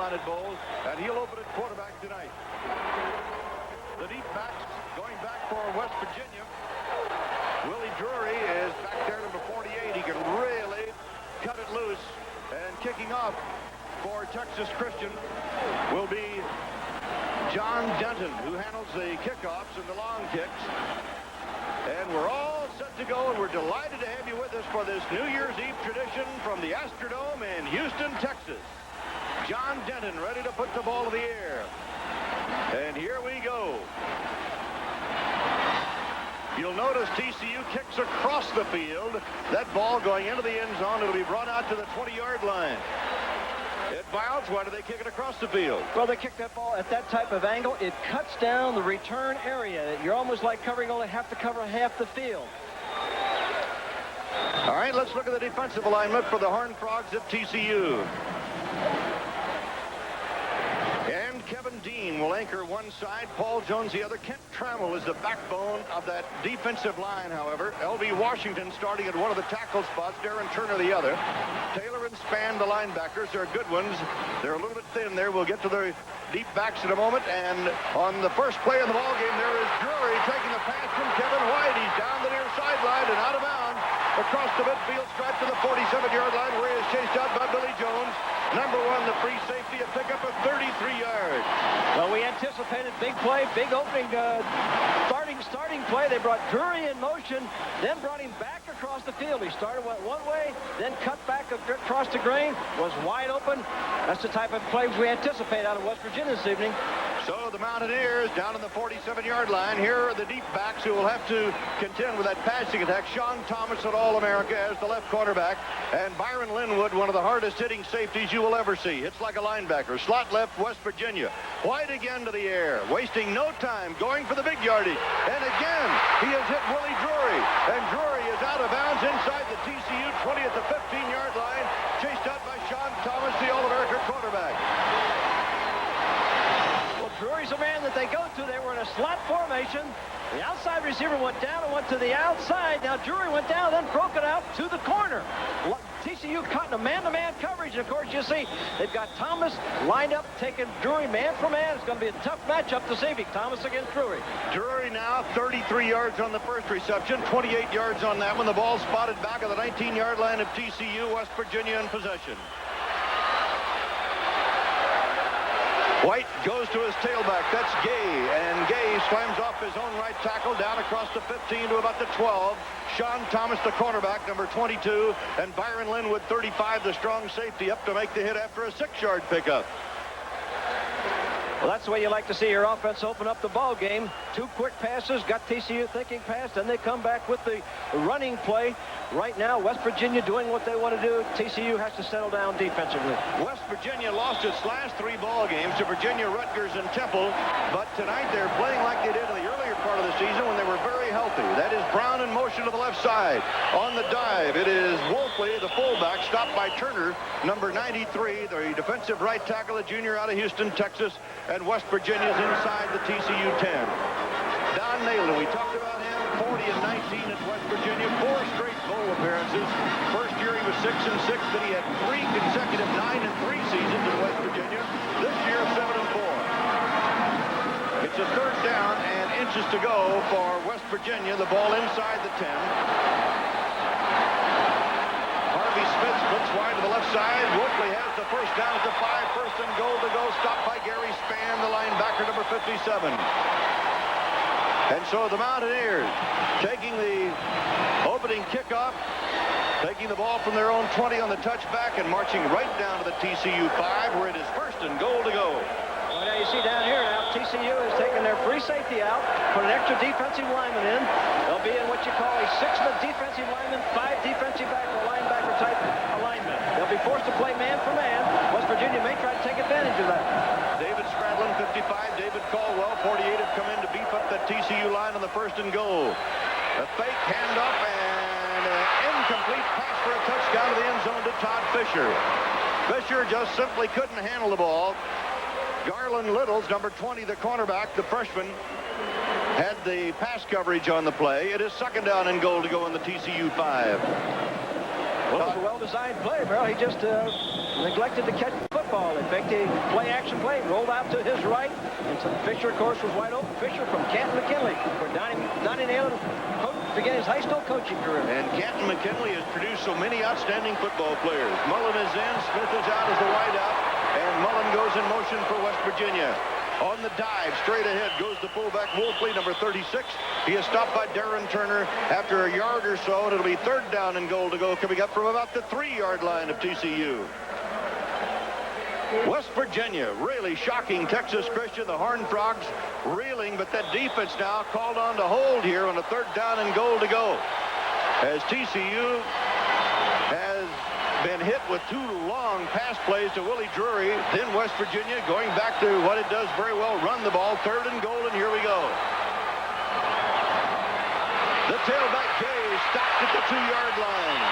Bluebonnet Bowl, and he'll open at quarterback tonight. The deep backs going back for West Virginia. Willie Drury is back there, number 48. He can really cut it loose. And kicking off for Texas Christian will be John Denton, who handles the kickoffs and the long kicks. And we're all set to go, and we're delighted to have you with us for this New Year's Eve tradition from the Astrodome in Houston, Texas. John Denton ready to put the ball in the air. And here we go. You'll notice TCU kicks across the field. That ball going into the end zone. It'll be brought out to the 20-yard line. It bounds. Why do they kick it across the field? Well, they kick that ball at that type of angle. It cuts down the return area. You're almost like only have to cover half the field. All right, let's look at the defensive alignment for the Horned Frogs of TCU. And Kevin Dean will anchor one side, Paul Jones the other. Kent Trammell is the backbone of that defensive line, however. L.B. Washington starting at one of the tackle spots, Darren Turner the other. Taylor and Spann, the linebackers, are good ones. They're a little bit thin there. We'll get to the deep backs in a moment. And on the first play of the ball game, there is Drury taking the pass from Kevin White. He's down the near sideline and out of bounds across the midfield stripe to the 47-yard line, where he is chased out by Billy Jones. Number one, the free safety, a pickup of 33 yards. Well, we anticipated big play, big opening, starting play. They brought Drury in motion, then brought him back across the field. He went one way, then cut back across the grain, was wide open. That's the type of plays we anticipate out of West Virginia this evening. So the Mountaineers down on the 47-yard line. Here are the deep backs who will have to contend with that passing attack. Sean Thomas at All-America as the left cornerback. And Byron Linwood, one of the hardest-hitting safeties you will ever see. It's like a linebacker. Slot left, West Virginia. White again to the air, wasting no time, going for the big yardage. And again, he has hit Willie Drury. And Drury is out of bounds inside the TCU 20 at the 15-yard line, chased out by Sean Thomas, the All-America quarterback. Drury's a man that they go to. They were in a slot formation. The outside receiver went down and went to the outside. Now Drury went down, then broke it out to the corner. TCU caught in a man-to-man coverage. And of course, you see, they've got Thomas lined up, taking Drury man for man. It's going to be a tough matchup this evening. Thomas against Drury. Drury now 33 yards on the first reception, 28 yards on that one. The ball spotted back at the 19-yard line of TCU. West Virginia in possession. White goes to his tailback. That's Gay. And Gay slams off his own right tackle down across the 15 to about the 12. Sean Thomas, the cornerback, number 22. And Byron Linwood, 35, the strong safety, up to make the hit after a 6-yard pickup. Well, that's the way you like to see your offense open up the ball game. Two quick passes, got TCU thinking pass, then they come back with the running play. Right now, West Virginia doing what they want to do. TCU has to settle down defensively. West Virginia lost its last 3 ball games to Virginia, Rutgers, and Temple. But tonight they're playing like they did in the earlier part of the season when they were very healthy. That is Brown in motion to the left side. On the dive, it is Wolfley, the fullback, stopped by Turner, number 93, the defensive right tackle, a junior out of Houston, Texas. And West Virginia's inside the TCU 10. Don Naylor, we talked about him, 40 and 19 at West Virginia, 4 straight bowl appearances. First year he was 6 and 6, then he had 3 consecutive 9 and 3 seasons in West Virginia. This year, 7 and 4. It's a third down and inches to go for West Virginia. The ball inside the 10. Harvey Smith splits wide to the left side. Wolfley has the first down at the 5. First and goal to go. Stopped by Gary Spann, the linebacker, number 57. And so the Mountaineers taking the opening kickoff, taking the ball from their own 20 on the touchback and marching right down to the TCU 5, where it is first and goal to go. Well, now you see down here now, TCU is taking their free safety out, put an extra defensive lineman in. They'll be in what you call a 6-man defensive lineman, 5 defensive back or linebacker type alignment. They'll be forced to play man for man. West Virginia may try to take advantage of that. David Stradlin, 55. David Caldwell, 48, have come in to beef up that TCU line on the first and goal. A fake handoff and an incomplete pass for a touchdown to the end zone to Todd Fisher. Fisher just simply couldn't handle the ball. Garland Littles, number 20, the cornerback, the freshman, had the pass coverage on the play. It is second down and goal to go in the TCU 5. Well, it was a well-designed play, Merrill. He just neglected to catch the football. football. They faked a play-action play, rolled out to his right, and so Fisher, of course, was wide open. Fisher from Canton McKinley, where Donnie Naylor began his high school coaching career. And Canton McKinley has produced so many outstanding football players. Mullen is in, Smith is out as the wideout, and Mullen goes in motion for West Virginia. On the dive, straight ahead goes the fullback Wolfley, number 36. He is stopped by Darren Turner after a yard or so, and it'll be 3rd down and goal to go, coming up from about the 3-yard line of TCU. West Virginia really shocking Texas Christian. The Horned Frogs reeling, but that defense now called on to hold here on a 3rd down and goal to go, as TCU has been hit with 2 long pass plays to Willie Drury. Then West Virginia going back to what it does very well, run the ball. 3rd and goal, and here we go. The tailback Jay stopped at the 2-yard line.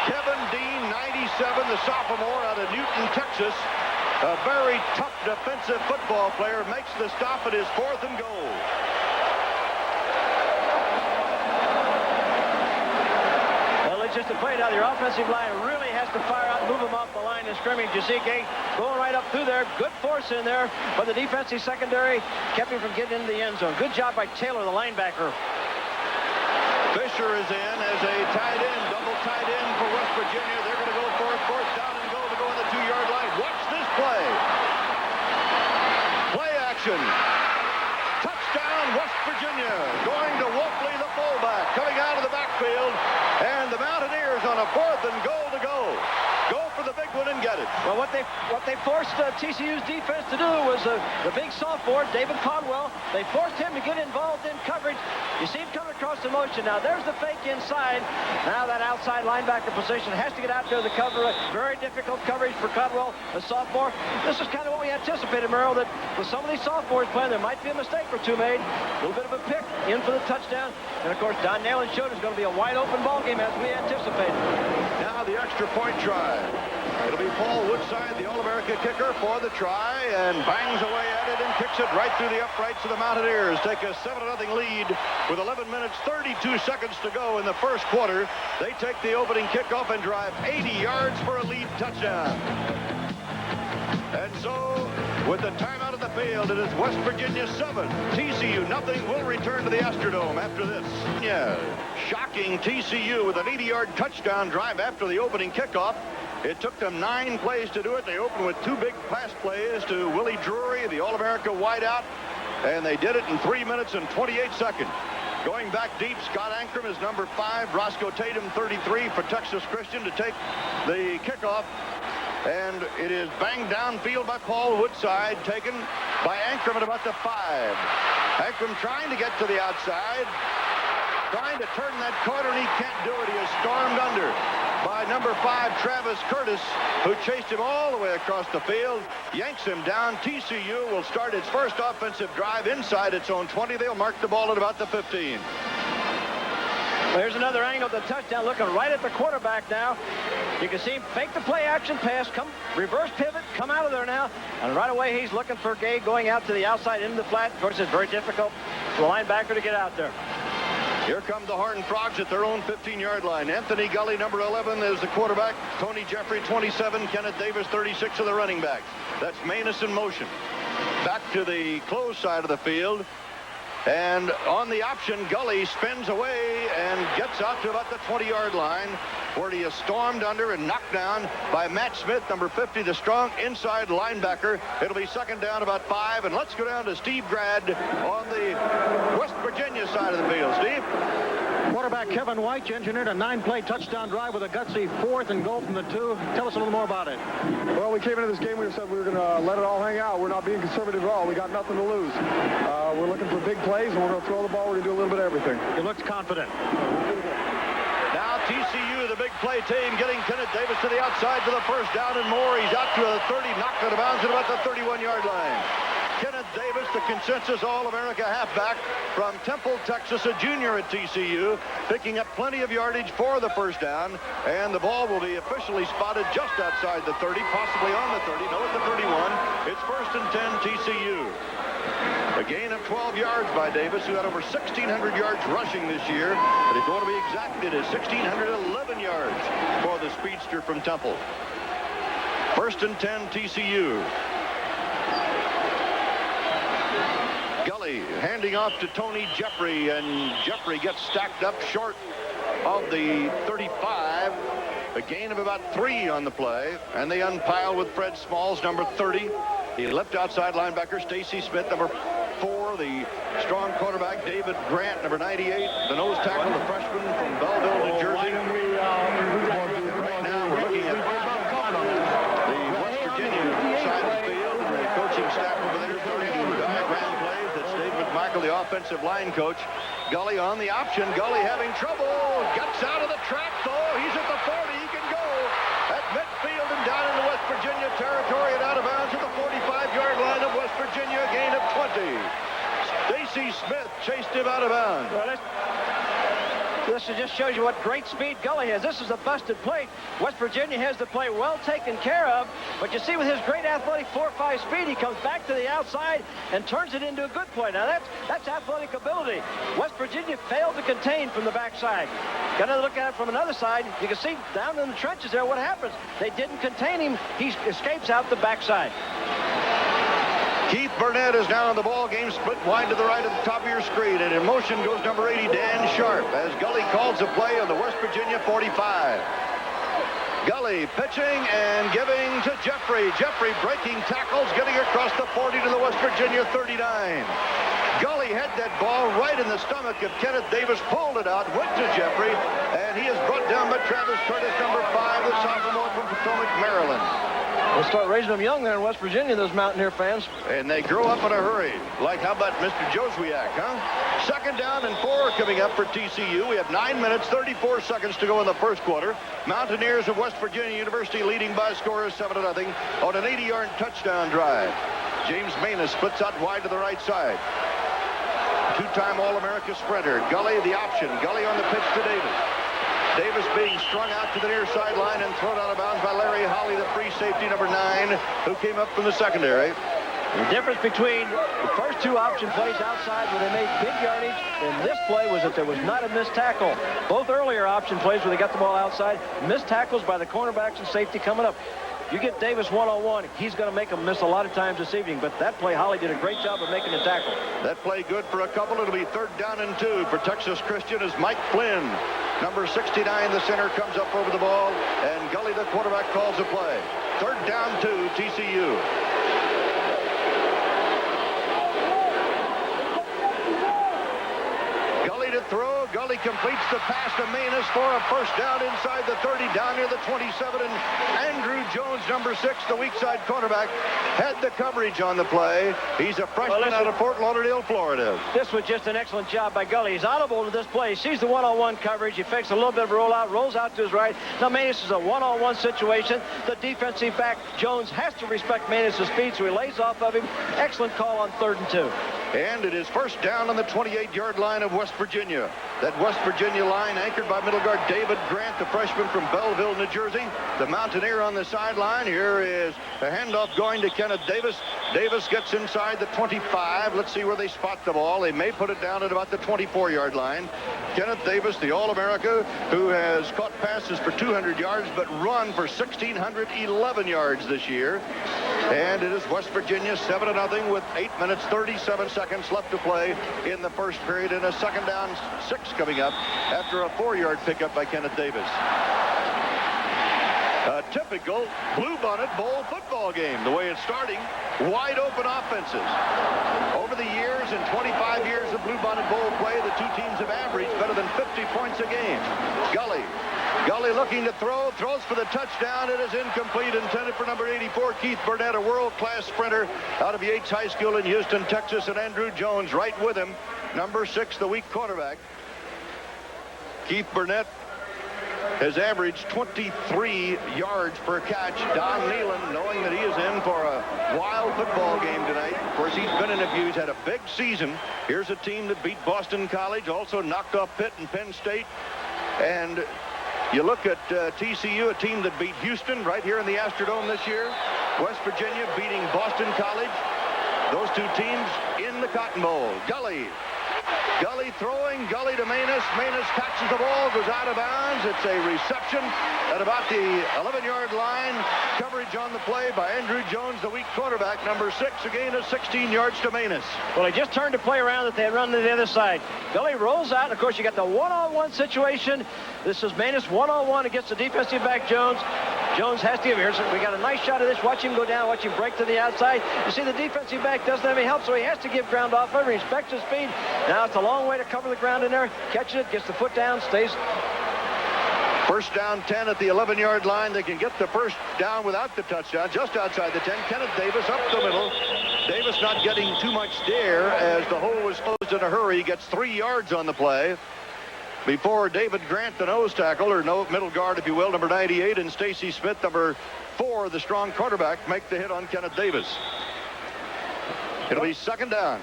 Kevin Dean, 97, the sophomore out of Newton, Texas, a very tough defensive football player, makes the stop at his 4th and goal. Just to play it out, your offensive line really has to fire out and move them off the line of scrimmage. You see Gay going right up through there. Good force in there, but the defensive secondary kept him from getting into the end zone. Good job by Taylor, the linebacker. Fisher is in as a tight end, double tight end for West Virginia. They're going to go for it, 4th down and goal to go on the 2-yard line. Watch this play. Play action. Touchdown, West Virginia. Going to Wolfley, the fullback, coming out of the backfield. And the Mountaineers on a 4th and goal to go. Go for the big one and get it. Well, what they forced TCU's defense to do was the big sophomore, David Caldwell. They forced him to get involved in coverage. You see him coming across the motion. Now, there's the fake inside. Now that outside linebacker position has to get out there to cover it. Very difficult coverage for Caldwell, the sophomore. This is kind of what we anticipated, Merrill, that with some of these sophomores playing, there might be a mistake or two made. A little bit of a pick in for the touchdown. And, of course, Don Nalen showed it's going to be a wide-open ball game as we anticipated. Now the extra point try. It'll be Paul Woodside, the All-America kicker, for the try, and bangs away at it and kicks it right through the uprights of the Mountaineers. Take a 7-0 lead with 11 minutes, 32 seconds to go in the first quarter. They take the opening kickoff and drive 80 yards for a lead touchdown. And so, with the timeout of the field, it is West Virginia 7, TCU nothing. Will return to the Astrodome after this. Yeah, shocking TCU with an 80-yard touchdown drive after the opening kickoff. It took them 9 plays to do it. They opened with 2 big pass plays to Willie Drury, the All-America wideout, and they did it in 3 minutes and 28 seconds. Going back deep, Scott Ankrum is number 5, Roscoe Tatum 33 for Texas Christian to take the kickoff. And it is banged downfield by Paul Woodside, taken by Ankrum at about the 5. Ankrum trying to get to the outside, trying to turn that corner, and he can't do it. He is stormed under by number 5, Travis Curtis, who chased him all the way across the field, yanks him down. TCU will start its first offensive drive inside its own 20. They'll mark the ball at about the 15. Well, here's another angle of the touchdown, looking right at the quarterback now. You can see him fake the play action pass, come reverse pivot, come out of there now, and right away he's looking for Gay going out to the outside into the flat. Of course, it's very difficult for the linebacker to get out there. Here come the Horned Frogs at their own 15-yard line. Anthony Gully, number 11, is the quarterback. Tony Jeffrey, 27. Kenneth Davis, 36, are the running backs. That's Manus in motion. Back to the close side of the field. And on the option, Gully spins away and gets out to about the 20-yard line, where he is stormed under and knocked down by Matt Smith, number 50, the strong inside linebacker. It'll be second down about 5, and let's go down to Steve Grad on the West Virginia side of the field. Steve? Quarterback Kevin White engineered a 9-play touchdown drive with a gutsy 4th and goal from the 2. Tell us a little more about it. Well, we came into this game, we said we were going to let it all hang out. We're not being conservative at all. We got nothing to lose. We're looking for big plays, and we're going to throw the ball. We're going to do a little bit of everything. You looked confident. Now TCU, the big play team, getting Kenneth Davis to the outside to the first down and more. He's out to the 30, knocked out of bounds at about the 31-yard line. Kenneth Davis, the consensus All-America halfback from Temple, Texas, a junior at TCU, picking up plenty of yardage for the first down, and the ball will be officially spotted just outside the 30, possibly on the 30, no, at the 31. It's 1st and 10 TCU. A gain of 12 yards by Davis, who had over 1,600 yards rushing this year, but if you want to be exact, it is 1,611 yards for the speedster from Temple. First and 10, TCU. Gully handing off to Tony Jeffrey, and Jeffrey gets stacked up short of the 35. A gain of about 3 on the play, and they unpile with Fred Smalls, number 30. The left outside linebacker, Stacy Smith, number 4. The strong quarterback, David Grant, number 98. The nose tackle, the freshman from Belleville, New Jersey. Right now, we're looking at the West Virginia side of the field, and the coaching staff over there starting to diagram plays. That's Dave McMichael, the offensive line coach. Gully on the option. Gully having trouble. Gets out of the trap, though. He's at the 40. He can go at midfield and down into West Virginia territory and out of bounds at the 45-yard line of West Virginia. Gain of 20. Stacy Smith chased him out of bounds. Well, this just shows you what great speed Gully has. This is a busted play. West Virginia has the play well taken care of, but you see with his great athletic 4-5 speed, he comes back to the outside and turns it into a good play. Now that's athletic ability. West Virginia failed to contain from the backside. Got to look at it from another side. You can see down in the trenches there what happens. They didn't contain him. He escapes out the backside. Keith Burnett is now in the ball game, split wide to the right at the top of your screen, and in motion goes number 80, Dan Sharp, as Gully calls a play on the West Virginia 45. Gully pitching and giving to Jeffrey. Jeffrey breaking tackles, getting across the 40 to the West Virginia 39. Gully had that ball right in the stomach of Kenneth Davis, pulled it out, went to Jeffrey, and he is brought down by Travis Curtis, number 5, the sophomore from Potomac, Maryland. We'll start raising them young there in West Virginia, those Mountaineer fans. And they grow up in a hurry. Like, how about Mr. Joswiak, huh? Second down and 4 coming up for TCU. We have 9 minutes, 34 seconds to go in the first quarter. Mountaineers of West Virginia University leading by a score of 7-0 on an 80-yard touchdown drive. James Manus splits out wide to the right side. Two-time All-America sprinter. Gully the option. Gully on the pitch to Davis. Davis being strung out to the near sideline and thrown out of bounds by Larry Holly, the free safety, number 9, who came up from the secondary. The difference between the first 2 option plays outside where they made big yardage and this play was that there was not a missed tackle. Both earlier option plays where they got the ball outside, missed tackles by the cornerbacks and safety coming up. You get Davis one-on-one, he's going to make him miss a lot of times this evening, but that play, Holly did a great job of making the tackle. That play good for a couple. It'll be 3rd down and 2 for Texas Christian as Mike Flynn, number 69, the center, comes up over the ball, and Gully, the quarterback, calls a play. 3rd down 2, TCU. To throw. Gully completes the pass to Manus for a first down inside the 30, down near the 27, and Andrew Jones, number 6, the weak side cornerback, had the coverage on the play. He's a freshman out of Fort Lauderdale, Florida. This was just an excellent job by Gully. He's audible to this play. He sees the one-on-one coverage. He fakes a little bit of a rollout, rolls out to his right. Now Manus is a one-on-one situation. The defensive back, Jones, has to respect Manus' speed, so he lays off of him. Excellent call on 3rd and 2. And it is first down on the 28-yard line of West Virginia. That West Virginia line anchored by middle guard David Grant, the freshman from Belleville, New Jersey. The Mountaineer on the sideline. Here is a handoff going to Kenneth Davis. Davis gets inside the 25. Let's see where they spot the ball. They may put it down at about the 24-yard line. Kenneth Davis, the All-America, who has caught passes for 200 yards but run for 1,611 yards this year. And it is West Virginia 7-0 with 8 minutes, 37 seconds left to play in the first period, and a 2nd down 6 coming up after a 4-yard pickup by Kenneth Davis. A typical Bluebonnet Bowl football game, the way it's starting. Wide open offenses. Over the years, in 25 years of Bluebonnet Bowl play, the two teams have averaged better than 50 points a game. Gully looking to throw, throws for the touchdown. It is incomplete, intended for number 84, Keith Burnett, a world-class sprinter out of Yates High School in Houston, Texas, and Andrew Jones right with him, number 6, the weak quarterback. Keith Burnett has averaged 23 yards per catch. Don Nealon, knowing that he is in for a wild football game tonight. Of course, he's been in a few. He's had a big season. Here's a team that beat Boston College, also knocked off Pitt and Penn State. And you look at TCU, a team that beat Houston right here in the Astrodome this year. West Virginia beating Boston College. Those two teams in the Cotton Bowl. Gully Gully throwing, Gully to Manus. Manus catches the ball, goes out of bounds. It's a reception at about the 11-yard line. Coverage on the play by Andrew Jones, the weak quarterback, number 6. A gain of 16 yards to Manus. Well, he just turned the play around that they had run to the other side. Gully rolls out, and of course you got the one-on-one situation. This is Manus one-on-one against the defensive back Jones. Jones has to give here. So we got a nice shot of this. Watch him go down. Watch him break to the outside. You see the defensive back doesn't have any help, so he has to give ground off over. He inspects his speed. Now it's a long way to cover the ground in there. Catches it, gets the foot down, stays. First down 10 at the 11-yard line. They can get the first down without the touchdown. Just outside the 10. Kenneth Davis up the middle. Davis not getting too much dare as the hole was closed in a hurry. He gets 3 yards on the play before David Grant, the nose tackle, or no middle guard, if you will, number 98, and Stacy Smith, number 4, the strong quarterback, make the hit on Kenneth Davis. It'll be second down.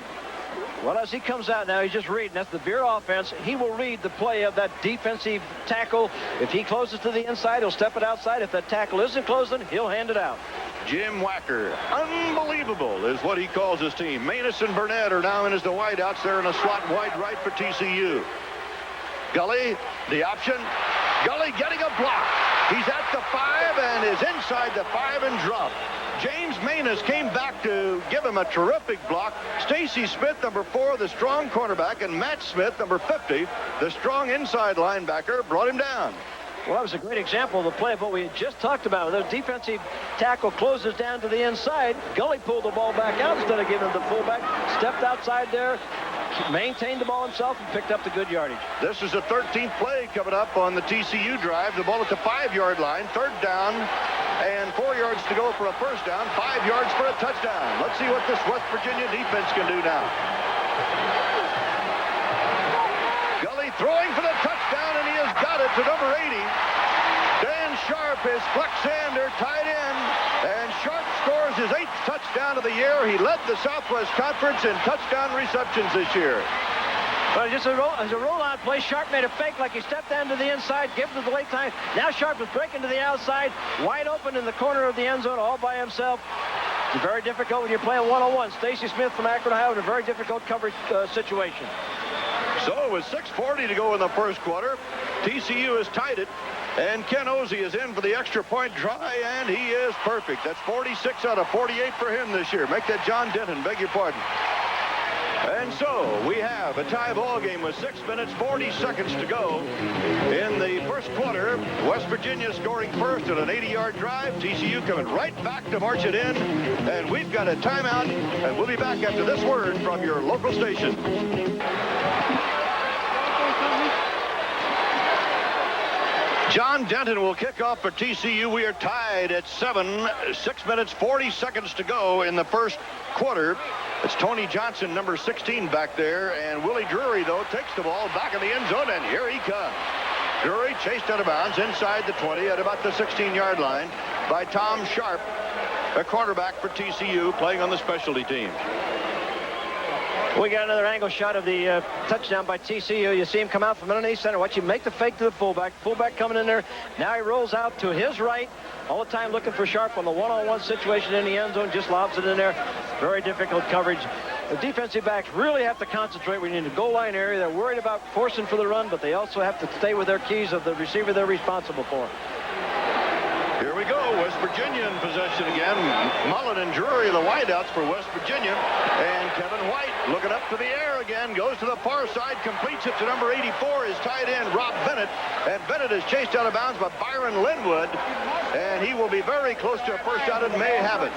Well, as he comes out now, he's just reading. That's the Beer offense. He will read the play of that defensive tackle. If he closes to the inside, he'll step it outside. If that tackle isn't closing, he'll hand it out. Jim Wacker, unbelievable is what he calls his team. Manus and Burnett are now in as the wideouts. They're in a slot wide right for TCU. Gully, the option. Gully getting a block. He's at the 5 and is inside the 5 and dropped. James Manus came back to give him a terrific block. Stacy Smith, number 4, the strong cornerback, and Matt Smith, number 50, the strong inside linebacker, brought him down. Well, that was a great example of the play of what we had just talked about. The defensive tackle closes down to the inside. Gully pulled the ball back out instead of giving it to the fullback. Stepped outside there, maintained the ball himself, and picked up the good yardage. This is the 13th play coming up on the TCU drive. The ball at the 5-yard line. Third down and 4 yards to go for a first down. 5 yards for a touchdown. Let's see what this West Virginia defense can do now. Gully throwing for the touchdown, and he has got it to number 80. Dan Sharp is flex in, they're tied in, and Sharp scores his 8th touchdown of the year. He led the Southwest Conference in touchdown receptions this year. Well, just as a roll-out play, Sharp made a fake like he stepped down to the inside, gave it the late time. Now Sharp is breaking to the outside, wide open in the corner of the end zone, all by himself. It's very difficult when you're playing one-on-one. Stacy Smith from Akron, Ohio, in a very difficult coverage situation. So with 6:40 to go in the first quarter, TCU has tied it, and Ken Ozzie is in for the extra point try, and he is perfect. That's 46 out of 48 for him this year. Make that John Denton, beg your pardon. And so we have a tie ball game with 6 minutes, 40 seconds to go in the first quarter. West Virginia scoring first at an 80-yard drive. TCU coming right back to march it in. And we've got a timeout, and we'll be back after this word from your local station. John Denton will kick off for TCU. We are tied at 7. 6 minutes, 40 seconds to go in the first quarter. It's Tony Johnson, number 16, back there. And Willie Drury, though, takes the ball back in the end zone, and here he comes. Drury chased out of bounds inside the 20 at about the 16-yard line by Tom Sharp, a quarterback for TCU, playing on the specialty teams. We got another angle shot of the touchdown by TCU. You see him come out from underneath center. Watch him make the fake to the fullback. Fullback coming in there. Now he rolls out to his right. All the time looking for Sharp on the one-on-one situation in the end zone. Just lobs it in there. Very difficult coverage. The defensive backs really have to concentrate when you're in the goal line area. They're worried about forcing for the run, but they also have to stay with their keys of the receiver they're responsible for. Here we go. West Virginia in possession again. Mullen and Drury, the wideouts for West Virginia. And Kevin White looking up to the air again. Goes to the far side. Completes it to number 84. His tight end, Rob Bennett. And Bennett is chased out of bounds by Byron Linwood. And he will be very close to a first down and may have it.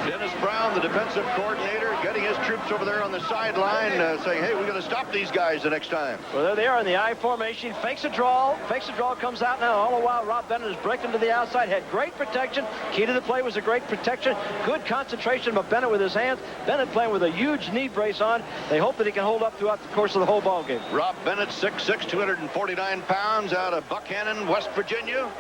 Dennis Brown, the defensive coordinator, getting his troops over there on the sideline, saying, hey, we're going to stop these guys the next time. Well, there they are in the I formation. Fakes a draw. Comes out now. All the while, Rob Bennett is breaking to the outside. Had great protection. Key to the play was a great protection. Good concentration of Bennett with his hands. Bennett playing with a huge knee brace on. They hope that he can hold up throughout the course of the whole ball game. Rob Bennett, 6'6", 249 pounds, out of Buckhannon, West Virginia.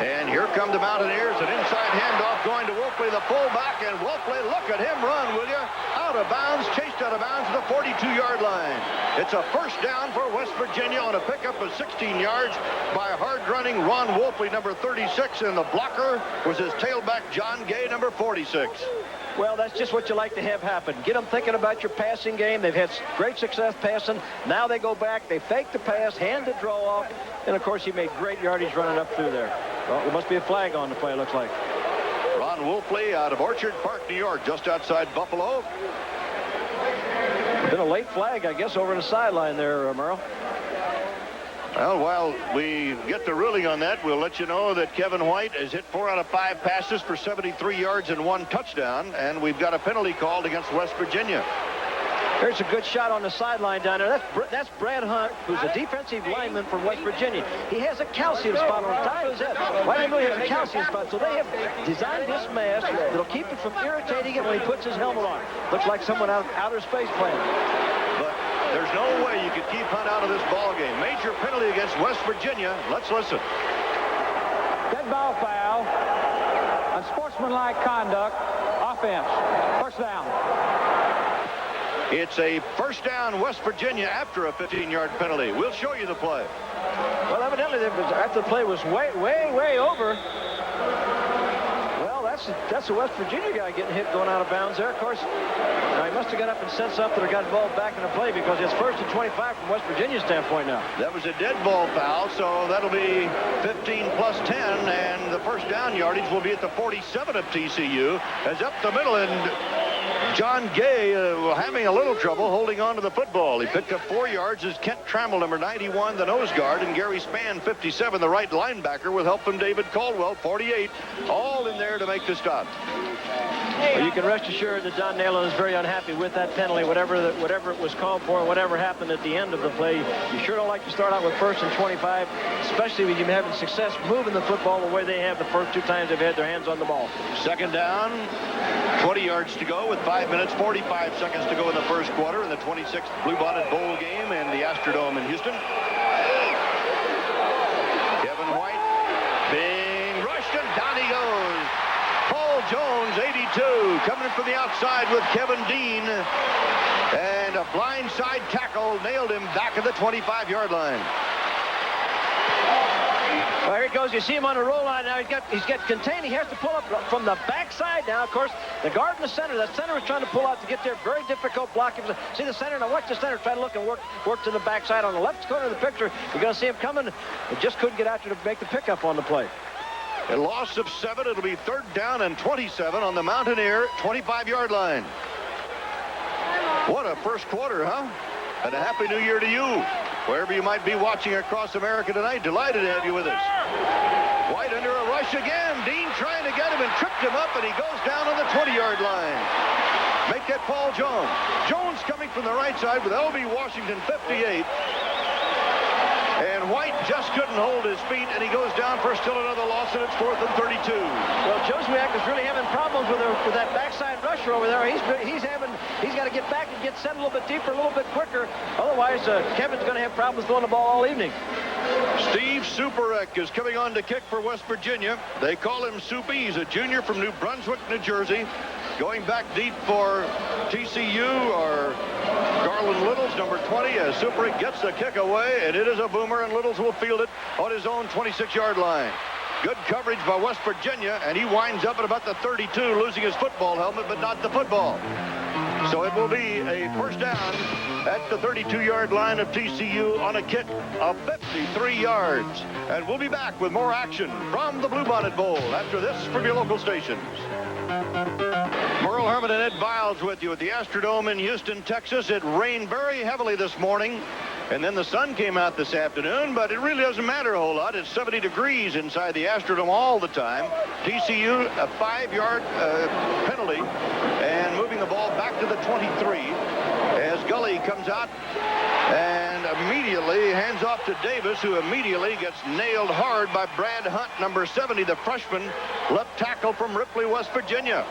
And here come the Mountaineers. An inside handoff going to Wolfley, the fullback. And Wolfley, look at him run, will you? Out of bounds, chased raced out of bounds to the 42-yard line. It's a first down for West Virginia on a pickup of 16 yards by hard-running Ron Wolfley, number 36, and the blocker was his tailback, John Gay, number 46. Well, that's just what you like to have happen. Get them thinking about your passing game. They've had great success passing. Now they go back, they fake the pass, hand the draw off, and of course he made great yardage running up through there. Well, there must be a flag on the play, it looks like. Ron Wolfley out of Orchard Park, New York, just outside Buffalo. Been a late flag, I guess, over the sideline there, Merle. Well, while we get the ruling on that, we'll let you know that Kevin White has hit 4 out of 5 passes for 73 yards and 1 touchdown, and we've got a penalty called against West Virginia. There's a good shot on the sideline down there. That's Brad Hunt, who's a defensive lineman for West Virginia. He has a calcium spot on the top of his head. Why do you know he has a calcium spot? So they have designed this mask that'll keep it from irritating it when he puts his helmet on. Looks like someone out of outer space playing. But there's no way you could keep Hunt out of this ball game. Major penalty against West Virginia. Let's listen. Dead ball foul. Unsportsmanlike conduct. Offense. First down. It's a first down, West Virginia, after a 15-yard penalty. We'll show you the play. Well, evidently, after the play was way over. Well, that's a West Virginia guy getting hit going out of bounds there. Of course, now he must have got up and said something or got the ball back in the play because it's 1st and 25 from West Virginia's standpoint now. That was a dead ball foul, so that'll be 15 plus 10, and the first down yardage will be at the 47 of TCU. As up the middle, and John Gay having a little trouble holding on to the football. He picked up 4 yards as Kent Trammell, number 91, the nose guard, and Gary Spann, 57, the right linebacker, with help from David Caldwell, 48, all in there to make the stop. Well, you can rest assured that Don Nalen is very unhappy with that penalty, whatever it was called for, whatever happened at the end of the play. You sure don't like to start out with 1st and 25, especially when you're having success moving the football the way they have the first 2 times they've had their hands on the ball. Second down, 20 yards to go with 5 minutes, 45 seconds to go in the first quarter in the 26th Bluebonnet Bowl game in the Astrodome in Houston. Kevin White being rushed, and down he goes. Paul Jones, 82, coming from the outside with Kevin Dean. And a blindside tackle nailed him back at the 25-yard line. Well, here he goes. You see him on the roll line now. He's got contained. He has to pull up from the backside now. Of course, the guard in the center. The center was trying to pull out to get there. Very difficult block. See the center? Now watch the center try to look and work to the backside. On the left corner of the picture, you're going to see him coming. He just couldn't get out there to make the pickup on the play. A loss of 7. It'll be 3rd down and 27 on the Mountaineer 25-yard line. What a first quarter, huh? And a happy new year to you. Wherever you might be watching across America tonight, delighted to have you with us. White under a rush again. Dean trying to get him and tripped him up, and he goes down on the 20-yard line. Make that Paul Jones. Jones coming from the right side with L.B. Washington, 58. And White just couldn't hold his feet, and he goes down for still another loss, and it's 4th and 32. Well, Joswiak is really having problems with that backside rusher over there. He's got to get back and get set a little bit deeper, a little bit quicker. Otherwise, Kevin's going to have problems throwing the ball all evening. Steve Superek is coming on to kick for West Virginia. They call him Soupy. He's a junior from New Brunswick, New Jersey. Going back deep for TCU or Garland Littles, number 20, as Superek gets the kick away, and it is a boomer, and Littles will field it on his own 26-yard line. Good coverage by West Virginia, and he winds up at about the 32, losing his football helmet, but not the football. So it will be a first down at the 32-yard line of TCU on a kick of 53 yards. And we'll be back with more action from the Bluebonnet Bowl after this from your local stations. Merle Herman and Ed Biles with you at the Astrodome in Houston, Texas. It rained very heavily this morning, and then the sun came out this afternoon, but it really doesn't matter a whole lot. It's 70 degrees inside the Astrodome all the time. TCU, a 5-yard penalty, and moving the ball back to the 23 as Gully comes out and immediately hands off to Davis, who immediately gets nailed hard by Brad Hunt, number 70, the freshman left tackle from Ripley, West Virginia.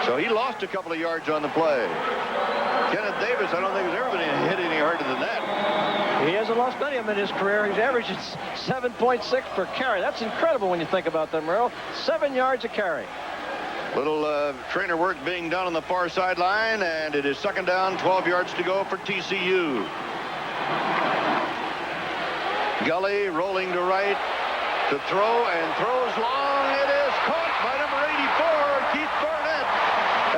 So he lost a couple of yards on the play. Kenneth Davis, I don't think he's ever been hit any harder than that. He hasn't lost many of them in his career. He's averaging 7.6 per carry. That's incredible when you think about that, Merle. 7 yards a carry. Little trainer work being done on the far sideline, and it is second down, 12 yards to go for TCU. Gully rolling to right to throw, and throws long. It is caught by number 84, Keith Burnett.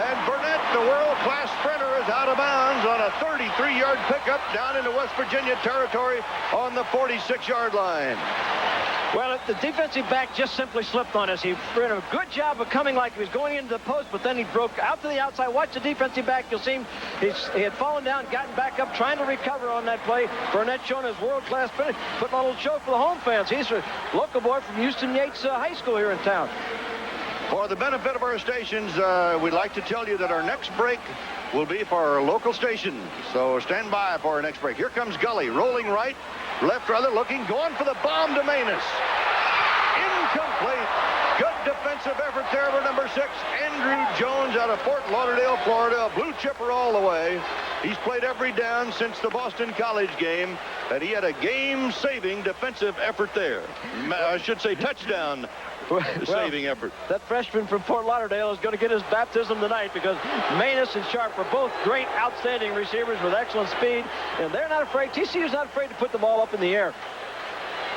And Burnett, the world-class sprinter, is out of bounds on a 33-yard pickup down into West Virginia territory on the 46-yard line. Well, the defensive back just simply slipped on us. He did a good job of coming like he was going into the post, but then he broke out to the outside. Watch the defensive back. You'll see him. He had fallen down, gotten back up, trying to recover on that play. Burnett showing his world-class finish, putting on a little show for the home fans. He's a local boy from Houston Yates High School here in town. For the benefit of our stations, we'd like to tell you that our next break will be for our local station. So stand by for our next break. Here comes Gully, rolling right, left rather, looking, going for the bomb to Manus. Incomplete. Good defensive effort there for number 6, Andrew Jones out of Fort Lauderdale, Florida. Blue chipper all the way. He's played every down since the Boston College game, and he had a game-saving defensive effort there. I should say touchdown. Saving effort. That freshman from Fort Lauderdale is going to get his baptism tonight, because Manus and Sharp were both great, outstanding receivers with excellent speed, and they're not afraid. TCU's not afraid to put the ball up in the air.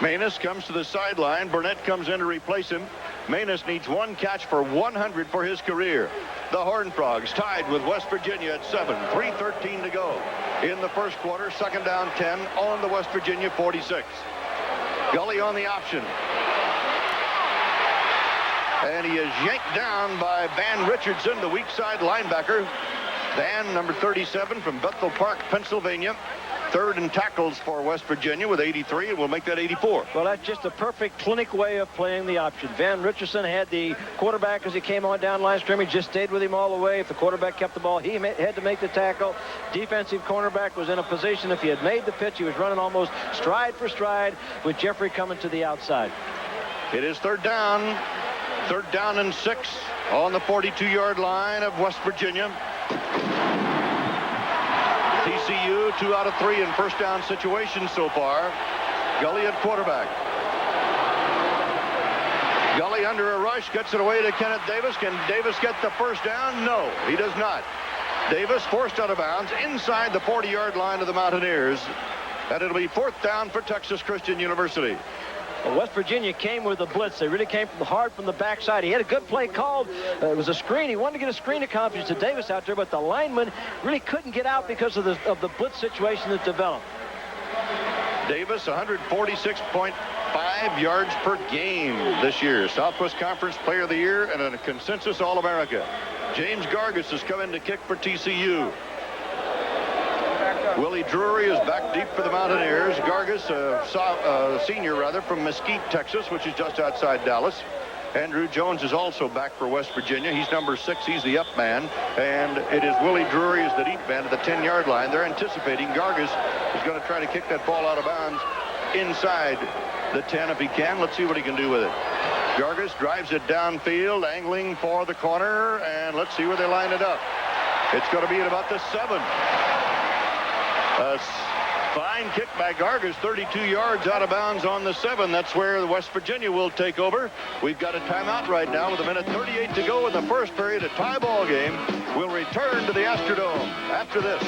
Manus comes to the sideline. Burnett comes in to replace him. Manus needs one catch for 100 for his career. The Horned Frogs tied with West Virginia at 7. 3:13 to go in the first quarter. Second down 10 on the West Virginia 46. Gully on the option. And he is yanked down by Van Richardson, the weak side linebacker. Van, number 37 from Bethel Park, Pennsylvania. Third in tackles for West Virginia with 83, and we'll make that 84. Well, that's just a perfect clinic way of playing the option. Van Richardson had the quarterback as he came on down line scrimmage, just stayed with him all the way. If the quarterback kept the ball, he had to make the tackle. Defensive cornerback was in a position, if he had made the pitch, he was running almost stride for stride with Jeffrey coming to the outside. It is third down. Third down and 6 on the 42-yard line of West Virginia. TCU 2 out of 3 in first down situations so far. Gully at quarterback. Gully under a rush, gets it away to Kenneth Davis. Can Davis get the first down? No, he does not. Davis forced out of bounds inside the 40-yard line of the Mountaineers. And it'll be fourth down for Texas Christian University. Well, West Virginia came with a blitz. They really came hard from the backside. He had a good play called. It was a screen. He wanted to get a screen accomplished to Davis out there, but the lineman really couldn't get out because of the blitz situation that developed. Davis, 146.5 yards per game this year. Southwest Conference Player of the Year and a consensus All-America. James Gargis has come in to kick for TCU. Willie Drury is back deep for the Mountaineers. Gargis, senior rather, from Mesquite, Texas, which is just outside Dallas. Andrew Jones is also back for West Virginia. He's number 6. He's the up man. And it is Willie Drury as the deep man at the 10-yard line. They're anticipating Gargis is going to try to kick that ball out of bounds inside the 10 if he can. Let's see what he can do with it. Gargis drives it downfield, angling for the corner, and let's see where they line it up. It's going to be at about the 7. A fine kick by Gargis, 32 yards out of bounds on the 7. That's where the West Virginia will take over. We've got a timeout right now with 1:38 to go in the first period. A tie ball game. We'll return to the Astrodome after this.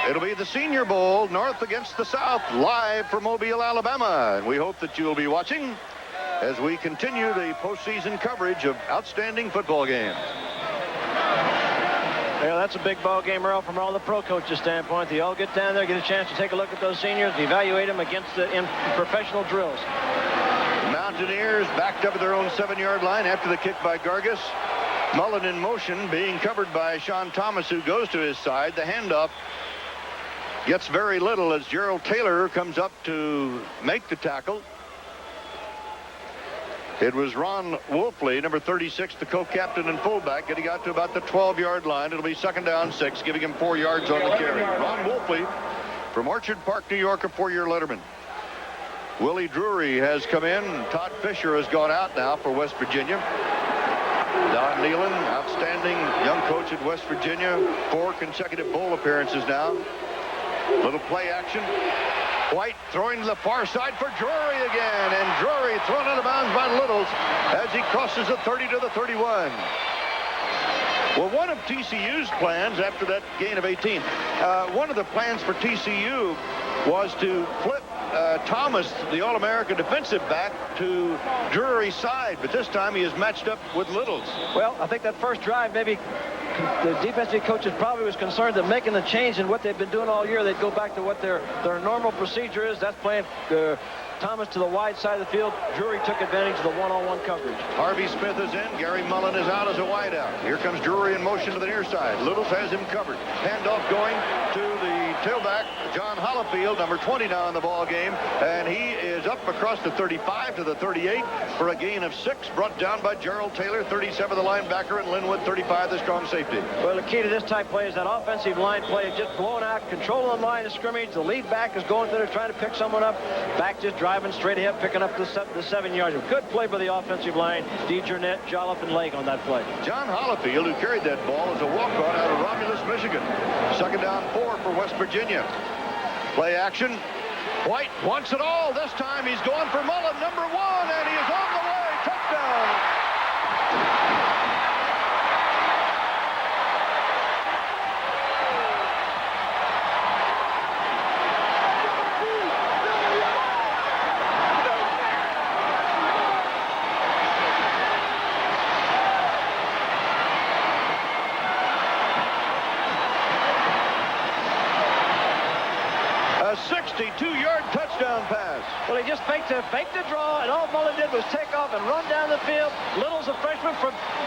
It'll be the Senior Bowl, North against the South, live from Mobile, Alabama. And we hope that you'll be watching as we continue the postseason coverage of outstanding football games. Yeah, that's a big ball game, Earl, from all the pro coaches' standpoint. They all get down there, get a chance to take a look at those seniors, evaluate them in professional drills. Mountaineers backed up at their own 7-yard line after the kick by Gargis. Mullen in motion, being covered by Sean Thomas, who goes to his side. The handoff gets very little as Gerald Taylor comes up to make the tackle. It was Ron Wolfley, number 36, the co-captain and fullback, getting out to about the 12-yard line. It'll be second down 6, giving him 4 yards on the carry. Ron Wolfley from Orchard Park, New York, a 4-year letterman. Willie Drury has come in. Todd Fisher has gone out now for West Virginia. Don Nealon, outstanding young coach at West Virginia. 4 consecutive bowl appearances now. Little play action. White throwing to the far side for Drury again, and Drury thrown out of bounds by Littles as he crosses the 30 to the 31. Well, one of TCU's plans after that gain of 18, one of the plans for TCU was to flip Thomas, the All-American defensive back, to Drury's side, but this time he is matched up with Littles. Well, I think that first drive, maybe the defensive coaches probably was concerned that making the change in what they've been doing all year, they'd go back to what their normal procedure is. That's playing Thomas to the wide side of the field. Drury took advantage of the one-on-one coverage. Harvey Smith is in. Gary Mullen is out as a wideout. Here comes Drury in motion to the near side. Littles has him covered. Handoff going to the tailback, John Hollifield, number 20 now in the ball game, and he is up across the 35 to the 38 for a gain of 6, brought down by Gerald Taylor, 37, the linebacker, and Linwood, 35, the strong safety. Well, the key to this type play is that offensive line play just blowing out, controlling the line of scrimmage. The lead back is going through there trying to pick someone up. Back just driving straight ahead, picking up the 7-yard. Good play by the offensive line. DeJarnett, Jolliffe, and Lake on that play. John Hollifield, who carried that ball, is a walk-on out of Romulus, Michigan. Second down 4 for West Virginia. Play action. White wants it all. This time he's going for Mullen, number 1, and he is on the way. Touchdown. A 62-yard touchdown pass. Well, he just faked the draw, and all Mullen did was take off and run down the field. Little's a freshman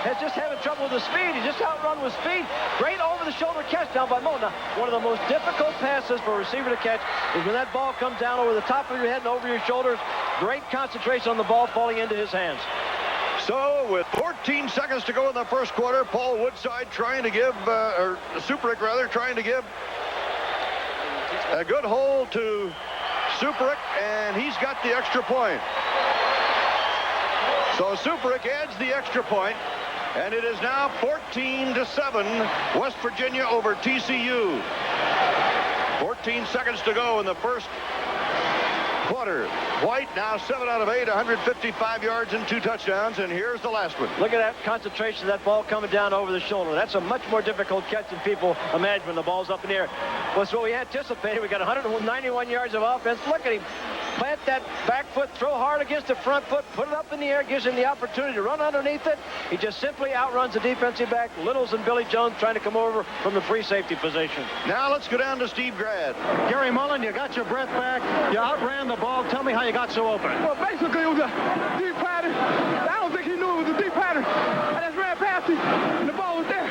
has just having trouble with his speed. He just outrun with speed. Great over-the-shoulder catch down by Mullen. Now, one of the most difficult passes for a receiver to catch is when that ball comes down over the top of your head and over your shoulders. Great concentration on the ball falling into his hands. So, with 14 seconds to go in the first quarter, Paul Woodside trying to give, or Superick rather, trying to give a good hold to Superick, and he's got the extra point. So Superick adds the extra point, and it is now 14-7, West Virginia over TCU. 14 seconds to go in the first quarter. White now 7 out of 8, 155 yards and 2 touchdowns, and here's the last one. Look at that concentration, that ball coming down over the shoulder. That's a much more difficult catch than people imagine when the ball's up in the air. Well, so we anticipated. We got 191 yards of offense. Look at him. Plant that back foot, throw hard against the front foot, put it up in the air, gives him the opportunity to run underneath it. He just simply outruns the defensive back. Littles and Billy Jones trying to come over from the free safety position. Now let's go down to Steve Grad. Gary Mullen, you got your breath back. You outran the ball. Tell me how you got so open. Well, basically, it was a deep pattern. I don't think he knew it was a deep pattern. I just ran past him, and the ball was there.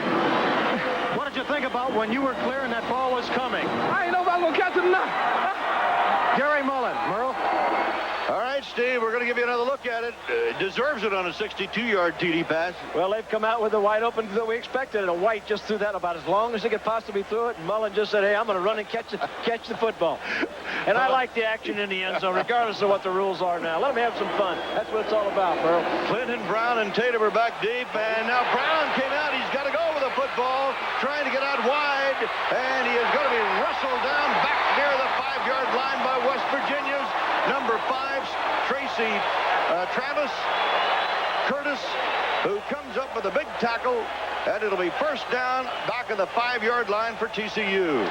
What did you think about when you were clear and that ball was coming? I didn't know if I was going to catch it or not. Gary Mullen, Merle. All right, Steve, we're going to give you another look at it. Deserves it on a 62-yard TD pass. Well, they've come out with the wide open that we expected, and White just threw that about as long as he could possibly throw it, and Mullen just said, hey, I'm going to run and catch the football. And I like the action in the end zone, regardless of what the rules are now. Let him have some fun. That's what it's all about, Merle. Clinton, Brown, and Tatum are back deep, and now Brown came out. He's got to go with the football, trying to get out wide, and he is going to be wrestled down back near the 5-yard line by West Virginia's number 5, Tracy Travis Curtis, who comes up with a big tackle, and it'll be first down back in the 5-yard line for TCU.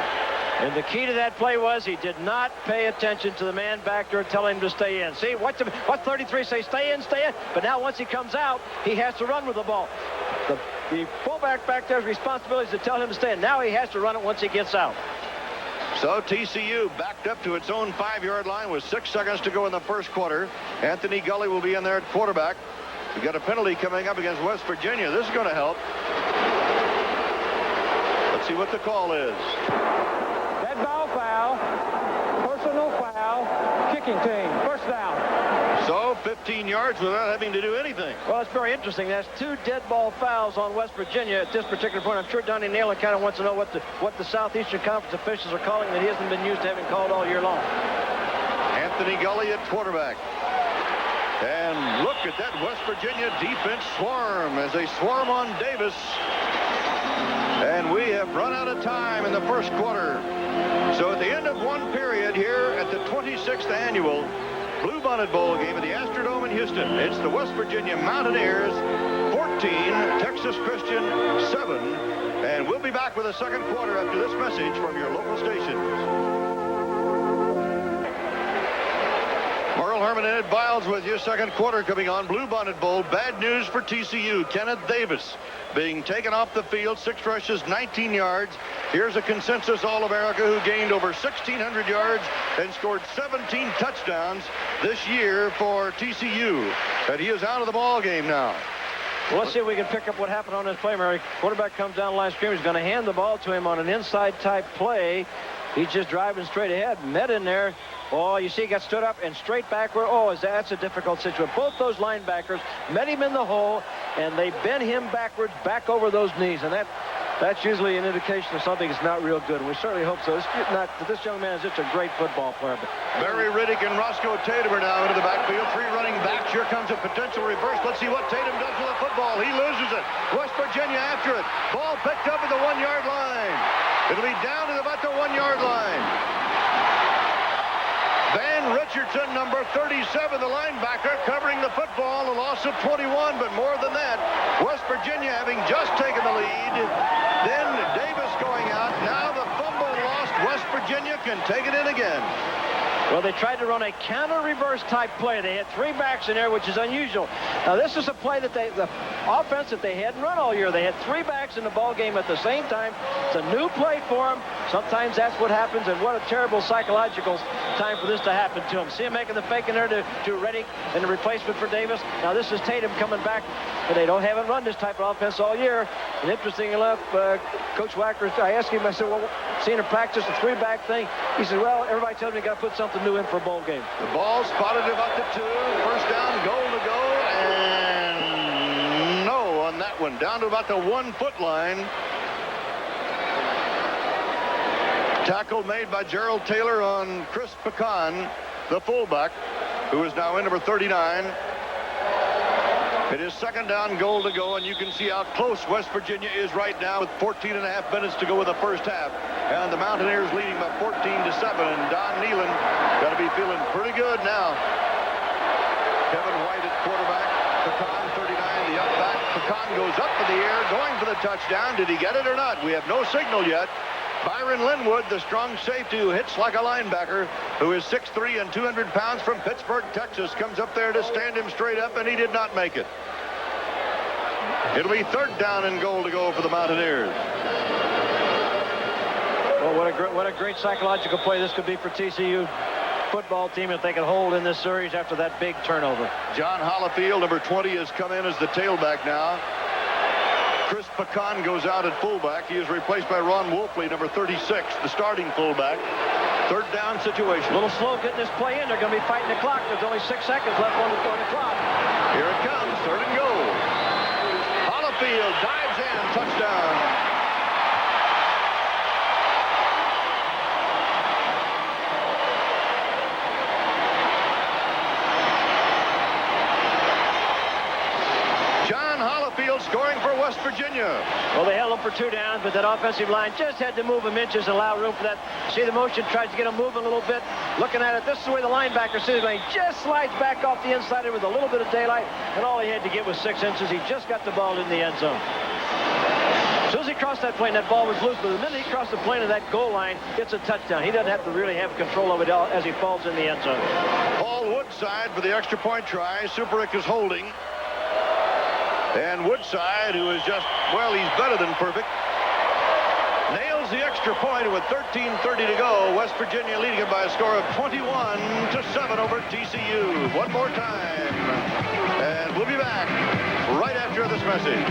And the key to that play was he did not pay attention to the man back there telling him to stay in. See, what's 33 say? Stay in, stay in. But now once he comes out, he has to run with the ball. The fullback back there's responsibility is to tell him to stay in. Now he has to run it once he gets out. So TCU backed up to its own 5-yard line with 6 seconds to go in the first quarter. Anthony Gully will be in there at quarterback. We got a penalty coming up against West Virginia. This is going to help. Let's see what the call is. Dead ball foul, personal foul, kicking team, first down. So 15 yards without having to do anything. Well, it's very interesting. That's 2 dead ball fouls on West Virginia at this particular point. I'm sure Donnie Naylor kind of wants to know what the Southeastern Conference officials are calling that he hasn't been used to having called all year long. Anthony Gully at quarterback. And look at that West Virginia defense swarm as they swarm on Davis. And we have run out of time in the first quarter. So at the end of one period here at the 26th annual Bluebonnet Bowl game at the Astrodome in Houston, it's the West Virginia Mountaineers 14, Texas Christian 7. And we'll be back with a second quarter after this message from your local stations. Merle Herman and Ed Biles with you. Second quarter coming on. Bluebonnet Bowl. Bad news for TCU. Kenneth Davis being taken off the field. 6 rushes, 19 yards. Here's a consensus All-America who gained over 1,600 yards and scored 17 touchdowns this year for TCU. And he is out of the ball game now. Well, let's see if we can pick up what happened on this play, Mary. Quarterback comes down the line of scrimmage. He's going to hand the ball to him on an inside-type play. He's just driving straight ahead. Met in there. Oh, you see he got stood up and straight backward. Oh, that's a difficult situation. Both those linebackers met him in the hole, and they bent him backwards, back over those knees. And that's usually an indication of something that's not real good. We certainly hope so. This young man is just a great football player. Barry Riddick and Roscoe Tatum are now into the backfield. 3 running backs. Here comes a potential reverse. Let's see what Tatum does with the football. He loses it. West Virginia after it. Ball picked up at the 1-yard line. It'll be down to about the 1-yard line. Van Richardson, number 37, the linebacker, covering the football, a loss of 21, but more than that, West Virginia having just taken the lead, then Davis going out, now the fumble lost, West Virginia can take it in again. Well, they tried to run a counter-reverse type play. They had 3 backs in there, which is unusual. Now, this is a play that the offense that they hadn't run all year. They had 3 backs in the ball game at the same time. It's a new play for them. Sometimes that's what happens, and what a terrible psychological time for this to happen to him. See him making the fake in there to Riddick and the replacement for Davis. Now, this is Tatum coming back, but they haven't run this type of offense all year. And interesting enough, Coach Wacker, I asked him, I said, well, seeing him practice the 3-back thing, he said, well, everybody tells me you got to put something new in for a bowl game. The ball spotted about the 2. First down, goal to go, and no on that one. Down to about the 1-foot line. Tackle made by Gerald Taylor on Chris Pecan, the fullback, who is now in number 39. It is second down, goal to go, and you can see how close West Virginia is right now with 14.5 minutes to go in the first half. And the Mountaineers leading by 14-7, and Don Nealon got to be feeling pretty good now. Kevin White at quarterback, Pecan 39, the up back. Pecan goes up in the air, going for the touchdown. Did he get it or not? We have no signal yet. Byron Linwood, the strong safety who hits like a linebacker, who is 6'3" and 200 pounds from Pittsburgh, Texas, comes up there to stand him straight up, and he did not make it. It'll be third down and goal to go for the Mountaineers. Well, what a great psychological play this could be for TCU football team if they can hold in this series after that big turnover. John Hollifield, number 20, has come in as the tailback now. Chris Pecan goes out at fullback. He is replaced by Ron Wolfley, number 36, the starting fullback. Third down situation. A little slow getting this play in. They're going to be fighting the clock. There's only 6 seconds left on the clock. Here it comes, third and goal. Hollifield dives in, touchdown. Scoring for West Virginia. Well, they held him for 2 downs, but that offensive line just had to move him inches and allow room for that. See the motion, tries to get him moving a little bit. Looking at it, this is the way the linebacker sees it. He just slides back off the inside with a little bit of daylight, and all he had to get was 6 inches. He just got the ball in the end zone. As soon as he crossed that plane, that ball was loose, but the minute he crossed the plane of that goal line, it's a touchdown. He doesn't have to really have control of it as he falls in the end zone. Paul Woodside for the extra point try. Superick is holding. And Woodside, who is just, well, he's better than perfect, nails the extra point with 13:30 to go. West Virginia leading it by a score of 21-7 over TCU. One more time. And we'll be back right after this message.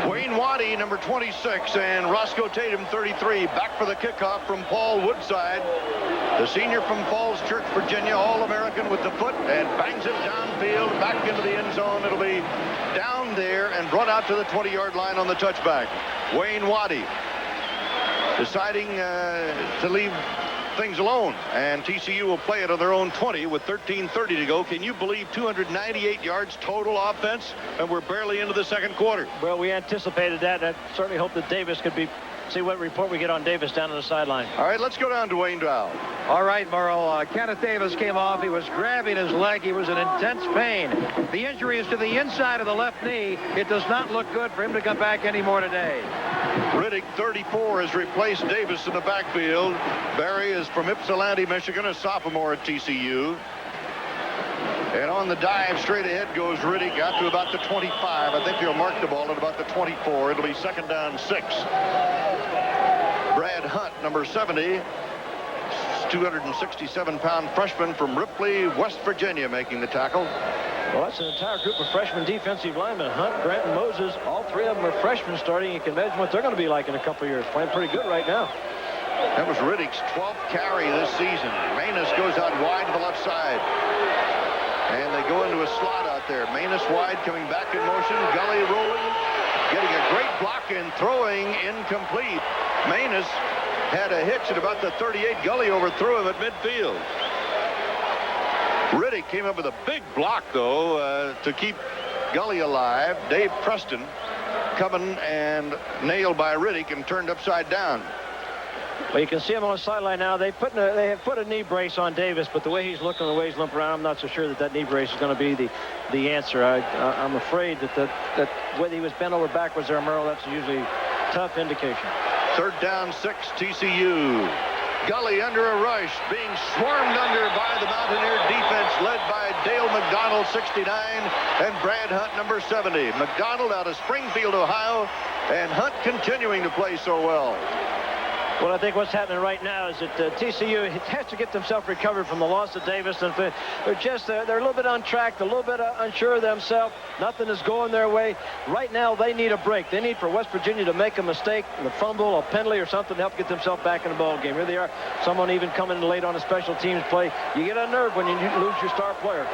Wayne Waddy, number 26, and Roscoe Tatum, 33, back for the kickoff from Paul Woodside. The senior from Falls Church, Virginia, All-American with the foot, and bangs it downfield, back into the end zone. It'll be down there and brought out to the 20-yard line on the touchback. Wayne Waddy deciding to leave things alone, and TCU will play it on their own 20 with 13:30 to go. Can you believe 298 yards total offense, and we're barely into the second quarter? Well, we anticipated that. I certainly hope that Davis could be see what report we get on Davis down on the sideline. All right, let's go down to Dwayne Dow. All right, Merle. Kenneth Davis came off. He was grabbing his leg. He was in intense pain. The injury is to the inside of the left knee. It does not look good for him to come back anymore today. Riddick, 34, has replaced Davis in the backfield. Barry is from Ypsilanti, Michigan, a sophomore at TCU. And on the dive, straight ahead goes Riddick out to about the 25. I think they'll mark the ball at about the 24. It'll be second down 6. Brad Hunt, number 70, 267-pound freshman from Ripley, West Virginia, making the tackle. Well, that's an entire group of freshman defensive linemen. Hunt, Grant, and Moses. All three of them are freshmen starting. You can imagine what they're going to be like in a couple of years. Playing pretty good right now. That was Riddick's 12th carry this season. Manus goes out wide to the left side. And they go into a slot out there. Manus wide, coming back in motion. Gully rolling, getting a great block and throwing incomplete. Manus had a hitch at about the 38. Gully overthrew him at midfield. Riddick came up with a big block, though, to keep Gully alive. Dave Preston coming and nailed by Riddick and turned upside down. Well, you can see him on the sideline now. They have put a knee brace on Davis, but the way he's looking, the way he's limping around, I'm not so sure that knee brace is going to be the answer. I'm afraid that whether he was bent over backwards there, Merle, that's usually a tough indication. Third down 6, TCU. Gully under a rush, being swarmed under by the Mountaineer defense led by Dale McDonald, 69, and Brad Hunt, number 70. McDonald out of Springfield, Ohio, and Hunt continuing to play so well. Well, I think what's happening right now is that TCU has to get themselves recovered from the loss of Davis. And they're a little bit untracked, a little bit unsure of themselves. Nothing is going their way. Right now, they need a break. They need for West Virginia to make a mistake, a fumble, a penalty, or something to help get themselves back in the ball game. Here they are. Someone even coming in late on a special teams play. You get a nerve when you lose your star player.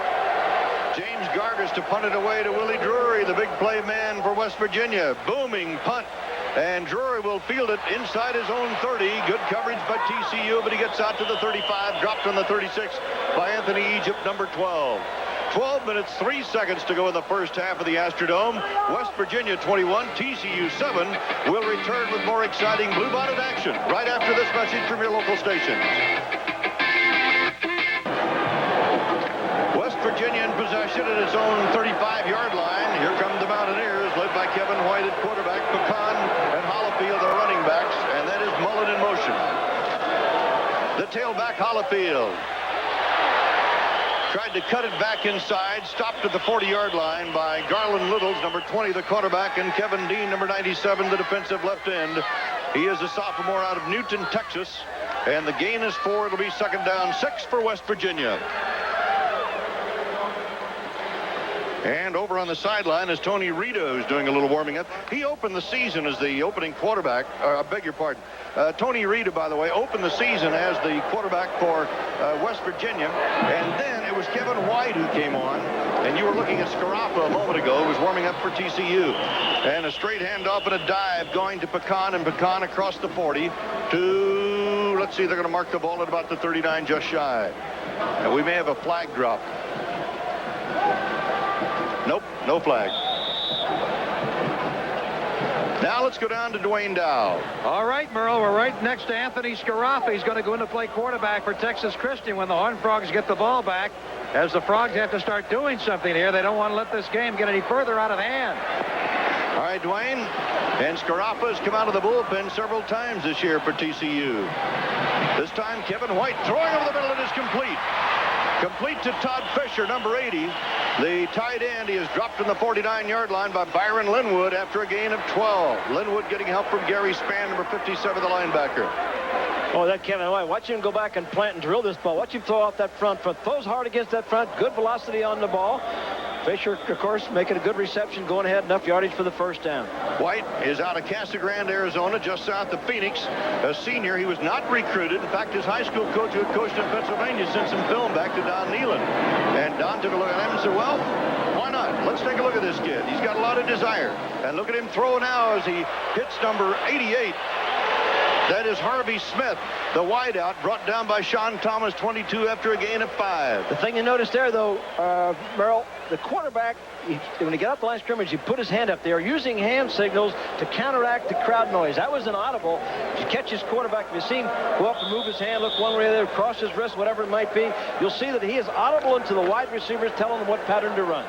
James Gargis to punt it away to Willie Drury, the big play man for West Virginia. Booming punt. And Drury will field it inside his own 30. Good coverage by TCU, but he gets out to the 35, dropped on the 36 by Anthony Egypt, number 12. 12 minutes, 3 seconds to go in the first half of the Astrodome. West Virginia 21, TCU 7. We'll return with more exciting Bluebonnet action right after this message from your local stations. West Virginia in possession at its own 35-yard line. Here come the Mountaineers, led by Kevin White at quarterback, Pecan and Hollifield, the running backs, and that is Mullen in motion. The tailback, Hollifield, tried to cut it back inside, stopped at the 40-yard line by Garland Littles, number 20, the quarterback, and Kevin Dean, number 97, the defensive left end. He is a sophomore out of Newton, Texas, and the gain is 4. It'll be second down 6 for West Virginia. And over on the sideline is Tony Rita, who's doing a little warming up. He opened the season as the opening quarterback. I beg your pardon. Tony Rita, by the way, opened the season as the quarterback for West Virginia. And then it was Kevin White who came on. And you were looking at Scaraffa a moment ago, who was warming up for TCU. And a straight handoff and a dive going to Pecan, and Pecan across the 40 to, let's see, they're going to mark the ball at about the 39, just shy. And we may have a flag drop. Nope, no flag. Now let's go down to Dwayne Dow. All right, Merle, we're right next to Anthony Scaraffa. He's going to go in to play quarterback for Texas Christian when the Horned Frogs get the ball back. As the Frogs have to start doing something here, they don't want to let this game get any further out of hand. All right, Dwayne. And Scaraffa has come out of the bullpen several times this year for TCU. This time, Kevin White throwing over the middle. It is complete. Complete to Todd Fisher, number 80. The tight end, he is dropped on the 49-yard line by Byron Linwood after a gain of 12. Linwood getting help from Gary Spann, number 57, the linebacker. Oh, that Kevin White. Watch him go back and plant and drill this ball. Watch him throw off that front foot. Throws hard against that front. Good velocity on the ball. Fisher, of course, making a good reception, going ahead, enough yardage for the first down. White is out of Casa Grande, Arizona, just south of Phoenix. A senior. He was not recruited. In fact, his high school coach who had coached in Pennsylvania sent some film back to Don Nealon. And Don took a look at him and said, well, why not? Let's take a look at this kid. He's got a lot of desire. And look at him throw now as he hits number 88. That is Harvey Smith, the wideout, brought down by Sean Thomas, 22 after a gain of 5. The thing you notice there, though, Merrill, the quarterback, when he got off the line of scrimmage, he put his hand up there, using hand signals to counteract the crowd noise. That was inaudible. To catch his quarterback, if you see him go up and move his hand, look one way or the other, cross his wrist, whatever it might be, you'll see that he is audible into the wide receivers, telling them what pattern to run.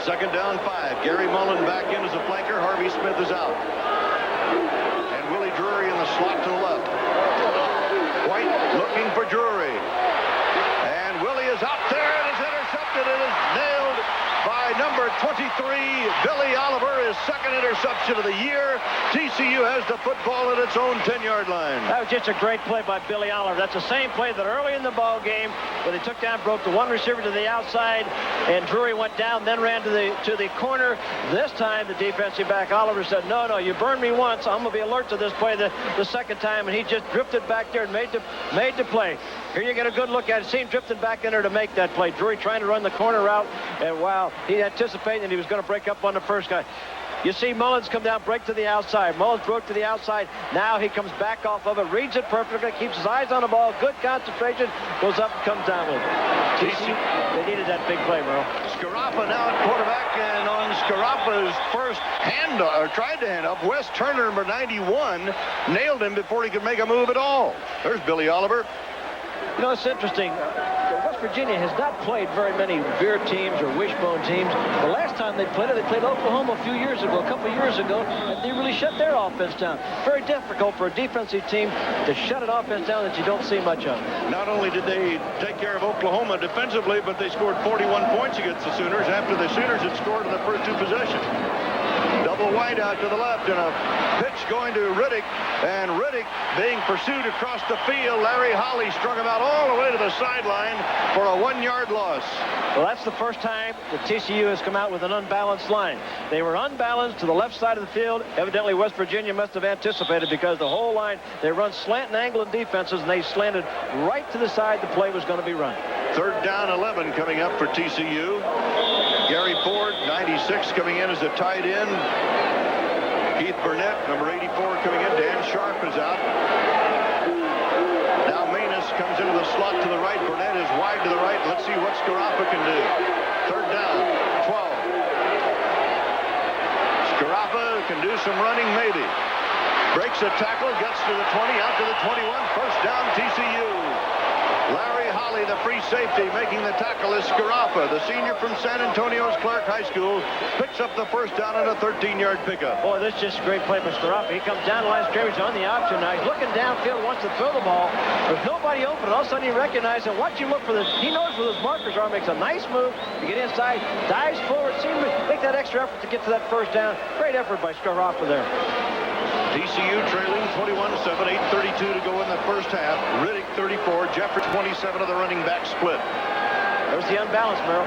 Second down 5. Gary Mullen back in as a flanker. Harvey Smith is out. And Willie Drury in the slot to the left. White looking for Drury. And Willie is out there and is intercepted. It is nailed by number 23, Billy Oliver, his second interception of the year. TCU has the football at its own 10-yard line. That was just a great play by Billy Oliver. That's the same play that early in the ball game, when they took down, broke the one receiver to the outside, and Drury went down, then ran to the corner. This time, the defensive back Oliver said, "No, you burned me once. I'm going to be alert to this play the second time," and he just drifted back there and made the play. Here you get a good look at it. See him drifting back in there to make that play. Drury trying to run the corner route, and wow, he anticipated that he was going to break up on the first guy. You see Mullins come down, break to the outside. Mullins broke to the outside. Now he comes back off of it, reads it perfectly, keeps his eyes on the ball, good concentration, goes up and comes down with it. They needed that big play, Merle. Scaraffa now at quarterback, and on Scaraffa's first tried to hand up, Wes Turner, number 91, nailed him before he could make a move at all. There's Billy Oliver. You know, it's interesting. West Virginia has not played very many veer teams or wishbone teams. The last time they played Oklahoma a few years ago, a couple years ago, and they really shut their offense down. Very difficult for a defensive team to shut an offense down that you don't see much of. Not only did they take care of Oklahoma defensively, but they scored 41 points against the Sooners after the Sooners had scored in the first 2 possessions. Double wide out to the left, and a pitch going to Riddick, and Riddick being pursued across the field. Larry Holly strung him out all the way to the sideline for a 1-yard loss. Well, that's the first time that TCU has come out with an unbalanced line. They were unbalanced to the left side of the field. Evidently, West Virginia must have anticipated, because the whole line, they run slant and angle in defenses, and they slanted right to the side the play was going to be run. Third down 11 coming up for TCU. Gary Ford, 96, coming in as a tight end. Keith Burnett, number 84, coming in. Dan Sharp is out. Now Manus comes into the slot to the right. Burnett is wide to the right. Let's see what Scaraffa can do. Third down, 12. Scaraffa can do some running, maybe. Breaks a tackle, gets to the 20, out to the 21. First down, TCU. Larry Holly, the free safety, making the tackle is Scaraffa, the senior from San Antonio's Clark High School, picks up the first down on a 13-yard pickup. Boy, this is just a great play by Scaraffa. He comes down the line of scrimmage on the option. Now he's looking downfield, wants to throw the ball. There's nobody open. All of a sudden he recognizes it. Watch him look for this. He knows where those markers are. Makes a nice move to get inside, dives forward, seems to make that extra effort to get to that first down. Great effort by Scaraffa there. TCU trailing 21-7, 8:32 to go in the first half. Riddick 34, Jeffrey 27 of the running back split. There's the unbalance, Merrill.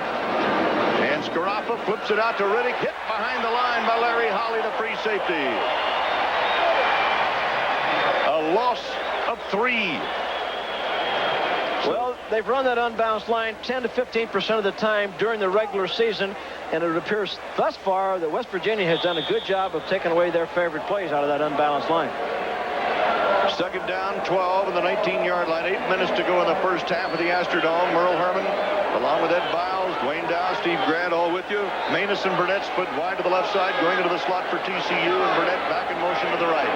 And Scaraffa flips it out to Riddick, hit behind the line by Larry Holly, the free safety. A loss of 3. Well, they've run that unbalanced line 10 to 15% of the time during the regular season, and it appears thus far that West Virginia has done a good job of taking away their favorite plays out of that unbalanced line. Second down, 12 on the 19-yard line. 8 minutes to go in the first half of the Astrodome. Merle Herman, along with Ed Biles, Dwayne Dow, Steve Grant, all with you. Manus and Burnett split wide to the left side, going into the slot for TCU, and Burnett back in motion to the right.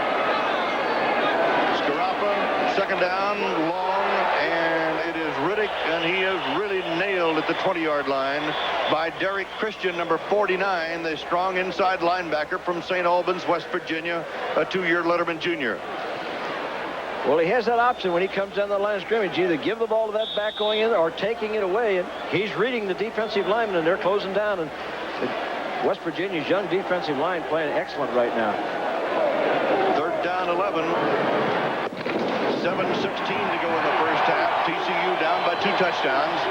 Scaraffa, second down, long, and it is Riddick, and he is really nailed at the 20-yard line by Derek Christian, number 49, the strong inside linebacker from St. Albans, West Virginia, a 2-year Letterman Jr. Well, he has that option when he comes down the line of scrimmage, either give the ball to that back going in or taking it away, and he's reading the defensive lineman, and they're closing down, and West Virginia's young defensive line playing excellent right now. Third down, 11. 7:16 to go in the first half. TCU down by 2 touchdowns.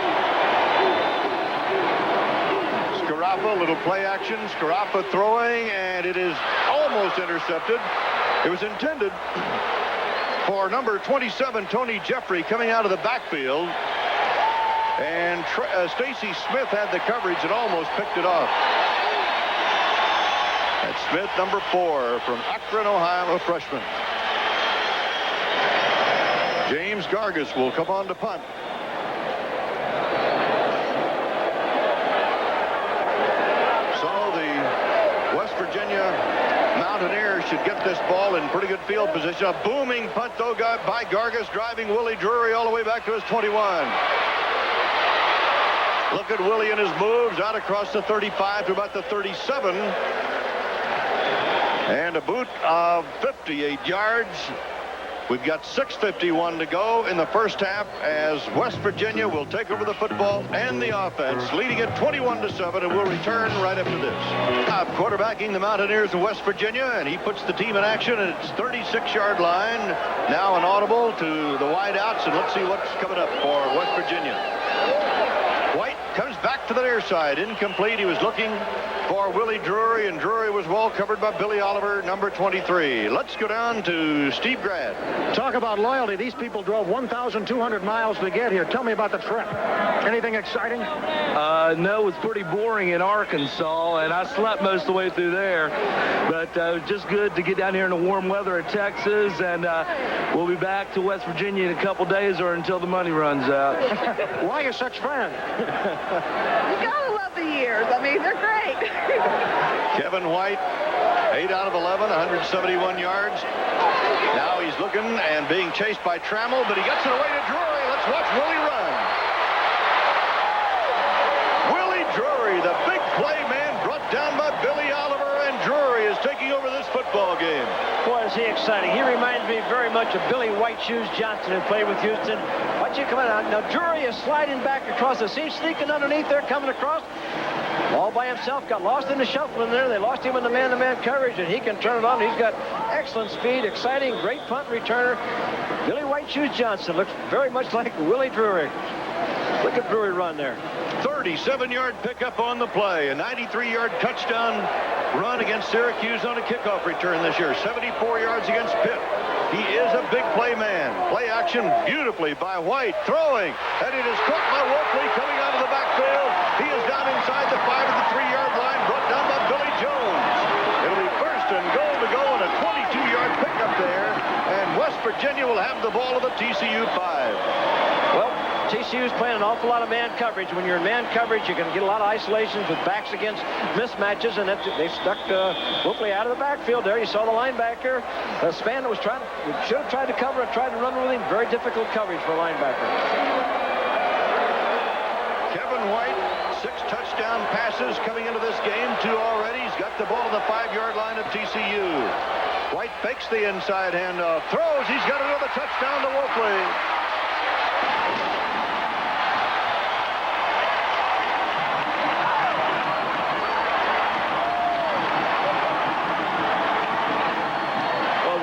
Scaraffa, little play action. Scaraffa throwing, and it is almost intercepted. It was intended for number 27, Tony Jeffrey, coming out of the backfield. And Stacy Smith had the coverage and almost picked it off. That's Smith, number 4, from Akron, Ohio, a freshman. James Gargis will come on to punt. So the West Virginia Mountaineers should get this ball in pretty good field position. A booming punt, though, by Gargis, driving Willie Drury all the way back to his 21. Look at Willie and his moves out across the 35 to about the 37. And a boot of 58 yards. We've got 6:51 to go in the first half as West Virginia will take over the football and the offense, leading it 21-7, and we'll return right after this. Quarterbacking the Mountaineers of West Virginia, and he puts the team in action at its 36-yard line. Now an audible to the wideouts, and let's see what's coming up for West Virginia. White comes back to the near side. Incomplete. He was looking for Willie Drury, and Drury was well covered by Billy Oliver, number 23. Let's go down to Steve Grad. Talk about loyalty. These people drove 1,200 miles to get here. Tell me about the trip. Anything exciting? No, it was pretty boring in Arkansas, and I slept most of the way through there. But it was just good to get down here in the warm weather of Texas, and we'll be back to West Virginia in a couple days or until the money runs out. Why are you such fans? You gotta love the years. I mean, they're great. Kevin White, 8 out of 11, 171 yards. Now he's looking and being chased by Trammell, but he gets it away to Drury. Let's watch Willie run. Willie Drury, the big play man, brought down by Billy Oliver, and Drury is taking over this football game. Boy, is he exciting. He reminds me very much of Billy White Shoes Johnson, who played with Houston. Watch you come out. Now, Drury is sliding back across the seam, sneaking underneath there, coming across. All by himself, got lost in the shuffle in there. They lost him in the man-to-man coverage, and he can turn it on. He's got excellent speed, exciting, great punt returner. Billy White Shoes Johnson looks very much like Willie Drury. Look at Drury run there. 37-yard pickup on the play. A 93-yard touchdown run against Syracuse on a kickoff return this year. 74 yards against Pitt. He is a big play man. Play action beautifully by White. Throwing. And it is caught by Wolfley coming out of the backfield. He is down inside the 5 of the 3-yard line. Brought down by Billy Jones. It'll be first and goal to go and a 22-yard pickup there. And West Virginia will have the ball at the TCU 5. Well, TCU's playing an awful lot of man coverage. When you're in man coverage, you're going to get a lot of isolations with backs against mismatches, and they stuck Wolfley out of the backfield there. You saw the linebacker. Span should have tried to cover it, tried to run with him. Very difficult coverage for a linebacker. Kevin White, 6 touchdown passes coming into this game, 2 already. He's got the ball to the 5-yard line of TCU. White fakes the inside handoff, throws. He's got another touchdown to Wolfley.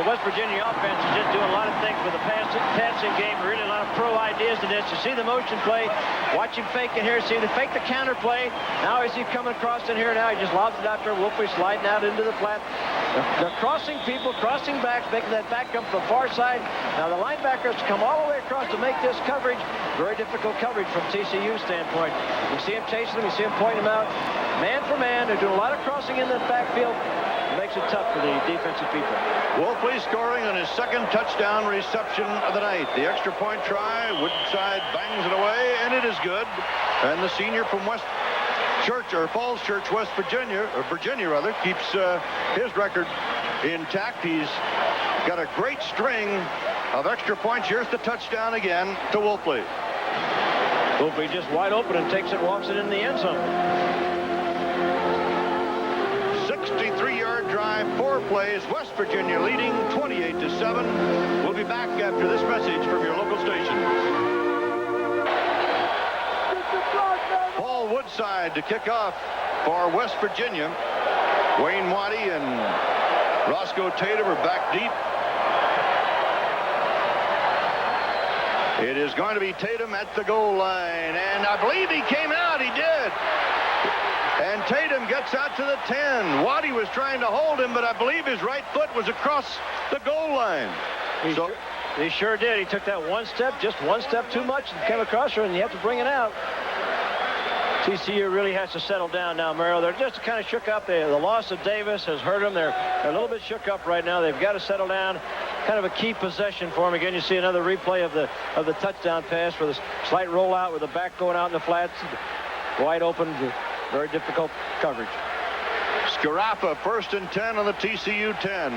West Virginia offense is just doing a lot of things with the passing game. Really a lot of pro ideas to this. You see the motion play. Watch him fake it here. See the fake the counter play. Now as he's coming across in here now, he just lobs it out there. Wolfley sliding out into the flat. They're crossing people, crossing backs, making that back come from the far side. Now the linebackers come all the way across to make this coverage. Very difficult coverage from TCU standpoint. You see him chasing them. You see him pointing them out. Man for man. They're doing a lot of crossing in that backfield. It makes it tough for the defensive people. Wolfley scoring on his 2nd touchdown reception of the night. The extra point try, Woodside bangs it away, and it is good. And the senior from Falls Church, West Virginia, or Virginia rather, keeps his record intact. He's got a great string of extra points. Here's the touchdown again to Wolfley. Wolfley just wide open and takes it, walks it in the end zone. 63-yard drive, 4 plays. West Virginia leading 28-7. We'll be back after this message from your local station. Paul Woodside to kick off for West Virginia. Wayne Waddy and Roscoe Tatum are back deep. It is going to be Tatum at the goal line, and I believe he came out. He did. And Tatum gets out to the 10. Waddy was trying to hold him, but I believe his right foot was across the goal line. He sure did. He took that just one step too much, and came across her, and you have to bring it out. TCU really has to settle down now, Merrill. They're just kind of shook up. The loss of Davis has hurt them. They're a little bit shook up right now. They've got to settle down. kind of a key possession for him. Again, you see another replay of the touchdown pass with a slight rollout with the back going out in the flats. Wide open, very difficult coverage. Scaraffa, 1st and 10 on the TCU 10.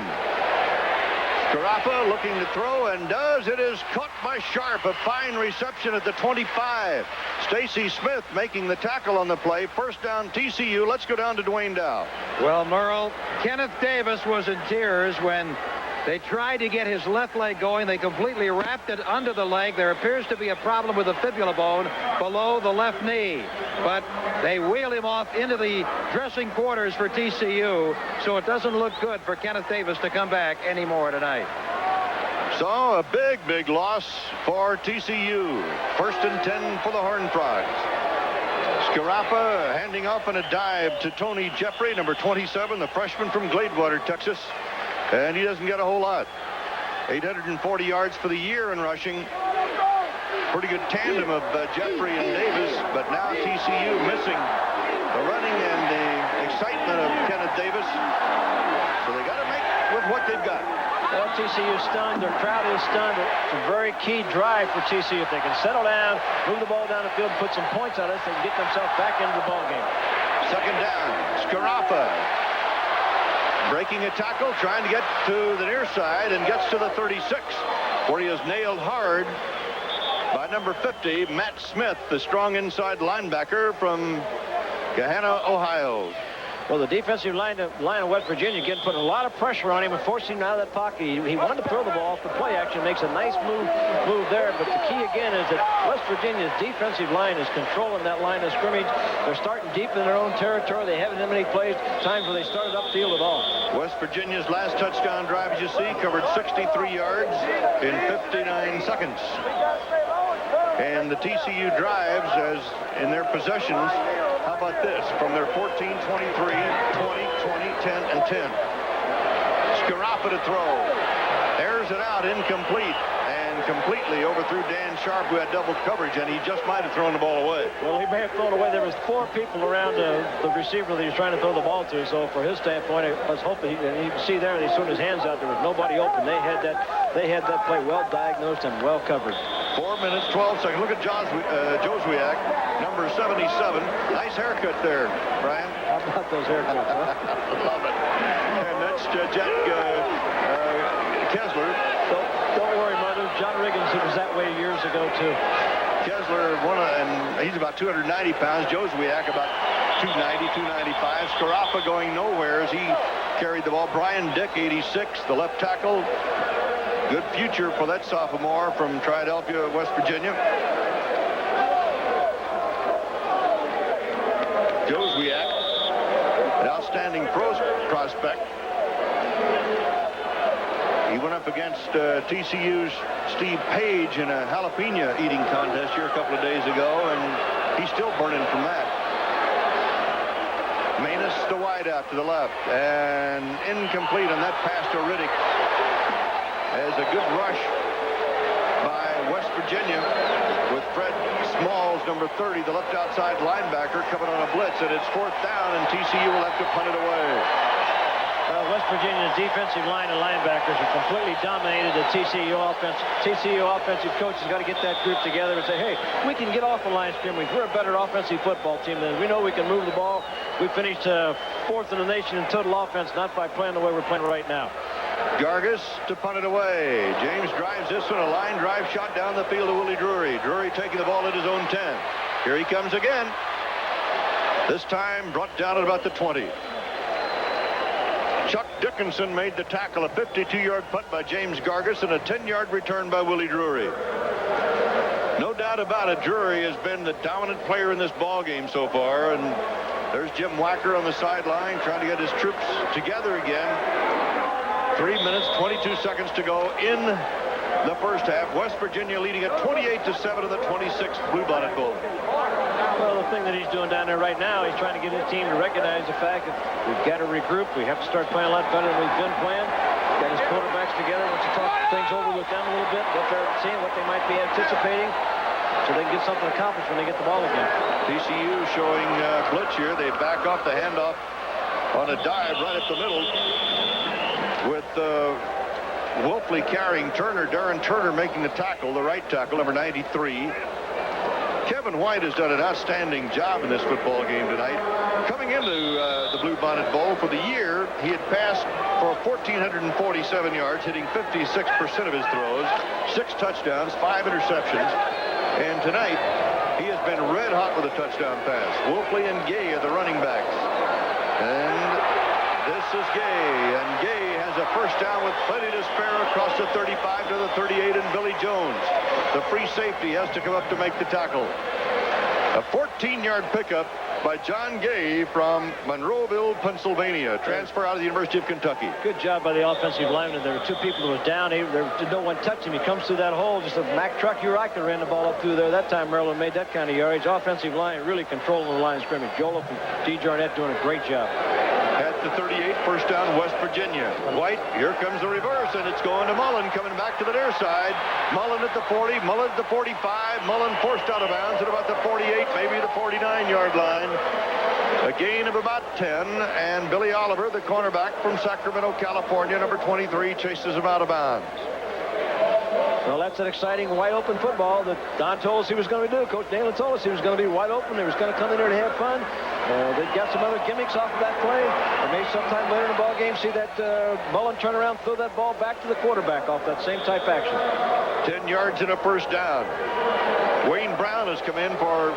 Scaraffa looking to throw and does. It is caught by Sharp. A fine reception at the 25. Stacy Smith making the tackle on the play. 1st down TCU. Let's go down to Dwayne Dow. Well, Merle, Kenneth Davis was in tears when they tried to get his left leg going. They completely wrapped it under the leg. There appears to be a problem with the fibula bone below the left knee. But they wheeled him off into the dressing quarters for TCU, so it doesn't look good for Kenneth Davis to come back anymore tonight. So a big loss for TCU. 1st and 10 for the Horned Frogs. Scaraffa handing off on a dive to Tony Jeffrey, number 27, the freshman from Gladewater, Texas. And he doesn't get a whole lot. 840 yards for the year in rushing. Pretty good tandem of Jeffrey and Davis, but now TCU missing the running and the excitement of Kenneth Davis. So they got to make with what they've got. Well, TCU stunned. Their crowd is stunned. It's a very key drive for TCU. If they can settle down, move the ball down the field, put some points on us, they can get themselves back into the ball game. 2nd down. Scaraffa breaking a tackle, trying to get to the near side, and gets to the 36, where he is nailed hard by number 50, Matt Smith, the strong inside linebacker from Gahanna, Ohio. Well, the defensive line of West Virginia, again, putting a lot of pressure on him and forcing him out of that pocket. He wanted to throw the ball off the play action, makes a nice move there. But the key, again, is that West Virginia's defensive line is controlling that line of scrimmage. They're starting deep in their own territory. They haven't had many times where they started upfield at all. West Virginia's last touchdown drive, as you see, covered 63 yards in 59 seconds. And the TCU drives as in their possessions. How about this? From their 14, 23, 20, 20, 10, and 10. Scaraffa to throw. Airs it out, incomplete. And completely overthrew Dan Sharp, who had double coverage, and he just might have thrown the ball away. Well, he may have thrown away. There was 4 people around the receiver that he was trying to throw the ball to. So for his standpoint, let's hope that you can see there, he threw his hands out. There was nobody open. They had that play well diagnosed and well covered. 4 minutes, 12 seconds. Look at Joswiak, number 77. Nice haircut there, Brian. How about those haircuts, huh? Love it. And that's Jack Kessler. Don't worry, Mother. John Riggins was that way years ago, too. Kessler, and he's about 290 pounds. Joswiak about 290, 295. Scaraffa going nowhere as he carried the ball. Brian Dick, 86, the left tackle. Good future for that sophomore from Triadelphia, West Virginia. Joswiak, an outstanding prospect. He went up against TCU's Steve Page in a jalapeno eating contest here a couple of days ago, and he's still burning from that. Manus, the wide out to the left, and incomplete on that pass to Riddick. As a good rush by West Virginia with Fred Smalls, number 30, the left outside linebacker, coming on a blitz, and it's 4th down, and TCU will have to punt it away. West Virginia's defensive line and linebackers are completely dominated the TCU offense. TCU offensive coach has got to get that group together and say, hey, we can get off the line of scrimmage. We're a better offensive football team than we know we can move the ball. We finished 4th in the nation in total offense, not by playing the way we're playing right now. Gargas to punt it away. James drives this one, a line drive shot down the field to Willie Drury. Drury taking the ball at his own 10. Here he comes again. This time brought down at about the 20. Chuck Dickinson made the tackle, a 52-yard punt by James Gargas and a 10-yard return by Willie Drury. No doubt about it, Drury has been the dominant player in this ball game so far, and there's Jim Wacker on the sideline trying to get his troops together again. 3 minutes, 22 seconds to go in the first half. West Virginia leading at 28-7 in the 26th Bluebonnet Bowl. Well, the thing that he's doing down there right now, he's trying to get his team to recognize the fact that we've got to regroup. We have to start playing a lot better than we've been playing. Got his quarterbacks together. Wants to talk things over with them a little bit, what they're seeing, what they might be anticipating, so they can get something accomplished when they get the ball again. TCU showing blitz here. They back off the handoff on a dive right up the middle with Wolfley carrying Turner. Darren Turner making the tackle, the right tackle, number 93. Kevin White has done an outstanding job in this football game tonight. Coming into the Bluebonnet Bowl for the year, he had passed for 1,447 yards, hitting 56% of his throws, 6 touchdowns, 5 interceptions. And tonight, he has been red hot with a touchdown pass. Wolfley and Gay are the running backs. And this is Gay. And Gay has a first down with plenty to spare across the 35 to the 38, and Billy Jones, the free safety, has to come up to make the tackle. A 14-yard pickup by John Gay from Monroeville, Pennsylvania, transfer out of the University of Kentucky. Good job by the offensive lineman. There were 2 people that was down. There was no one touching him. He comes through that hole. Just a Mack truck. You're right. They ran the ball up through there. That time Maryland made that kind of yardage. Offensive line really controlling the line of scrimmage. Joliffe and D. Jarnett doing a great job. At the 38, first down, West Virginia. White, here comes the reverse, and it's going to Mullen, coming back to the near side. Mullen at the 40, Mullen at the 45. Mullen forced out of bounds at about the 48, maybe the 49-yard line. A gain of about 10, and Billy Oliver, the cornerback from Sacramento, California, number 23, chases him out of bounds. Well, that's an exciting wide-open football that Don told us he was going to do. Coach Nalen told us he was going to be wide open. He was going to come in there to have fun. They got some other gimmicks off of that play. Or maybe sometime later in the ball game, see that Mullen turn around, throw that ball back to the quarterback off that same type action. 10 yards and a first down. Wayne Brown has come in for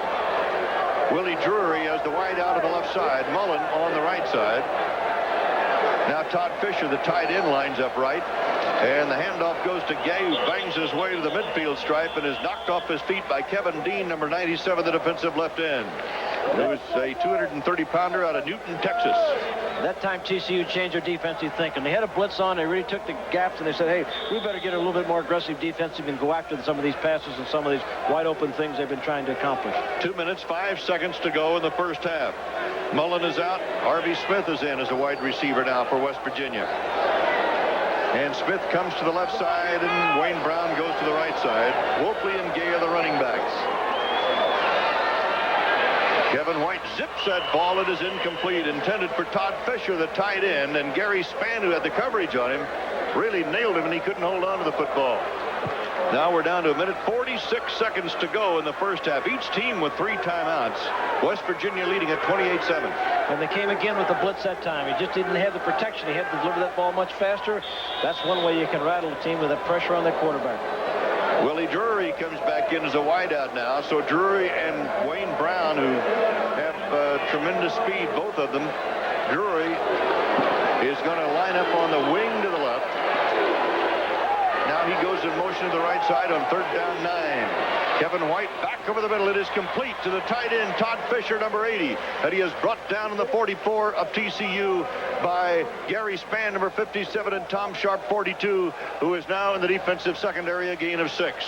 Willie Drury as the wide out on the left side. Mullen on the right side. Now Todd Fisher, the tight end, lines up right. And the handoff goes to Gay, who bangs his way to the midfield stripe and is knocked off his feet by Kevin Dean, number 97, the defensive left end. Who's a 230-pounder out of Newton, Texas. That time TCU changed their defensive thinking. They had a blitz on. They really took the gaps, and they said, hey, we better get a little bit more aggressive defensive and go after some of these passes and some of these wide-open things they've been trying to accomplish. 2 minutes, 5 seconds to go in the first half. Mullen is out. Harvey Smith is in as a wide receiver now for West Virginia. And Smith comes to the left side, and Wayne Brown goes to the right side. Wolfley and Gay are the running backs. Kevin White zips that ball. It is incomplete, intended for Todd Fisher, the tight end, and Gary Spann, who had the coverage on him, really nailed him, and he couldn't hold on to the football. Now we're down to 1 minute 46 seconds to go in the first half. Each team with 3 timeouts. West Virginia leading at 28-7. And they came again with the blitz that time. He just didn't have the protection. He had to deliver that ball much faster. That's one way you can rattle the team with that pressure on that quarterback. Willie Drury comes back in as a wideout now. So Drury and Wayne Brown, who have tremendous speed, both of them. Drury is going to line up on the wing to the left. Now he goes in motion to the right side on 3rd down 9. Kevin White back over the middle. It is complete to the tight end, Todd Fisher, number 80. And he is brought down in the 44 of TCU by Gary Spann, number 57, and Tom Sharp, 42, who is now in the defensive secondary, a gain of 6.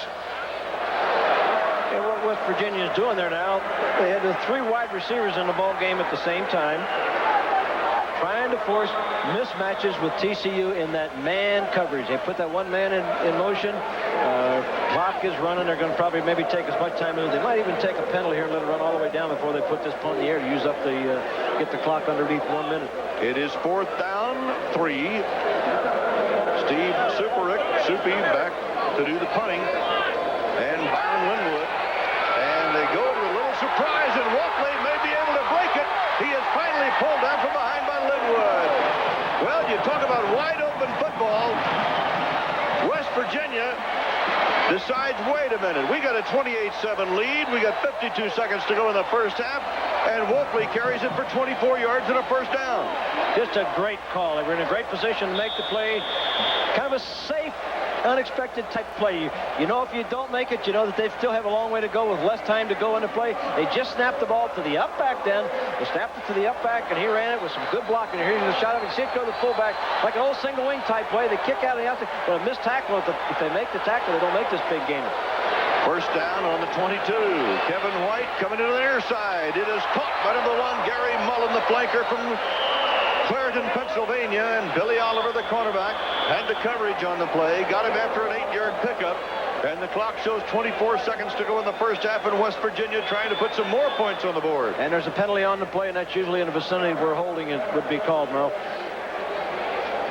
And what West Virginia is doing there now, they had the 3 wide receivers in the ball game at the same time, trying to force mismatches with TCU in that man coverage. They put that one man in motion. Clock is running. They're going to probably maybe take as much time as they might even take a penalty here and let it run all the way down before they put this punt in the air to use up the get the clock underneath 1 minute. It is 4th down 3. Steve Soupy back to do the punting, and Byron Linwood, and they go to a little surprise, and Wolfley may be able to break it. He is finally pulled down from behind by Linwood. Well, you talk about wide open football. West Virginia decides, wait a minute, we got a 28-7 lead. We got 52 seconds to go in the first half, and Wolfley carries it for 24 yards and a first down. Just a great call. They were in a great position to make the play. Kind of a safe, unexpected type play. You know, if you don't make it, you know that they still have a long way to go with less time to go into play. They just snapped the ball to the up back then. They snapped it to the up back, and he ran it with some good blocking. Here's the shot of it. You see it go to the fullback like an old single wing type play. They kick out of the outside, but a missed tackle. If they make the tackle, they don't make this big gainer. First down on the 22. Kevin White coming into the near side. It is caught by number 1, Gary Mullen, the flanker from Clareton, Pennsylvania, and Billy Oliver, the cornerback, had the coverage on the play, got him after an 8-yard pickup, and the clock shows 24 seconds to go in the first half, and West Virginia trying to put some more points on the board. And there's a penalty on the play, and that's usually in the vicinity where holding it would be called, Merle.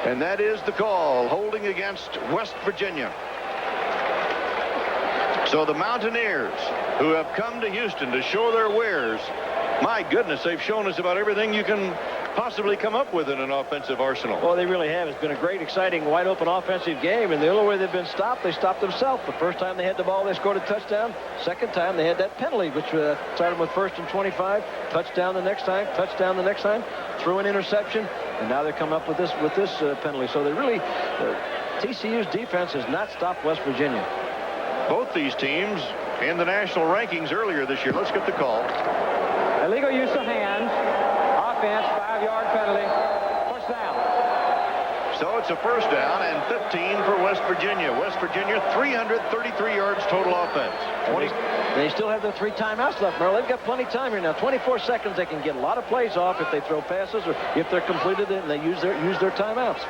And that is the call, holding against West Virginia. So the Mountaineers, who have come to Houston to show their wares, my goodness, they've shown us about everything you can possibly come up with in an offensive arsenal. Well, they really have. It's been a great, exciting, wide-open offensive game, and the only way they've been stopped, they stopped themselves. The first time they had the ball, they scored a touchdown. Second time, they had that penalty, which started with 1st and 25. Touchdown the next time. Touchdown the next time. Threw an interception, and now they come up with this penalty. So they really, TCU's defense has not stopped West Virginia. Both these teams in the national rankings earlier this year. Let's get the call. Illegal use of hands. Offense, 5-yard penalty. First down. So it's a first down and 15 for West Virginia. West Virginia, 333 yards total offense. They still have their 3 timeouts left, Merle. They've got plenty of time here now. 24 seconds. They can get a lot of plays off if they throw passes or if they're completed and they use their timeouts.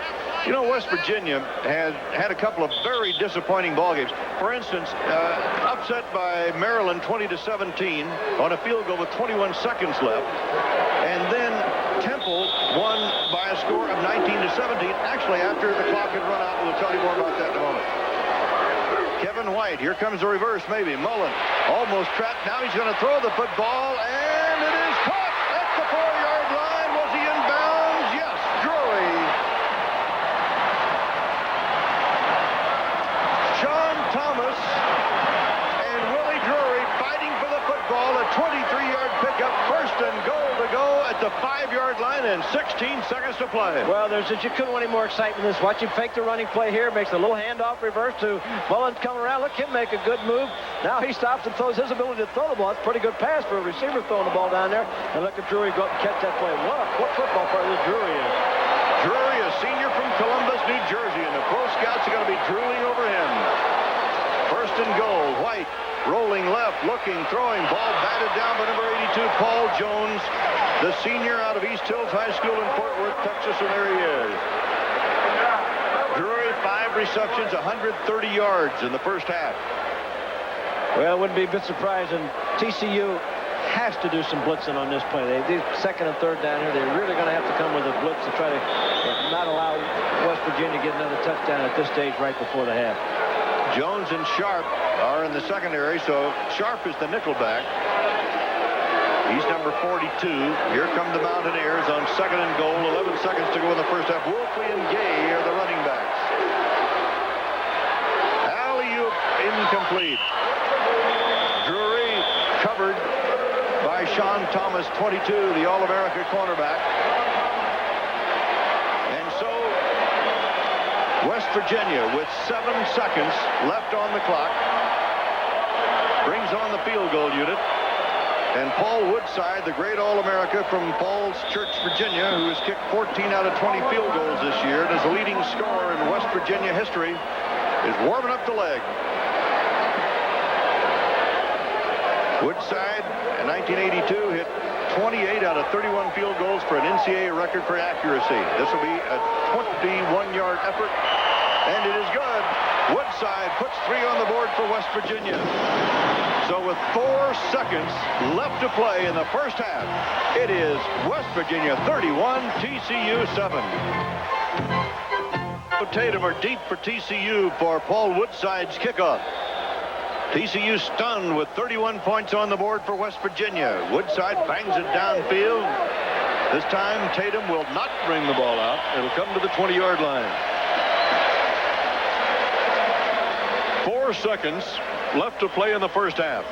You know, West Virginia has had a couple of very disappointing ball games. For instance, upset by Maryland 20-17 on a field goal with 21 seconds left. And then Temple won by a score of 19-17, actually after the clock had run out. We'll tell you more about that in a moment. Kevin White, here comes the reverse, maybe. Mullen almost trapped. Now he's going to throw the football, and it is caught at the 4-yard line. Was he in bounds? Yes, Drury. Sean Thomas and Willie Drury fighting for the football. A 23-yard pickup, 1st and goal to go at the 5-yard line and 16 seconds to play. Well, you couldn't want any more excitement than this. Watch him fake the running play here. Makes a little handoff reverse to Mullins coming around. Look him make a good move. Now he stops and throws his ability to throw the ball. It's a pretty good pass for a receiver throwing the ball down there. And look at Drury go up and catch that play. What football player this Drury is. Drury, a senior from Columbus, New Jersey, and the pro scouts are going to be drooling over him. 1st and goal. White rolling left, looking, throwing. Ball batted down by number 82, Paul Jones, the senior out of East Hills High School in Fort Worth, Texas, and there he is. Drury, 5 receptions, 130 yards in the first half. Well, it wouldn't be a bit surprising. TCU has to do some blitzing on this play. These 2nd and 3rd down here, they're really going to have to come with a blitz to try to not allow West Virginia to get another touchdown at this stage right before the half. Jones and Sharp are in the secondary, so Sharp is the nickelback. He's number 42. Here come the Mountaineers on 2nd and goal. 11 seconds to go in the first half. Wolfley and Gay are the running backs. Alley-oop incomplete. Drury covered by Sean Thomas, 22, the All-America cornerback. And so West Virginia, with 7 seconds left on the clock, brings on the field goal unit. And Paul Woodside, the great All-America from Falls Church, Virginia, who has kicked 14 out of 20 field goals this year and is the leading scorer in West Virginia history, is warming up the leg. Woodside, in 1982, hit 28 out of 31 field goals for an NCAA record for accuracy. This will be a 21-yard effort, and it is good. Woodside puts 3 on the board for West Virginia. So with 4 seconds left to play in the first half, it is West Virginia 31, TCU 7. Tatum are deep for TCU for Paul Woodside's kickoff. TCU stunned with 31 points on the board for West Virginia. Woodside bangs it downfield. This time Tatum will not bring the ball out. It'll come to the 20-yard line. 4 seconds left to play in the first half.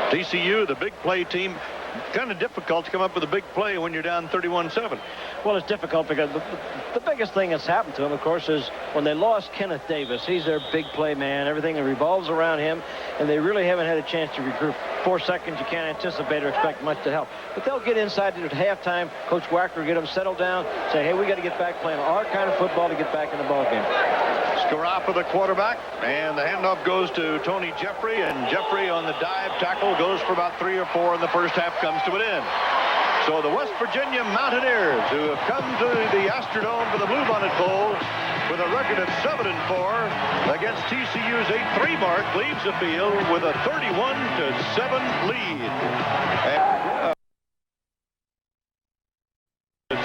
TCU, the big play team, kind of difficult to come up with a big play when you're down 31-7. Well, it's difficult because the biggest thing that's happened to them, of course, is when they lost Kenneth Davis. He's their big play man. Everything revolves around him, and they really haven't had a chance to regroup. 4 seconds, you can't anticipate or expect much to help. But they'll get inside at halftime. Coach Wacker will get them settled down, say, hey, we got to get back playing our kind of football to get back in the ballgame. Scaraffa, the quarterback, and the handoff goes to Tony Jeffrey, and Jeffrey on the dive tackle goes for about 3 or 4 in the first half, comes to an end. So the West Virginia Mountaineers, who have come to the Astrodome for the Bluebonnet Bowl with a record of 7-4 against TCU's 8-3 mark, leaves the field with a 31-7 lead. And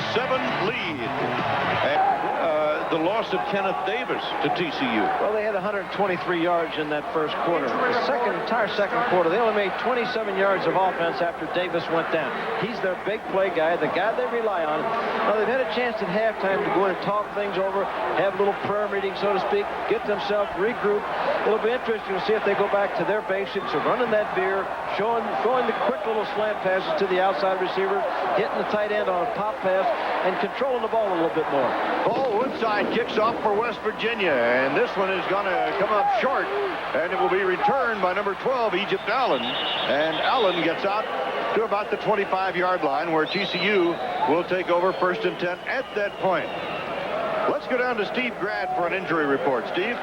loss of Kenneth Davis to TCU. Well, they had 123 yards in that first quarter. The entire second quarter, they only made 27 yards of offense after Davis went down. He's their big play guy, the guy they rely on. Now, they've had a chance at halftime to go in and talk things over, have a little prayer meeting, so to speak, get themselves regrouped. It'll be interesting to see if they go back to their basics of running that veer, throwing the quick little slant passes to the outside receiver, hitting the tight end on a pop pass, and controlling the ball a little bit more. Ball Woodside kicks off for West Virginia, and this one is going to come up short, and it will be returned by number 12, Egypt Allen. And Allen gets out to about the 25-yard line, where TCU will take over 1st and 10 at that point. Let's go down to Steve Grad for an injury report. Steve?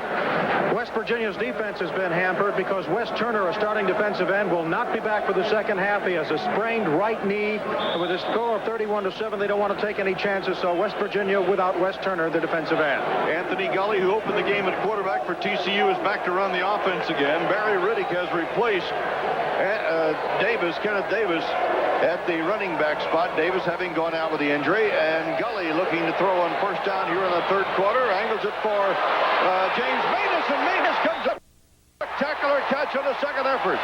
West Virginia's defense has been hampered because Wes Turner, a starting defensive end, will not be back for the second half. He has a sprained right knee. With a score of 31-7, they don't want to take any chances, so West Virginia without Wes Turner, the defensive end. Anthony Gully, who opened the game at quarterback for TCU, is back to run the offense again. Barry Riddick has replaced Kenneth Davis at the running back spot. Davis having gone out with the injury, and Gully looking to throw on first down here in the third quarter. Angles it for James Maness, and Maness comes up. Spectacular catch on the second effort.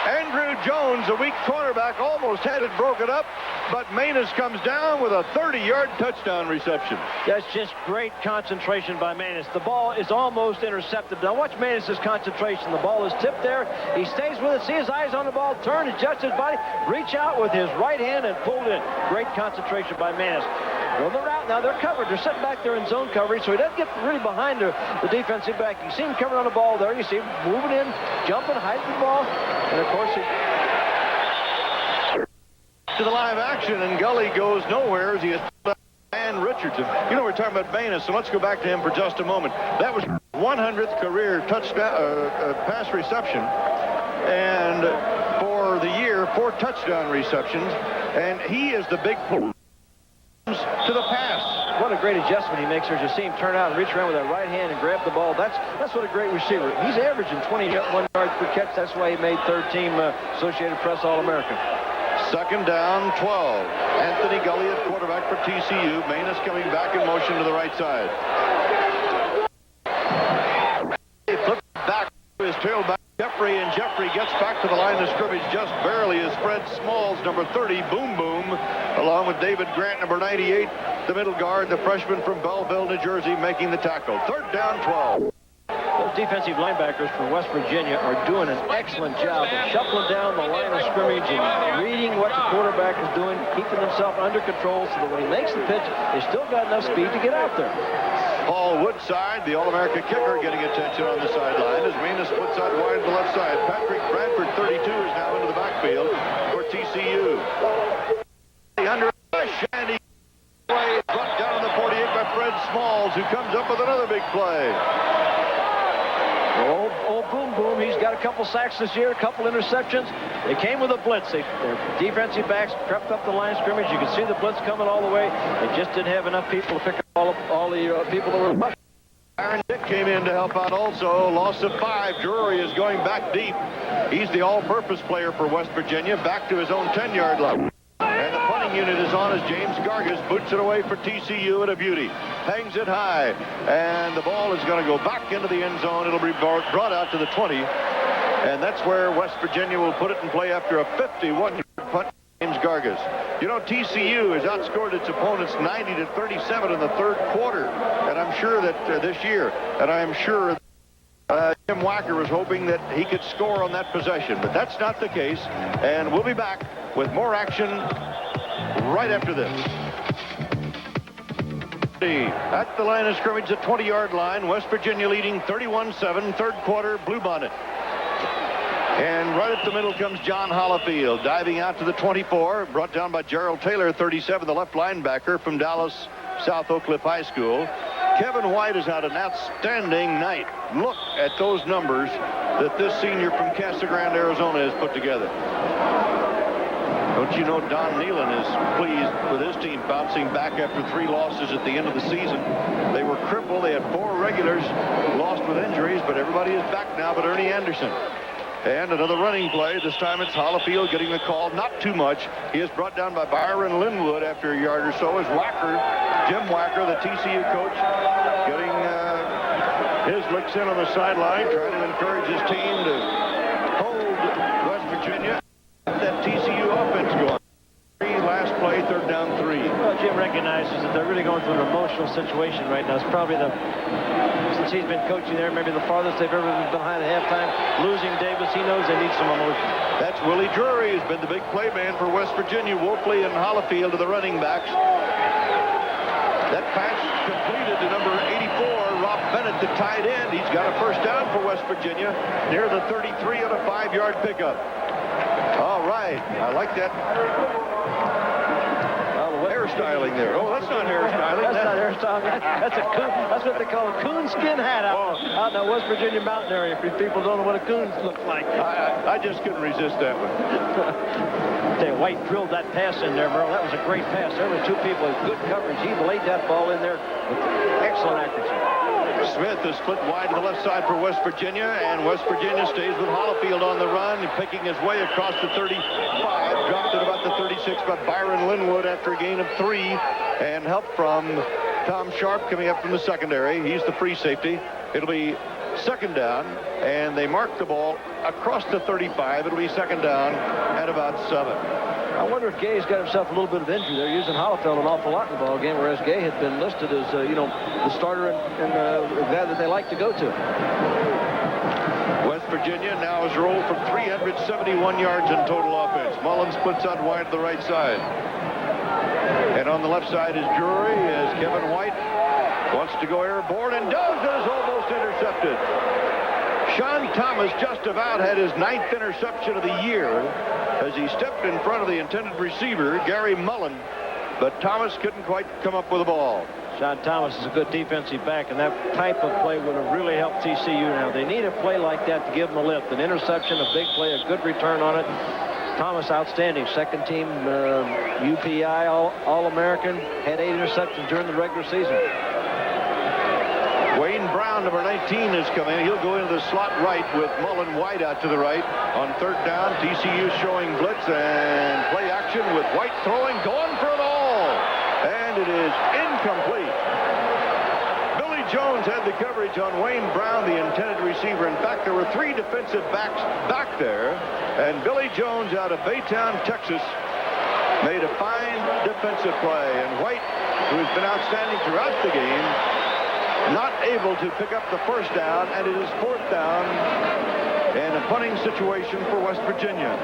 Andrew Jones, a weak cornerback, almost had it broken up, but Maness comes down with a 30-yard touchdown reception. That's just great concentration by Maness. The ball is almost intercepted. Now watch Maness' concentration. The ball is tipped there. He stays with it. See his eyes on the ball. Turn, adjust his body, reach out with his right hand and pull it in. Great concentration by Maness. On the route now, they're covered. They're sitting back there in zone coverage, so he doesn't get really behind the defensive back. You see him coming on the ball there. You see him moving in, jumping, hiding the ball, and of course he to the live action, and Gully goes nowhere as he is and Richardson. You know, we're talking about Maness, so let's go back to him for just a moment. That was 100th career touchdown pass reception, and for the year, 4 touchdown receptions, and he is the big pull to the pass. What a great adjustment he makes there. Just see him turn out and reach around with that right hand and grab the ball. That's what a great receiver. He's averaging 21 yards per catch. That's why he made third team Associated Press All-American. Second down, 12. Anthony Gully at quarterback for TCU. Maness coming back in motion to the right side. He flips back to his tailback, Jeffrey, and Jeffrey gets back to the line of scrimmage just barely as Fred Smalls, number 30, boom, along with David Grant, number 98, the middle guard, the freshman from Belleville, New Jersey, making the tackle. Third down, 12. Those defensive linebackers for West Virginia are doing an excellent job of shuffling down the line of scrimmage and reading what the quarterback is doing, keeping himself under control so that when he makes the pitch, he's still got enough speed to get out there. Paul Woodside, the All-America kicker, getting attention on the sideline as Maness puts out wide to the left side. Patrick Bradford, 32, is now into the backfield for TCU. Under rush, and he brought down the 48 by Fred Smalls, who comes up with another big play. Old Boom Boom, he's got a couple sacks this year, a couple interceptions. They came with a blitz. Their defensive backs crept up the line of scrimmage. You could see the blitz coming all the way. They just didn't have enough people to pick up all the people that were rushing. Aaron Dick came in to help out also. Loss of 5. Drury is going back deep. He's the all-purpose player for West Virginia, back to his own 10-yard line. And the punting unit is on as James Gargas boots it away for TCU at a beauty. Hangs it high, and the ball is going to go back into the end zone. It'll be brought out to the 20, and that's where West Virginia will put it in play after a 51-yard punt. James Gargas. You know, TCU has outscored its opponents 90-37 in the third quarter, and I'm sure that this year, and I'm sure Jim Wacker was hoping that he could score on that possession, but that's not the case, and we'll be back with more action right after this. At the line of scrimmage, the 20-yard line, West Virginia leading 31-7, third quarter, Bluebonnet. And right up the middle comes John Hollifield, diving out to the 24, brought down by Gerald Taylor, 37, the left linebacker from Dallas South Oak Cliff High School. Kevin White has had an outstanding night. Look at those numbers that this senior from Casa Grande, Arizona has put together. Don't you know Don Nealon is pleased with his team bouncing back after 3 losses at the end of the season. They were crippled. They had 4 regulars lost with injuries, but everybody is back now but Ernie Anderson. And another running play. This time it's Hollifield getting the call. Not too much. He is brought down by Byron Linwood after a yard or so as Wacker, Jim Wacker, the TCU coach, getting His looks in on the sideline, trying to encourage his team to hold West Virginia. That TCU offense going. Last play, 3rd down 3. Well, Jim recognizes that they're really going through an emotional situation right now. It's probably since he's been coaching there, maybe the farthest they've ever been behind at halftime. Losing Davis, he knows they need some emotion. That's Willie Drury, who's been the big play man for West Virginia. Wolfley and Hollifield to the running backs. That pass completed to number 84, Rob Bennett, the tight end. He's got a first down for West Virginia near the 33 on a 5-yard pickup. All right, I like that. Hairstyling there. Oh, that's not hairstyling. That's not hairstyling. That's a coon. That's what they call a coonskin hat out in the West Virginia mountain area. If people don't know what a coon looks like. I just couldn't resist that one. White drilled that pass in there, Merle. That was a great pass. There were 2 people with good coverage. He laid that ball in there with excellent accuracy. Smith is split wide to the left side for West Virginia, and West Virginia stays with Hollifield on the run, picking his way across the 35, dropped at about the 36 by Byron Linwood after a gain of 3, and help from Tom Sharp coming up from the secondary. He's the free safety. It'll be 2nd down, and they mark the ball across the 35. It'll be 2nd down at about 7. I wonder if Gay's got himself a little bit of injury. They're using Hollifield an awful lot in the ball game, whereas Gay had been listed as, the starter and the guy that they like to go to. West Virginia now has rolled from 371 yards in total offense. Mullen splits out wide to the right side. And on the left side is Drury, as Kevin White wants to go airborne and does, and is almost intercepted. Sean Thomas just about had his 9th interception of the year as he stepped in front of the intended receiver, Gary Mullen, but Thomas couldn't quite come up with the ball. Sean Thomas is a good defensive back, and that type of play would have really helped TCU now. They need a play like that to give them a lift. An interception, a big play, a good return on it. Thomas, outstanding. 2nd team UPI All-American. Had 8 interceptions during the regular season. Wayne Brown, number 19, has come in. He'll go into the slot right with Mullen White out to the right. On 3rd down, TCU showing blitz and play action with White throwing, going for it all. And it is incomplete. Billy Jones had the coverage on Wayne Brown, the intended receiver. In fact, there were 3 defensive backs back there. And Billy Jones out of Baytown, Texas, made a fine defensive play. And White, who has been outstanding throughout the game, not able to pick up the first down, and it is 4th down and a punting situation for West Virginia.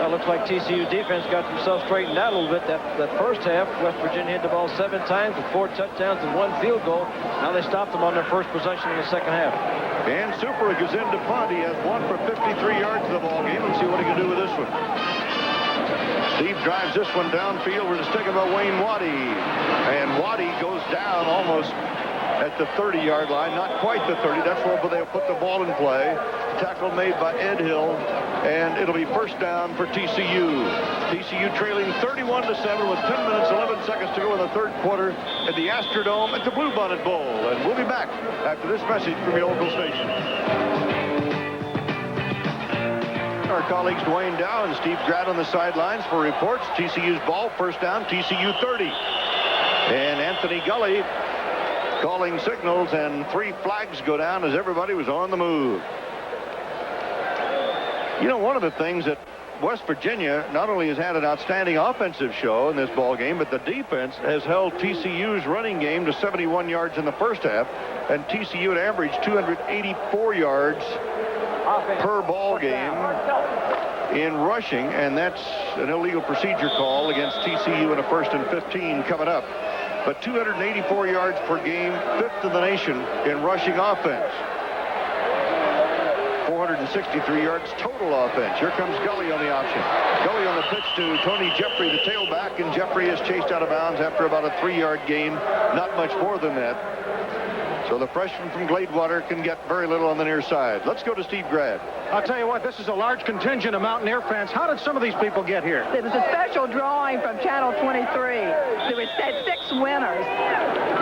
Well, it looks like TCU defense got themselves straightened out a little bit. That first half, West Virginia hit the ball 7 times with 4 touchdowns and 1 field goal. Now they stopped them on their first possession in the 2nd half. And Superick is into punt. He has 1 for 53 yards in the ball game. Let's see what he can do with this one. Steve drives this one downfield. We're just thinking about Wayne Waddy. And Waddy goes down almost at the 30-yard line, not quite the 30. That's where they'll put the ball in play. Tackle made by Ed Hill, and it'll be 1st down for TCU. TCU trailing 31-7 with 10 minutes, 11 seconds to go in the 3rd quarter at the Astrodome at the Bluebonnet Bowl. And we'll be back after this message from your local station. Our colleagues Dwayne Dow and Steve Grad on the sidelines for reports. TCU's ball, 1st down, TCU 30. And Anthony Gully calling signals, and 3 flags go down as everybody was on the move. You know, one of the things that West Virginia not only has had an outstanding offensive show in this ball game, but the defense has held TCU's running game to 71 yards in the first half, and TCU had averaged 284 yards per ball game in rushing, and that's an illegal procedure call against TCU in a 1st and 15 coming up. But 284 yards per game, 5th in the nation in rushing offense. 463 yards total offense. Here comes Gully on the option. Gully on the pitch to Tony Jeffrey, the tailback, and Jeffrey is chased out of bounds after about a 3-yard gain. Not much more than that. So the freshman from Gladewater can get very little on the near side. Let's go to Steve Grad. I'll tell you what, this is a large contingent of Mountaineer fans. How did some of these people get here? It was a special drawing from Channel 23. There was 6 winners.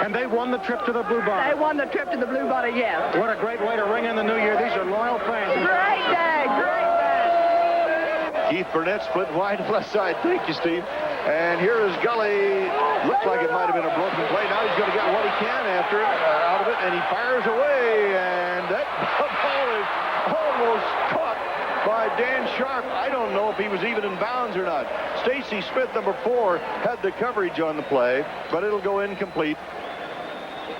And they won the trip to the Bluebonnet. They won the trip to the Bluebonnet, yes. What a great way to ring in the new year. These are loyal fans. Great day, great day. Keith Burnett split wide left side. Thank you, Steve. And here is Gully. Looks like it might have been a broken play. Now he's going to get what he can after it, out of it, and he fires away. And that ball is almost caught by Dan Sharp. I don't know if he was even in bounds or not. Stacy Smith, number 4, had the coverage on the play, but it'll go incomplete.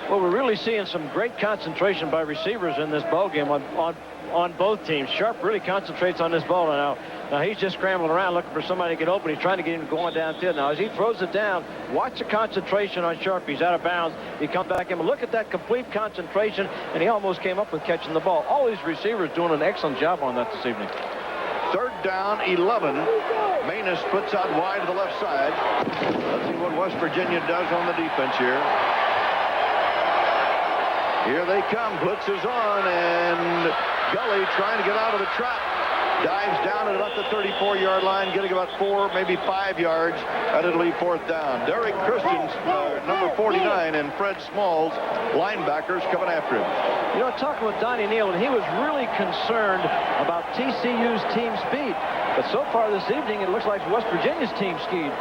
Well, we're really seeing some great concentration by receivers in this ball game on both teams. Sharp really concentrates on this ball now. Now he's just scrambling around looking for somebody to get open. He's trying to get him going downfield. Now as he throws it down, watch the concentration on Sharp. He's out of bounds. He comes back in. But look at that complete concentration, and he almost came up with catching the ball. All these receivers doing an excellent job on that this evening. 3rd down, 11. Manus splits out wide to the left side. Let's see what West Virginia does on the defense here. Here they come. Blitz is on, and Gully trying to get out of the trap. Dives down at about the 34-yard line, getting about 4, maybe 5 yards, and it'll leave 4th down. Derek Christians, number 49, and Fred Smalls, linebackers, coming after him. You know, talking with Donnie Neal, and he was really concerned about TCU's team speed. But so far this evening, it looks like West Virginia's team speed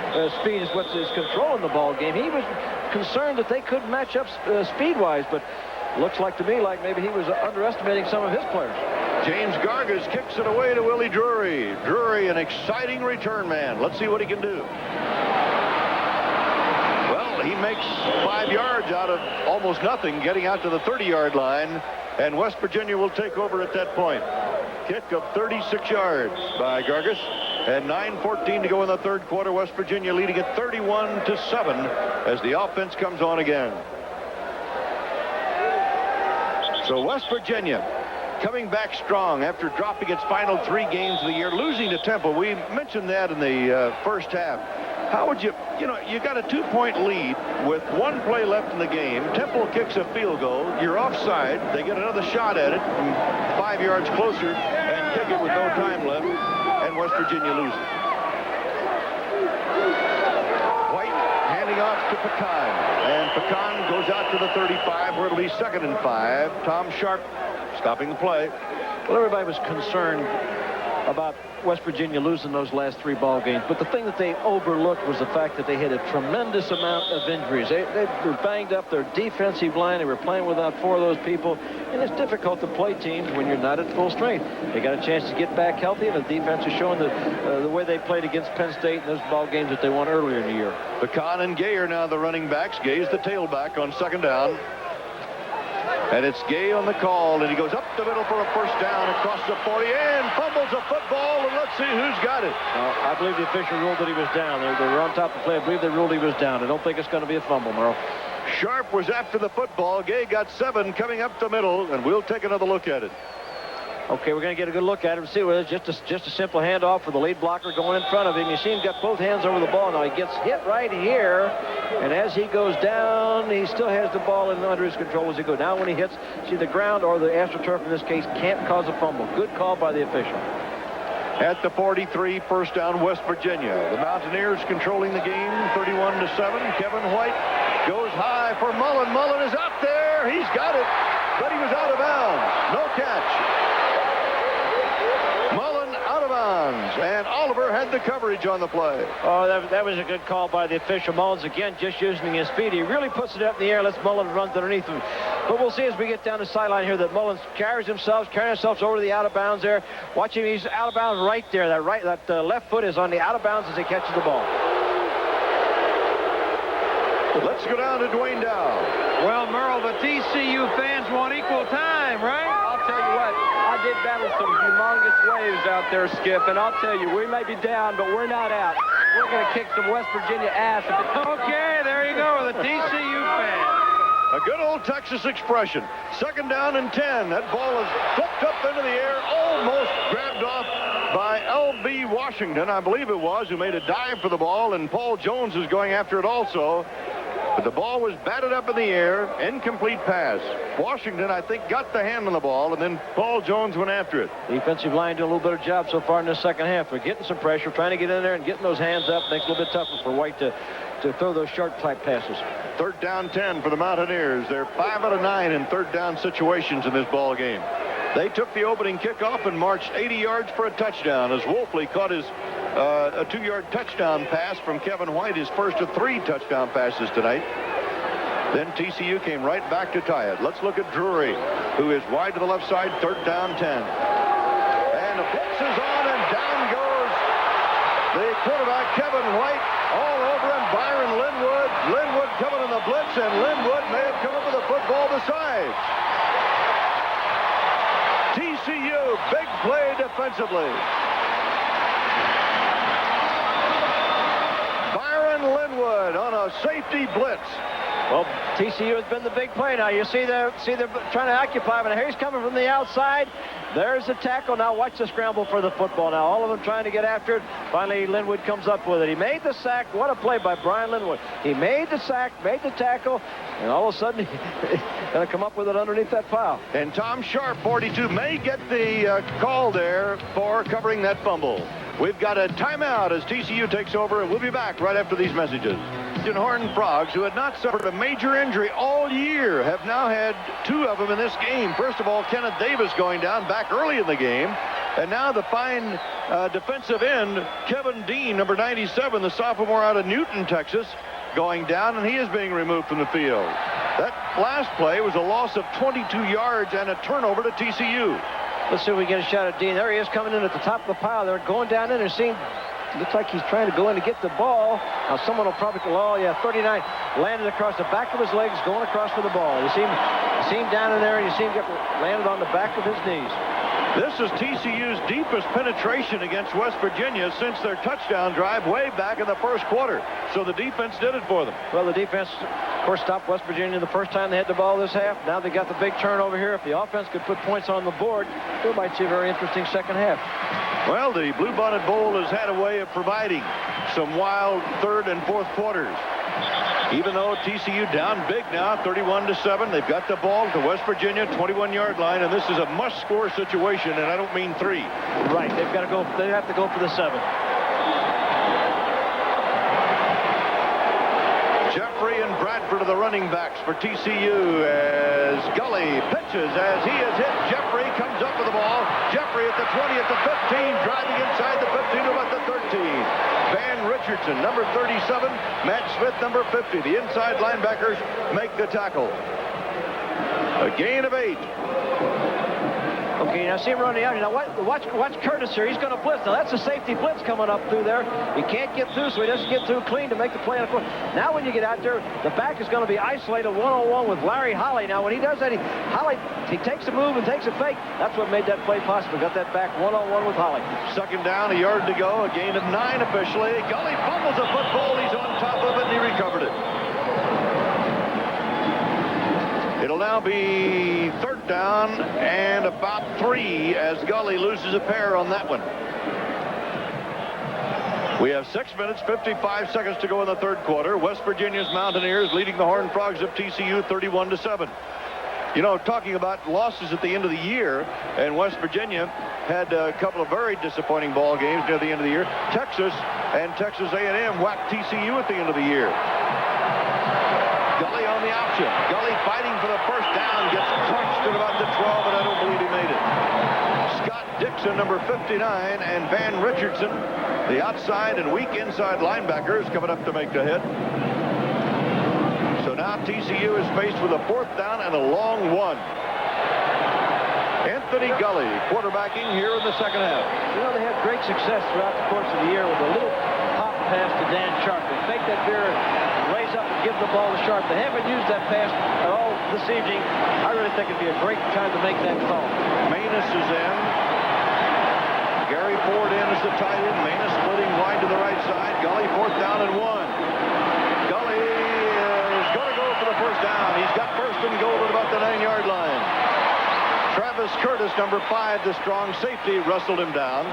is what is controlling the ball game. He was concerned that they couldn't match up speed-wise, but looks like to me like maybe he was underestimating some of his players. James Gargas kicks it away to Willie Drury. Drury, an exciting return man. Let's see what he can do. Well, he makes 5 yards out of almost nothing, getting out to the 30-yard line, and West Virginia will take over at that point. Kick of 36 yards by Gargas, and 9:14 to go in the 3rd quarter. West Virginia leading at 31-7 as the offense comes on again. So West Virginia coming back strong after dropping its final 3 games of the year, losing to Temple. We mentioned that in the first half. How would you got a 2-point lead with 1 play left in the game. Temple kicks a field goal. You're offside. They get another shot at it from 5 yards closer and kick it with no time left, and West Virginia loses. White handing off to Pecan, and Pecan goes out to the 35 where it'll be 2nd and 5. Tom Sharp stopping the play. Well, everybody was concerned about West Virginia losing those last 3 ball games, but the thing that they overlooked was the fact that they had a tremendous amount of injuries. They were banged up. Their defensive line, they were playing without 4 of those people, and it's difficult to play teams when you're not at full strength. They got a chance to get back healthy, and the defense is showing the way they played against Penn State in those ball games that they won earlier in the year. Pecan and Gay are now the running backs. Gay's the tailback on 2nd down. And it's Gay on the call, and he goes up the middle for a 1st down across the 40 and fumbles a football, and let's see who's got it. I believe the official ruled that he was down. They were on top of the play. I believe they ruled he was down. I don't think it's going to be a fumble, Merle. Sharp was after the football. Gay got 7 coming up the middle, and we'll take another look at it. Okay, we're going to get a good look at him. See whether it's just a simple handoff for the lead blocker going in front of him. You see him got both hands over the ball. Now he gets hit right here, and as he goes down, he still has the ball under his control as he goes. Now when he hits, see the ground or the AstroTurf in this case can't cause a fumble. Good call by the official. At the 43, 1st down, West Virginia. The Mountaineers controlling the game, 31-7. Kevin White goes high for Mullen. Mullen is out there. He's got it, but he was out of bounds. No catch. Mullen out of bounds, and Oliver had the coverage on the play. Oh, that was a good call by the official. Mullins again just using his speed. He really puts it up in the air, lets Mullen run underneath him. But we'll see as we get down the sideline here that Mullins carrying himself over the out of bounds there. Watch him, he's out of bounds right there. That left foot is on the out of bounds as he catches the ball. Let's go down to Dwayne Dow. Well, Merle, the TCU fans want equal time, right? I'll tell you what, I did battle some humongous waves out there, Skip, and I'll tell you, we may be down, but we're not out. We're going to kick some West Virginia ass. Okay, there you go, the TCU fans. A good old Texas expression. 2nd down and 10. That ball is flipped up into the air, almost grabbed off by L.B. Washington, I believe it was, who made a dive for the ball, and Paul Jones is going after it also. But the ball was batted up in the air, incomplete pass. Washington, I think, got the hand on the ball, and then Paul Jones went after it. Defensive line doing a little better job so far in the 2nd half. They're getting some pressure, trying to get in there and getting those hands up. Makes it a little bit tougher for White to throw those short type passes. 3rd down 10 for the Mountaineers. They're 5 out of 9 in 3rd down situations in this ball game. They took the opening kickoff and marched 80 yards for a touchdown as Wolfley caught his a 2-yard touchdown pass from Kevin White, his first of 3 touchdown passes tonight. Then TCU came right back to tie it. Let's look at Drury, who is wide to the left side, 3rd down 10. And the blitz is on, and down goes the quarterback, Kevin White, all over him. Byron Linwood. Linwood coming in the blitz, and Linwood may have come up with a football besides. TCU, big play defensively. Byron Linwood on a safety blitz. Well, TCU has been the big play. Now you see they're trying to occupy him, and here's coming from the outside. There's the tackle. Now watch the scramble for the football. Now all of them trying to get after it. Finally, Linwood comes up with it. He made the sack. What a play by Brian Linwood. He made the sack, made the tackle, and all of a sudden he's going to come up with it underneath that pile. And Tom Sharp, 42, may get the call there for covering that fumble. We've got a timeout as TCU takes over, and we'll be back right after these messages. Horned Frogs, who had not suffered a major injury all year, have now had 2 of them in this game. First of all, Kenneth Davis going down back early in the game. And now the fine defensive end, Kevin Dean, number 97, the sophomore out of Newton, Texas, going down, and he is being removed from the field. That last play was a loss of 22 yards and a turnover to TCU. Let's see if we get a shot at Dean. There he is coming in at the top of the pile. They're going down in and seeing. Looks like he's trying to go in to get the ball. Now someone will probably, 39, landed across the back of his legs, going across for the ball. You see him down in there, and you see him get landed on the back of his knees. This is TCU's deepest penetration against West Virginia since their touchdown drive way back in the first quarter. So the defense did it for them. Well, the defense, of course, stopped West Virginia the first time they had the ball this half. Now they got the big turnover here. If the offense could put points on the board, we might see a very interesting second half. Well, the Bluebonnet Bowl has had a way of providing some wild 3rd and 4th quarters. Even though TCU down big now, 31-7, they've got the ball at the West Virginia 21-yard line, and this is a must-score situation, and I don't mean 3. Right, they've got to go. They have to go for the 7. Jeffrey and Bradford are the running backs for TCU as Gully pitches as he is hit. Jeffrey comes up with the ball. Jeffrey at the 20, at the 15, driving inside the 15 to about the 13. Van Richardson, number 37. Matt Smith, number 50. The inside linebackers make the tackle. A gain of 8. Okay, now see him running out. Now watch Curtis here. He's going to blitz. Now that's a safety blitz coming up through there. He can't get through, so he doesn't get through clean to make the play on the floor. Now when you get out there, the back is going to be isolated one-on-one with Larry Holly. Now when he does that, he takes a move and takes a fake. That's what made that play possible. Got that back one-on-one with Holly. 2nd down, a yard to go. A gain of 9 officially. Gully fumbles a football. He's on top of it, and he recovered it. It'll now be 3rd down and about 3 as Gully loses a pair on that one. We have 6 minutes, 55 seconds to go in the 3rd quarter. West Virginia's Mountaineers leading the Horned Frogs of TCU 31-7. You know, talking about losses at the end of the year, and West Virginia had a couple of very disappointing ball games near the end of the year. Texas and Texas A&M whacked TCU at the end of the year. Gully on the option. Gully fighting for the first down. Gets crunched at about the 12, and I don't believe he made it. Scott Dixon, number 59, and Van Richardson, the outside and weak inside linebackers, coming up to make the hit. So now TCU is faced with a 4th down and a long one. Anthony Gully quarterbacking here in the second half. You know, they had great success throughout the course of the year with a little pop pass to Dan Sharp. They fake that veer, raise up and give the ball to Sharp. They haven't used that pass at all this evening. I really think it'd be a great time to make that call. Manus is in. Gary Ford in as the tight end. Manus splitting wide to the right side. Gully 4th down and 1. Gully is going to go for the first down. He's got 1st and goal at about the 9-yard line. Travis Curtis, number 5, the strong safety, wrestled him down.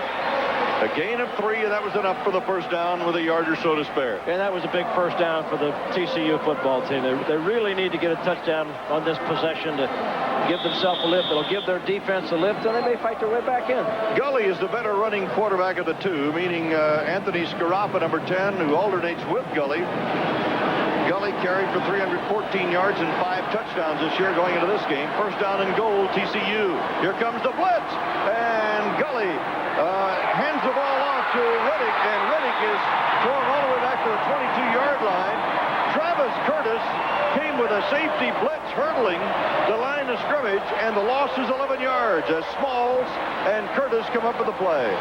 A gain of 3, and that was enough for the first down with a yard or so to spare. And that was a big first down for the TCU football team. They really need to get a touchdown on this possession to give themselves a lift. It'll give their defense a lift, and they may fight their way back in. Gully is the better running quarterback of the 2, meaning Anthony Scaraffa, number 10, who alternates with Gully. Gully carried for 314 yards and 5 touchdowns this year going into this game. First down and goal, TCU. Here comes the blitz, and Gully hands the ball off to Reddick, and Reddick is thrown all the way back to the 22-yard line. Travis Curtis came with a safety blitz hurdling the line of scrimmage, and the loss is 11 yards as Smalls and Curtis come up with the play.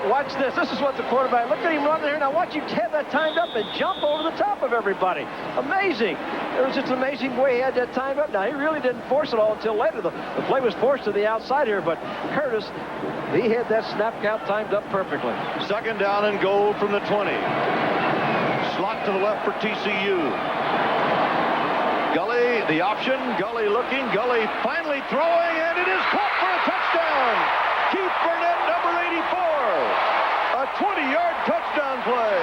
Watch this. This is what the quarterback. Look at him running here. Now watch him have that timed up and jump over the top of everybody. Amazing. It was just amazing way he had that timed up. Now he really didn't force it all until later. The play was forced to the outside here, but Curtis, he had that snap count timed up perfectly. Second down and goal from the 20. Slot to the left for TCU. Gully, the option. Gully looking. Gully finally throwing, and it is caught for a touchdown. Keith Burnett, number 84. A 20-yard touchdown play.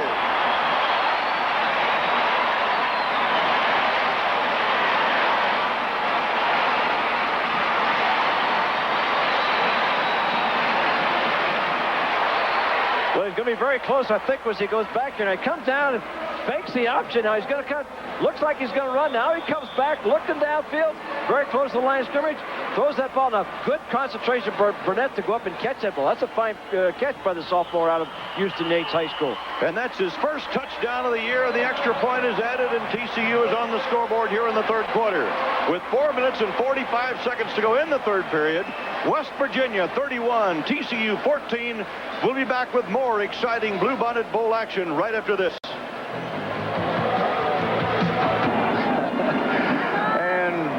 Well, he's going to be very close, I think, as he goes back here. And he comes down and fakes the option. Now he's going to cut. Looks like he's going to run. Now he comes back, looking downfield, very close to the line of scrimmage. Throws that ball. Now, good concentration for Burnett to go up and catch that ball. That's a fine catch by the sophomore out of Houston Yates High School. And that's his first touchdown of the year, and the extra point is added, and TCU is on the scoreboard here in the third quarter. With 4 minutes and 45 seconds to go in the third period, West Virginia 31, TCU 14. We'll be back with more exciting Bluebonnet Bowl action right after this.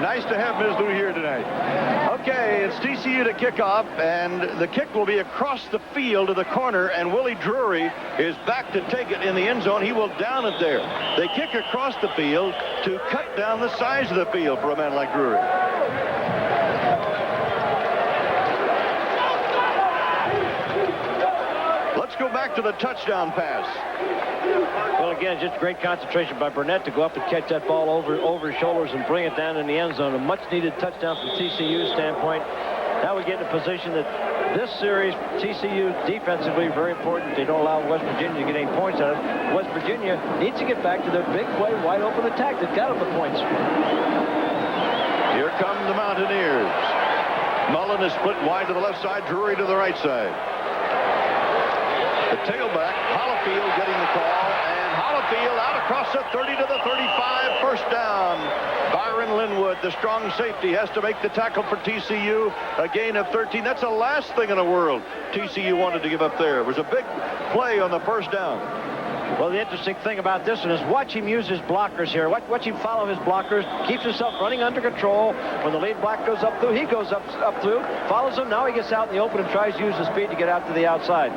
Nice to have Ms. Lou here tonight. Okay, it's TCU to kick off, and the kick will be across the field to the corner, and Willie Drury is back to take it in the end zone. He will down it there. They kick across the field to cut down the size of the field for a man like Drury. Let's go back to the touchdown pass. Well, again, just great concentration by Burnett to go up and catch that ball over his shoulders and bring it down in the end zone. A much-needed touchdown from TCU's standpoint. Now we get in a position that this series, TCU defensively very important. They don't allow West Virginia to get any points out of it. West Virginia needs to get back to their big play, wide-open attack that got them the points. Here come the Mountaineers. Mullen is split wide to the left side, Drury to the right side. The tailback, Hollifield getting the call, and Hollifield out across the 30 to the 35, first down. Byron Linwood, the strong safety, has to make the tackle for TCU, a gain of 13. That's the last thing in the world TCU wanted to give up there. It was a big play on the first down. Well, the interesting thing about this one is watch him use his blockers here. Watch him follow his blockers, keeps himself running under control. When the lead block goes up through, he goes up through, follows him. Now he gets out in the open and tries to use his speed to get out to the outside.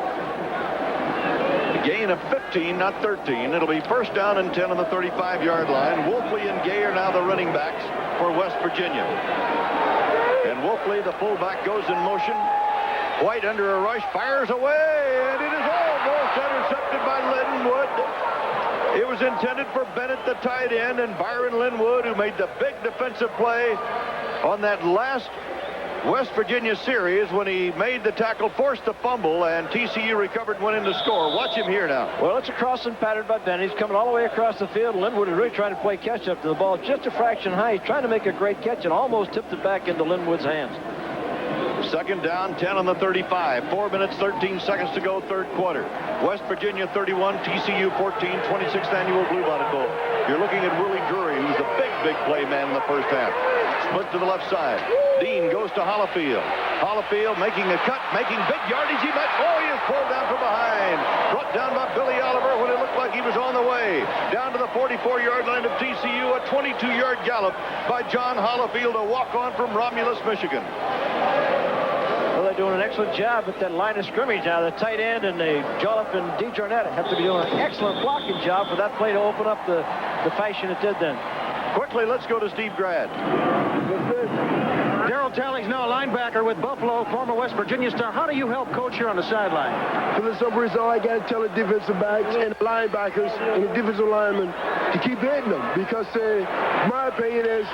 Gain of 15, not 13. It'll be first down and 10 on the 35-yard line. Wolfley and Gay are now the running backs for West Virginia. And Wolfley, the fullback, goes in motion. White under a rush, fires away, and it is almost intercepted by Linwood. It was intended for Bennett, the tight end, and Byron Linwood, who made the big defensive play on that last West Virginia series when he made the tackle, forced the fumble, and TCU recovered and went in to score. Watch him here now. Well, it's a crossing pattern by Bennett. He's coming all the way across the field. Linwood is really trying to play catch-up to the ball just a fraction high. He's trying to make a great catch and almost tipped it back into Linwood's hands. Second down, 10 on the 35. 4 minutes, 13 seconds to go, third quarter. West Virginia 31, TCU 14, 26th annual Bluebonnet Bowl. You're looking at Willie Drury, who's the big play man in the first half. Split to the left side. Dean goes to Hollifield. Hollifield making a cut, making big yardage. He is pulled down from behind. Brought down by Billy Oliver when it looked like he was on the way. Down to the 44-yard line of TCU, a 22-yard gallop by John Hollifield, a walk-on from Romulus, Michigan. Well, they're doing an excellent job at that line of scrimmage now. The tight end and the Jolliffe and DeJarnette have to be doing an excellent blocking job for that play to open up the fashion it did then. Quickly, let's go to Steve Grad. Darrell Darrell Talley's now a linebacker with Buffalo, former West Virginia star. How do you help coach here on the sideline? For the some reason, all I got to tell the defensive backs and the linebackers and the defensive linemen to keep hitting them. Because my opinion is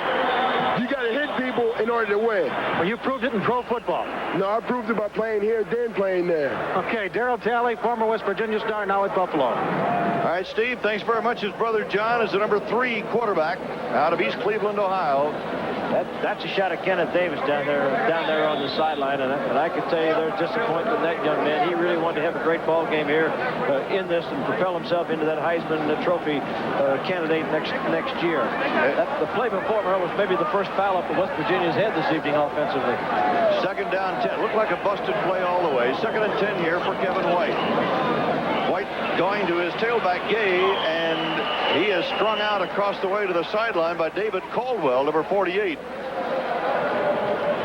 you got to hit people in order to win. Well, you proved it in pro football. No, I proved it by playing here, then playing there. Okay, Darrell Talley, former West Virginia star, now with Buffalo. All right, Steve, thanks very much. His brother John is the number 3 quarterback out of East Cleveland, Ohio. That's a shot at Kenneth Davis down there on the sideline, and I can tell you there's disappointment in that young man. He really wanted to have a great ball game here in this and propel himself into that Heisman Trophy candidate next year. The play before was maybe the first foul up of West Virginia's head this evening offensively. Second down 10. Looked like a busted play all the way. Second and 10 here for Kevin White. White going to his tailback Gay, and he is strung out across the way to the sideline by David Caldwell, number 48.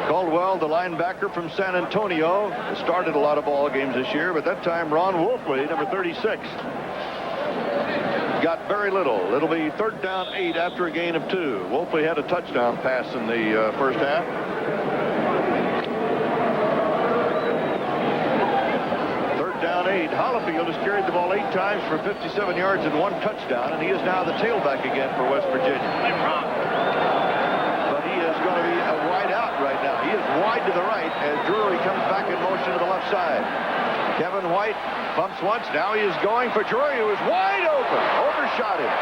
Caldwell, the linebacker from San Antonio, started a lot of ball games this year, but that time Ron Wolfley, number 36, got very little. It'll be third down 8 after a gain of 2. Wolfley had a touchdown pass in the first half. Down 8. Hollifield has carried the ball 8 times for 57 yards and 1 touchdown, and he is now the tailback again for West Virginia. But he is going to be a wide out right now. He is wide to the right as Drury comes back in motion to the left side. Kevin White bumps once. Now he is going for Drury, who is wide open. Overshot him.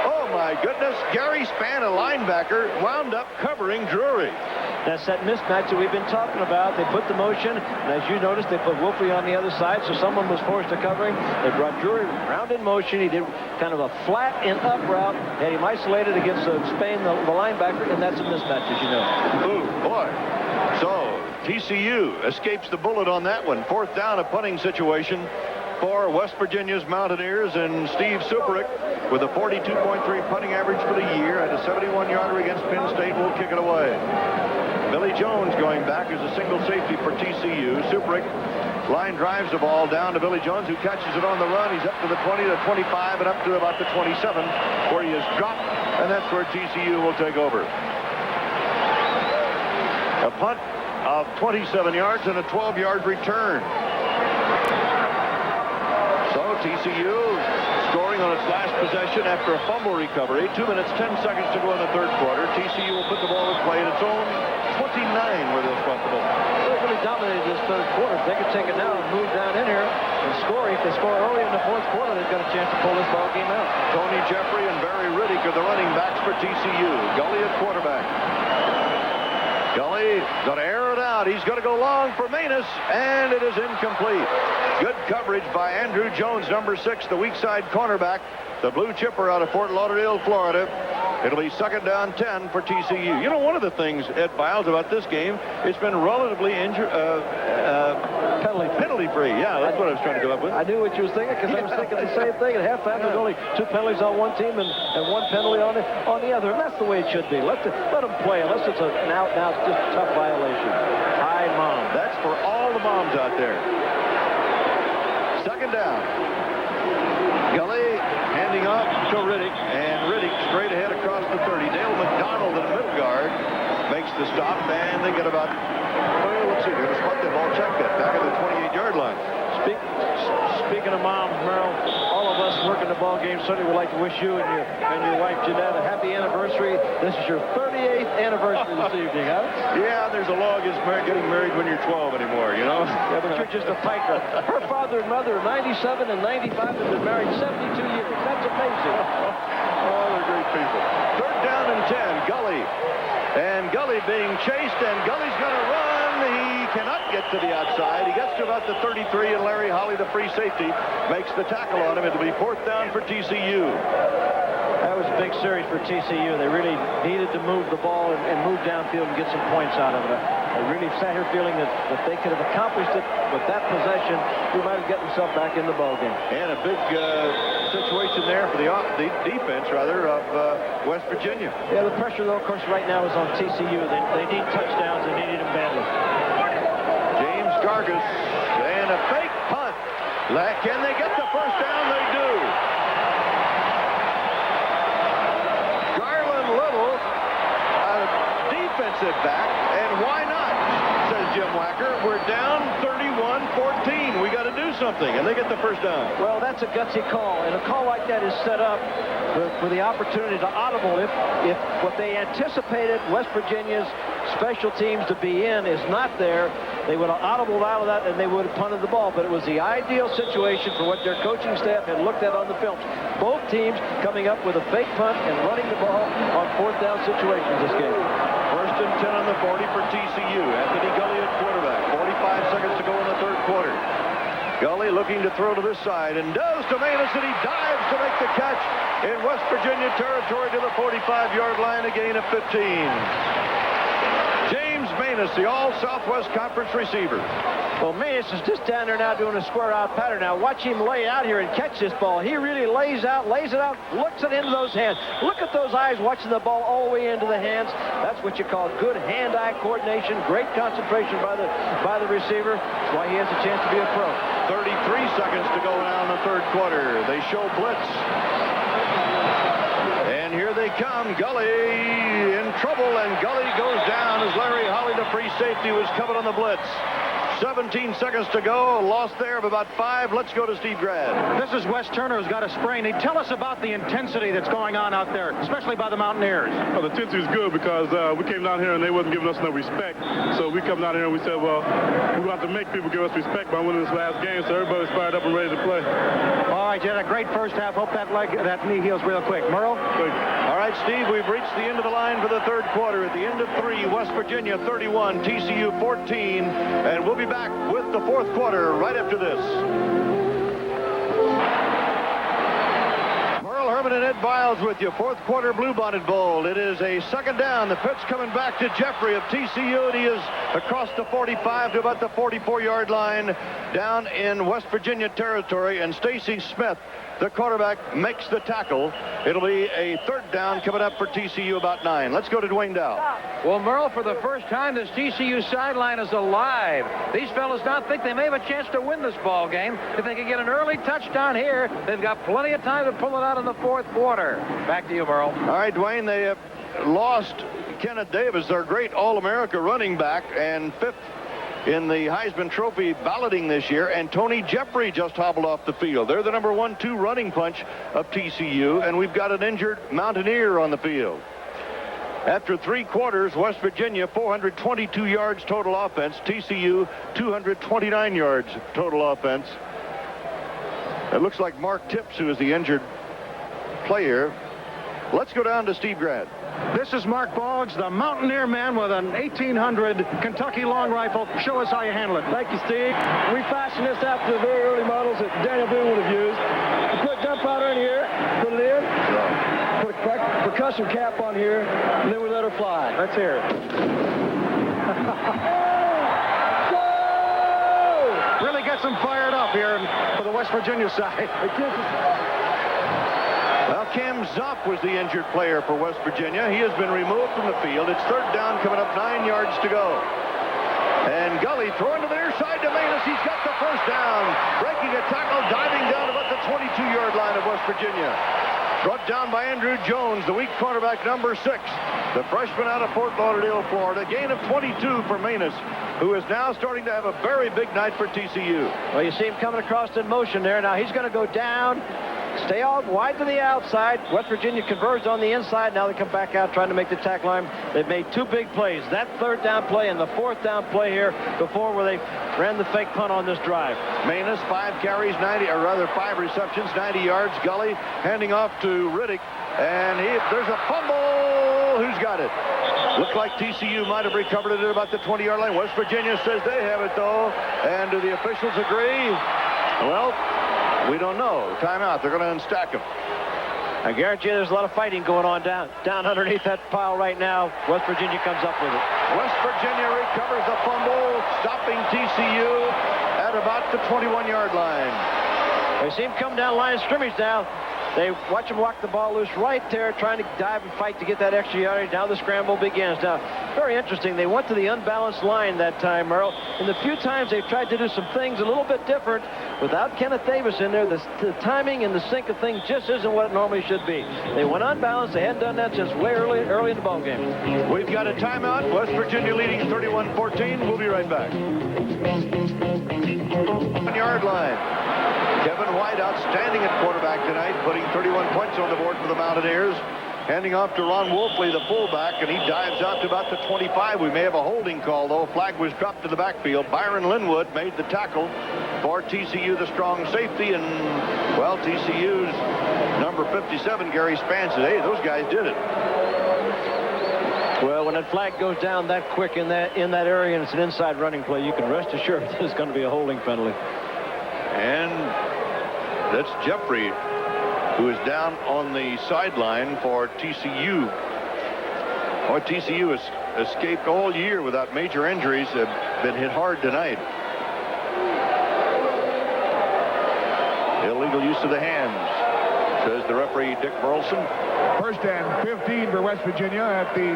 Oh, my goodness. Gary Spann, a linebacker, wound up covering Drury. That's that mismatch that we've been talking about. They put the motion, and as you noticed, they put Wolfley on the other side, so someone was forced to cover him. They brought Drury round in motion. He did kind of a flat and up route, had him isolated against Spain, the linebacker, and that's a mismatch, as you know. Ooh, boy. So TCU escapes the bullet on that one. Fourth down, a punting situation for West Virginia's Mountaineers, and Steve Superick with a 42.3 punting average for the year at a 71-yarder against Penn State will kick it away. Billy Jones going back as a single safety for TCU. Superick line drives the ball down to Billy Jones, who catches it on the run. He's up to the 20, the 25, and up to about the 27, where he is dropped, and that's where TCU will take over. A punt of 27 yards and a 12-yard return. So TCU scoring on its last possession after a fumble recovery. 2 minutes, 10 seconds to go in the third quarter. TCU will put the ball in play at its own 29 where they'll spot the ball. They really dominated this third quarter. If they could take it now and move down in here and score, if they score early in the fourth quarter, they've got a chance to pull this ball game out. Tony Jeffrey and Barry Riddick are the running backs for TCU. Gully at quarterback. Gully going to air it out. He's going to go long for Manus, and it is incomplete. Good coverage by Andrew Jones, number 6, the weak side cornerback, the blue chipper out of Fort Lauderdale, Florida. It'll be second down 10 for TCU. You know, one of the things, Ed Biles, about this game, it's been relatively penalty-free. Yeah, that's what I was trying to come up with. I knew what you was thinking, because I was thinking the same thing. At halftime, there's only 2 penalties on one team and 1 penalty on the other, and that's the way it should be. Let them play, unless it's an out-and-out, just a tough violation. Hi, Mom. That's for all the moms out there. Second down. Gully handing off to Riddick, and Riddick straight ahead across the 30. Dale McDonald, the middle guard, makes the stop, and they get about, let's see, they're going to spot that ball, check that, back at the 28-yard line. Speaking of moms, Merrill, all of us working the ball game certainly would like to wish you and your wife Jeanette a happy anniversary. This is your 38th anniversary this evening, huh? Yeah, there's a law against getting married when you're 12 anymore, you know? Yeah, but you're just a piker. Her father and mother, 97 and 95, have been married 72 years. That's amazing. Oh, they're great people. Third down and 10, Gully. And Gully being chased, and Gully's going to run. He cannot get to the outside. He gets to about the 33, and Larry Holly, the free safety, makes the tackle on him. It'll be fourth down for TCU. That was a big series for TCU. They really needed to move the ball and move downfield and get some points out of it. I really sat here feeling that they could have accomplished it with that possession. We might have gotten themselves back in the ballgame. And a big situation there for the defense, rather, of West Virginia. Yeah, the pressure, though, of course, right now is on TCU. They need touchdowns. They need them badly. James Gargas and a fake punt. Can they get the first down? They do. Garland Little, a deep defensive back, and why not, says Jim Wacker. We're down 31-14. We got to do something, and they get the first down. Well, that's a gutsy call, and a call like that is set up for the opportunity to audible if what they anticipated West Virginia's special teams to be in is not there. They would have audibled out of that, and they would have punted the ball. But it was the ideal situation for what their coaching staff had looked at on the films. Both teams coming up with a fake punt and running the ball on fourth down situations this game. First and 10 on the 40 for TCU. Anthony Gully at quarterback. 45 seconds to go in the third quarter. Gully looking to throw to this side, and does to Manus, and he dives to make the catch in West Virginia territory to the 45-yard line, a gain of 15. James Manus, the All-Southwest Conference receiver. Well, Manus is just down there now doing a square-out pattern. Now watch him lay out here and catch this ball. He really lays it out, looks it into those hands. Look at those eyes watching the ball all the way into the hands. That's what you call good hand-eye coordination, great concentration by the receiver. That's why he has a chance to be a pro. 33 seconds to go now in the third quarter. They show blitz. And here they come. Gully in trouble, and Gully goes down as Larry Holly, the free safety, was coming on the blitz. 17 seconds to go. Loss there of about 5. Let's go to Steve Grad. This is Wes Turner, who's got a sprain. Tell us about the intensity that's going on out there, especially by the Mountaineers. Well, the intensity is good because we came down here and they wasn't giving us no respect. So we come down here and we said, well, we're going to have to make people give us respect by winning this last game. So everybody's fired up and ready to play. All right, you had a great first half. Hope that knee heals real quick. Merle? All right, Steve, we've reached the end of the line for the third quarter. At the end of 3, West Virginia 31, TCU 14, and we'll be back with the fourth quarter right after this. Merle Herman and Ed Biles with you. Fourth quarter Bluebonnet Bowl. It is a second down. The pitch coming back to Jeffrey of TCU, and he is across the 45 to about the 44-yard line down in West Virginia territory, and Stacy Smith, the quarterback, makes the tackle. It'll be a third down coming up for TCU about 9. Let's go to Dwayne Dow. Well, Merle, for the first time, this TCU sideline is alive. These fellas now think they may have a chance to win this ball game. If they can get an early touchdown here, they've got plenty of time to pull it out in the fourth quarter. Back to you, Merle. All right, Dwayne, they have lost Kenneth Davis, their great All-America running back, and 5th in the Heisman Trophy balloting this year, and Tony Jeffrey just hobbled off the field. They're the number 1-2 running punch of TCU, and we've got an injured Mountaineer on the field. After 3 quarters, West Virginia 422 yards total offense, TCU 229 yards total offense. It looks like Mark Tipps, who is the injured player. Let's go down to Steve Grad. This is Mark Boggs, the Mountaineer man with an 1800 Kentucky long rifle. Show us how you handle it. Thank you, Steve. We fashioned this after the very early models that Daniel Boone would have used. We put gunpowder in here, put it in, put a percussion cap on here, and then we let her fly. Let's hear it. Really gets them fired up here for the West Virginia side. Well, Cam Zopp was the injured player for West Virginia. He has been removed from the field. It's third down coming up, 9 yards to go. And Gully throwing to the near side to Manus. He's got the first down. Breaking a tackle, diving down about the 22-yard line of West Virginia. Brought down by Andrew Jones, the weak cornerback, number 6. The freshman out of Fort Lauderdale, Florida. Gain of 22 for Manus, who is now starting to have a very big night for TCU. Well, you see him coming across in motion there. Now he's going to go down, stay out wide to the outside. West Virginia converged on the inside. Now they come back out trying to make the tackle line. They've made 2 big plays. That third down play and the fourth down play here before, where they ran the fake punt on this drive. Manus, 5 carries, 5 receptions, 90 yards. Gully handing off to Riddick, and there's a fumble. Who's got it? Looks like TCU might have recovered it at about the 20-yard line. West Virginia says they have it, though. And do the officials agree? Well, we don't know. Timeout. They're going to unstack him. I guarantee you there's a lot of fighting going on down underneath that pile right now. West Virginia comes up with it. West Virginia recovers the fumble, stopping TCU at about the 21-yard line. We see him come down line of scrimmage now. They watch them walk the ball loose right there, trying to dive and fight to get that extra yardage. Now the scramble begins. Now, very interesting. They went to the unbalanced line that time, Merle. And the few times they've tried to do some things a little bit different without Kenneth Davis in there, the timing and the sync of things just isn't what it normally should be. They went unbalanced. They hadn't done that since way early in the ball game. We've got a timeout. West Virginia leading 31-14. We'll be right back. 1-yard line. Kevin White outstanding at quarterback tonight, putting 31 points on the board for the Mountaineers. Handing off to Ron Wolfley, the fullback, and he dives out to about the 25. We may have a holding call, though. Flag was dropped to the backfield. Byron Linwood made the tackle for TCU, the strong safety, and, well, TCU's number 57, Gary Spence, said, hey, those guys did it. Well, when that flag goes down that quick in that area and it's an inside running play, you can rest assured there's going to be a holding penalty. And that's Jeffrey, who is down on the sideline for TCU. Boy, TCU has escaped all year without major injuries. Have been hit hard tonight. Illegal use of the hands, says the referee, Dick Burleson. First and 15 for West Virginia at the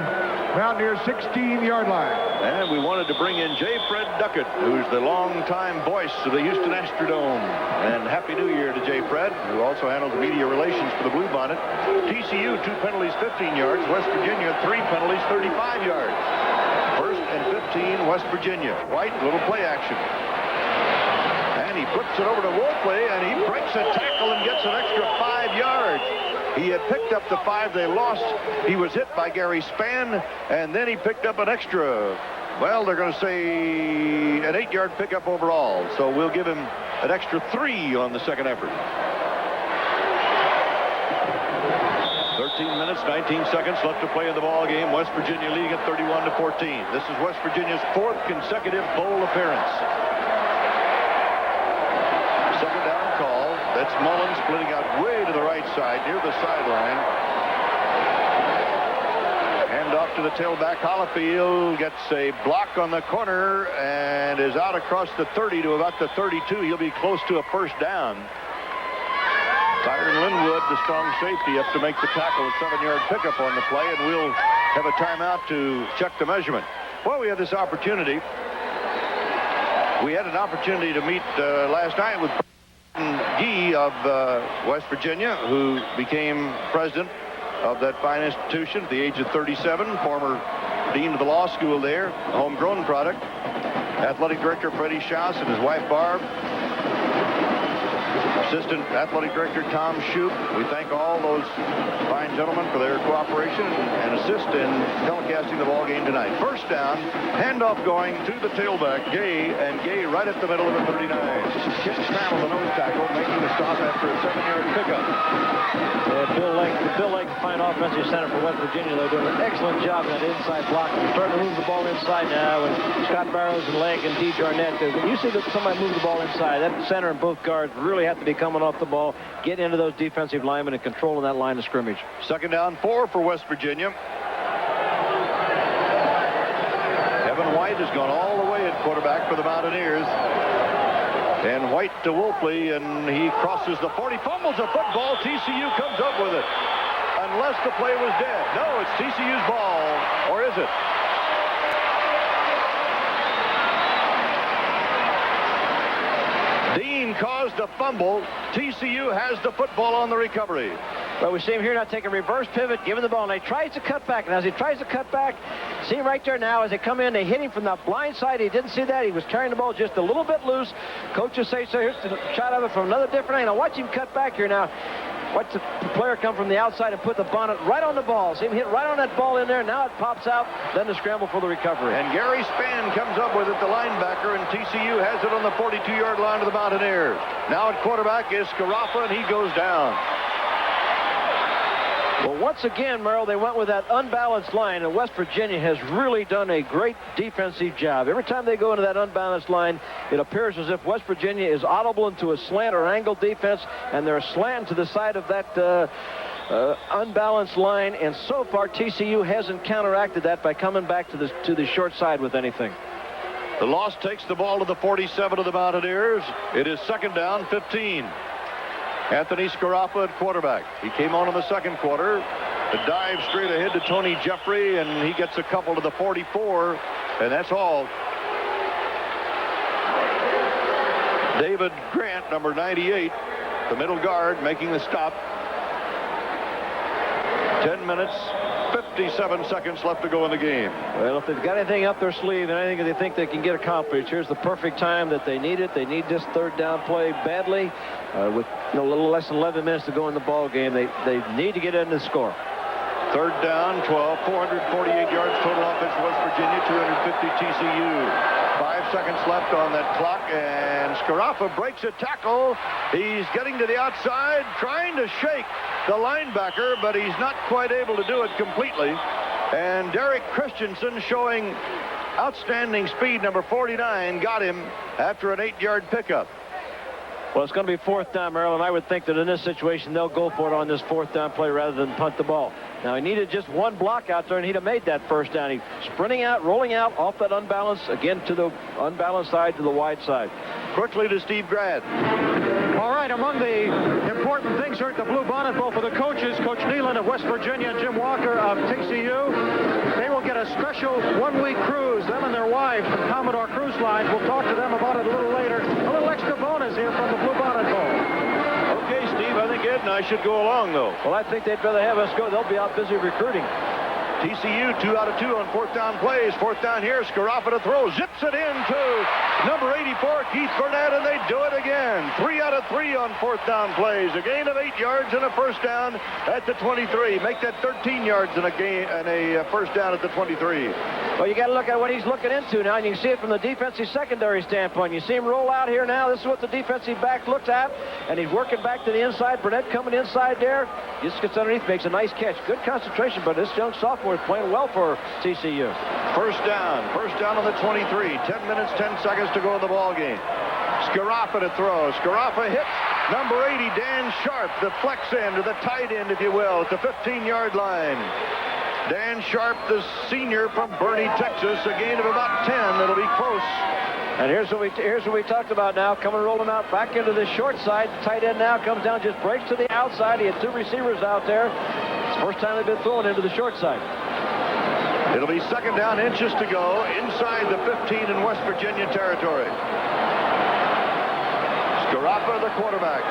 Mountaineers' 16-yard line. And we wanted to bring in J. Fred Duckett, who's the longtime voice of the Houston Astrodome. And Happy New Year to J. Fred, who also handles media relations for the Bluebonnet. TCU, 2 penalties, 15 yards. West Virginia, 3 penalties, 35 yards. First and 15, West Virginia. White, little play action. And he flips it over to Wolfley, and he breaks a tackle and gets an extra 5 yards. He had picked up the 5 they lost. He was hit by Gary Spann, and then he picked up an extra, well, they're going to say an 8-yard pickup overall. So we'll give him an extra 3 on the second effort. 13 minutes, 19 seconds left to play in the ball game. West Virginia leading at 31-14. This is West Virginia's 4th consecutive bowl appearance. Second down call. That's Mullins splitting out way to the right side near the sideline. Hand off to the tailback. Hollifield gets a block on the corner and is out across the 30 to about the 32. He'll be close to a first down. Byron Linwood, the strong safety, up to make the tackle. A 7-yard pickup on the play, and we'll have a timeout to check the measurement. Well, we had this opportunity. We had an opportunity to meet last night with Gee of West Virginia, who became president of that fine institution at the age of 37, former dean of the law school there, a homegrown product. Athletic director Freddie Schaus and his wife Barb. Assistant Athletic Director Tom Shoup. We thank all those fine gentlemen for their cooperation and assist in telecasting the ball game tonight. First down, handoff going to the tailback, Gay, and Gay right at the middle of the 39. Kip Crammell, the nose tackle, making the stop after a 7-yard pickup. Bill Lake, fine offensive center for West Virginia. They're doing an excellent job in that inside block. They're starting to move the ball inside now, and Scott Barrows and Legg and D. Jarnett. When you see that somebody move the ball inside, that center and both guards really have to be coming off the ball, get into those defensive linemen and controlling that line of scrimmage. Second down, 4 for West Virginia. Kevin White has gone all the way at quarterback for the Mountaineers. And White to Wolfley, and he crosses the 40, fumbles a football. TCU comes up with it. Unless the play was dead. No, it's TCU's ball. Or is it? Dean caused the fumble. TCU has the football on the recovery. Well, we see him here now take a reverse pivot, giving the ball, and he tries to cut back. And as he tries to cut back, see him right there now as they come in, they hit him from the blind side. He didn't see that. He was carrying the ball just a little bit loose. Coaches say, so here's the shot of it from another different angle. Watch him cut back here now. Watch the player come from the outside and put the bonnet right on the ball. See him hit right on that ball in there. Now it pops out. Then the scramble for the recovery. And Gary Spann comes up with it, the linebacker, and TCU has it on the 42-yard line of the Mountaineers. Now at quarterback is Scarafa, and he goes down. Well, once again, Merrill, they went with that unbalanced line, and West Virginia has really done a great defensive job. Every time they go into that unbalanced line, it appears as if West Virginia is audible into a slant or angle defense, and they're slanting to the side of that unbalanced line, and so far TCU hasn't counteracted that by coming back to the short side with anything. The loss takes the ball to the 47 of the Mountaineers. It is second down, 15. Anthony Scaraffa at quarterback. He came on in the second quarter. A dive straight ahead to Tony Jeffrey, and he gets a couple to the 44, and that's all. David Grant, number 98, the middle guard, making the stop. 10 minutes, 57 seconds left to go in the game. Well, if they've got anything up their sleeve and anything that they think they can get accomplished, here's the perfect time that they need it. They need this third down play badly. With a little less than 11 minutes to go in the ball game, they need to get into the score. Third down, 12, 448 yards total offense for West Virginia, 250 TCU. 5 seconds left on that clock, and Scaraffa breaks a tackle. He's getting to the outside, trying to shake the linebacker, but he's not quite able to do it completely. And Derek Christensen, showing outstanding speed, number 49, got him after an 8-yard pickup. Well, it's going to be fourth down, Maryland. I would think that in this situation, they'll go for it on this fourth down play rather than punt the ball. Now, he needed just one block out there, and he'd have made that first down. He's sprinting out, rolling out off that unbalanced, again to the unbalanced side, to the wide side. Quickly to Steve Grant. All right, among the important things here at the Bluebonnet Bowl for the coaches, Coach Nealon of West Virginia and Jim Walker of TCU, they will get a special one-week cruise, them and their wife, from Commodore Cruise Lines. We'll talk to them about it a little later. A little extra bonus here from the Bluebonnet Bowl. Okay, Steve, I think Ed and I should go along, though. Well, I think they'd rather have us go. They'll be out busy recruiting. TCU 2 out of 2 on fourth down plays. Fourth down here, Scaraffa to throw, zips it in to number 84, Keith Burnett, and they do it again. 3 out of 3 on fourth down plays. A gain of 8 yards and a first down at the 23. Make that 13 yards and a first down at the 23. Well, you got to look at what he's looking into now, and you can see it from the defensive secondary standpoint. You see him roll out here now. This is what the defensive back looks at, and he's working back to the inside. Burnett coming inside there. Just gets underneath, makes a nice catch. Good concentration, but this young sophomore is playing well for TCU. First down on the 23. 10 minutes, 10 seconds to go in the ball game. Scaraffa to throw. Scaraffa hits number 80, Dan Sharp, the flex end, or the tight end, if you will, at the 15-yard line. Dan Sharp, the senior from Boerne, Texas, a gain of about 10. It'll be close. And here's what we talked about now, coming rolling out back into the short side. Tight end now comes down, just breaks to the outside. He had 2 receivers out there. It's the first time they've been throwing into the short side. It'll be second down, inches to go, inside the 15 in West Virginia territory. Scaraffa, the quarterback.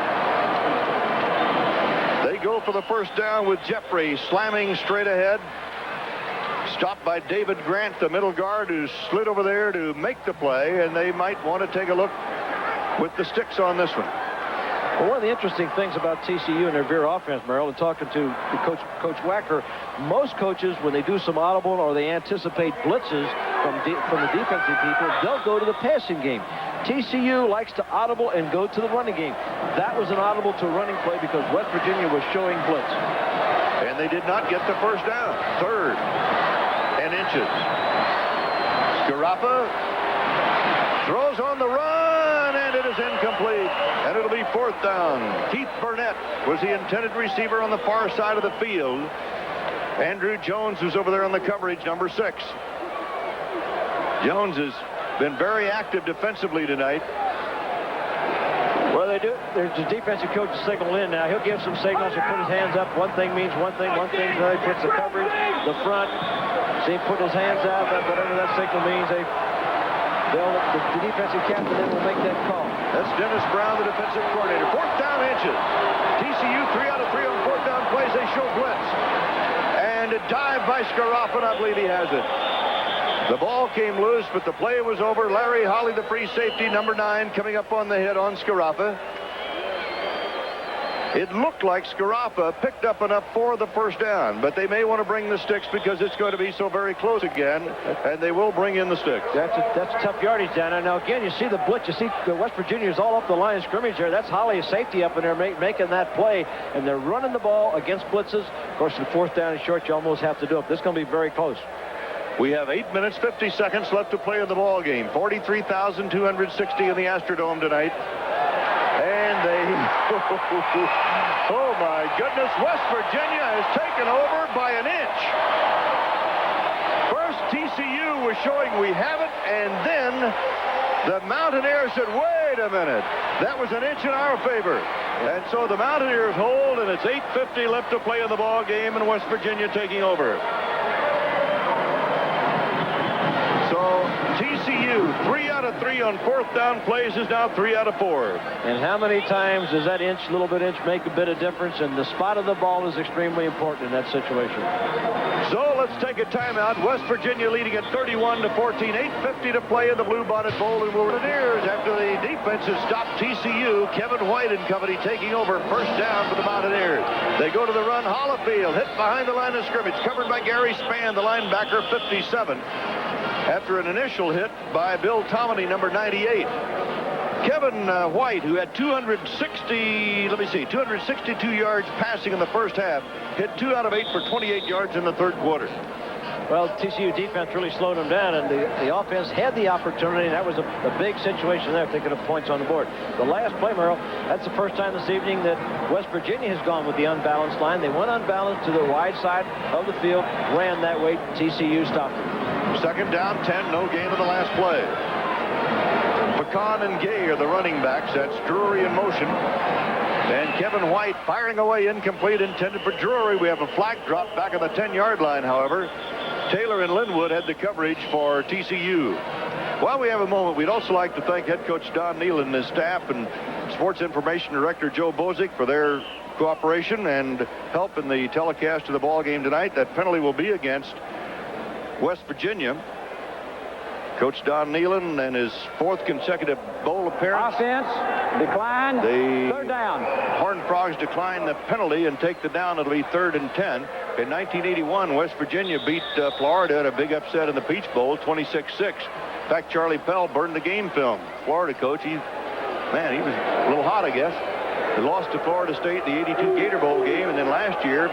They go for the first down with Jeffrey slamming straight ahead. Stopped by David Grant, the middle guard, who slid over there to make the play, and they might want to take a look with the sticks on this one. Well, one of the interesting things about TCU and their veer offense, Merrill, and talking to Coach Wacker, most coaches, when they do some audible or they anticipate blitzes from the defensive people, they'll go to the passing game. TCU likes to audible and go to the running game. That was an audible to running play because West Virginia was showing blitz. And they did not get the first down. Third and inches. Scaraffa throws on the run, and it is incomplete. And it'll be fourth down. Keith Burnett was the intended receiver on the far side of the field. Andrew Jones was over there on the coverage, number 6. Jones has been very active defensively tonight. Well, they do. There's the defensive coach signal in now. He'll give some signals. He'll put his hands up. One thing means one thing. One thing, he puts the coverage, the front. See him put his hands out. Whatever that signal means, the defensive captain then will make that call. That's Dennis Brown, the defensive coordinator. Fourth down, inches. TCU 3 out of 3 on fourth down plays. They show blitz. And a dive by Scaraffa, and I believe he has it. The ball came loose, but the play was over. Larry Holly, the free safety, number 9, coming up on the hit on Scaraffa. It looked like Scaraffa picked up enough for the first down, but they may want to bring the sticks because it's going to be so very close again, and they will bring in the sticks. That's tough yardage down there. Now, again, you see the blitz. You see the West Virginia's all up the line of scrimmage there. That's Holly's safety up in there making that play, and they're running the ball against blitzes. Of course, the fourth down and short, you almost have to do it. This is going to be very close. We have 8 minutes, 50 seconds left to play in the ball game. 43,260 in the Astrodome tonight. And they, oh my goodness, West Virginia has taken over by an inch. First, TCU was showing we have it, and then The Mountaineers said, wait a minute. That was an inch in our favor. And so the Mountaineers hold, and it's 8:50 left to play in the ball game, and West Virginia taking over. So TCU, 3 out of 3 on fourth down plays, is now 3 out of 4. And how many times does that little bit inch make a bit of difference? And the spot of the ball is extremely important in that situation. So let's take a timeout. West Virginia leading at 31-14. 8:50 to play in the Bluebonnet Bowl, and Mountaineers, after the defense has stopped TCU, Kevin White and company taking over first down for the Mountaineers. They go to the run. Hollifield hit behind the line of scrimmage, covered by Gary Spann, the linebacker, 57, after an initial hit by Bill Tomany, number 98. Kevin White, who had 262 yards passing in the first half, hit 2 out of 8 for 28 yards in the third quarter. Well, TCU defense really slowed them down, and the offense had the opportunity, and that was a big situation there if they could have points on the board. The last play, Merle, that's the first time this evening that West Virginia has gone with the unbalanced line. They went unbalanced to the wide side of the field, ran that way. TCU stopped them. Second down, 10, no gain on the last play. Pecan and Gay are the running backs. That's Drury in motion. And Kevin White firing away, incomplete, intended for Drury. We have a flag drop back on the 10-yard line, however. Taylor and Linwood had the coverage for TCU. While we have a moment, we'd also like to thank head coach Don Neal and his staff and sports information director Joe Bozick for their cooperation and help in the telecast of the ball game tonight. That penalty will be against West Virginia. Coach Don Nealon and his 4th consecutive bowl appearance. Offense, decline, the third down. Horned Frogs decline the penalty and take the down. It'll be 3rd and 10. In 1981, West Virginia beat Florida in a big upset in the Peach Bowl, 26-6. In fact, Charlie Pell burned the game film. Florida coach, he was a little hot, I guess. They lost to Florida State in the 82 Gator Bowl game, and then last year,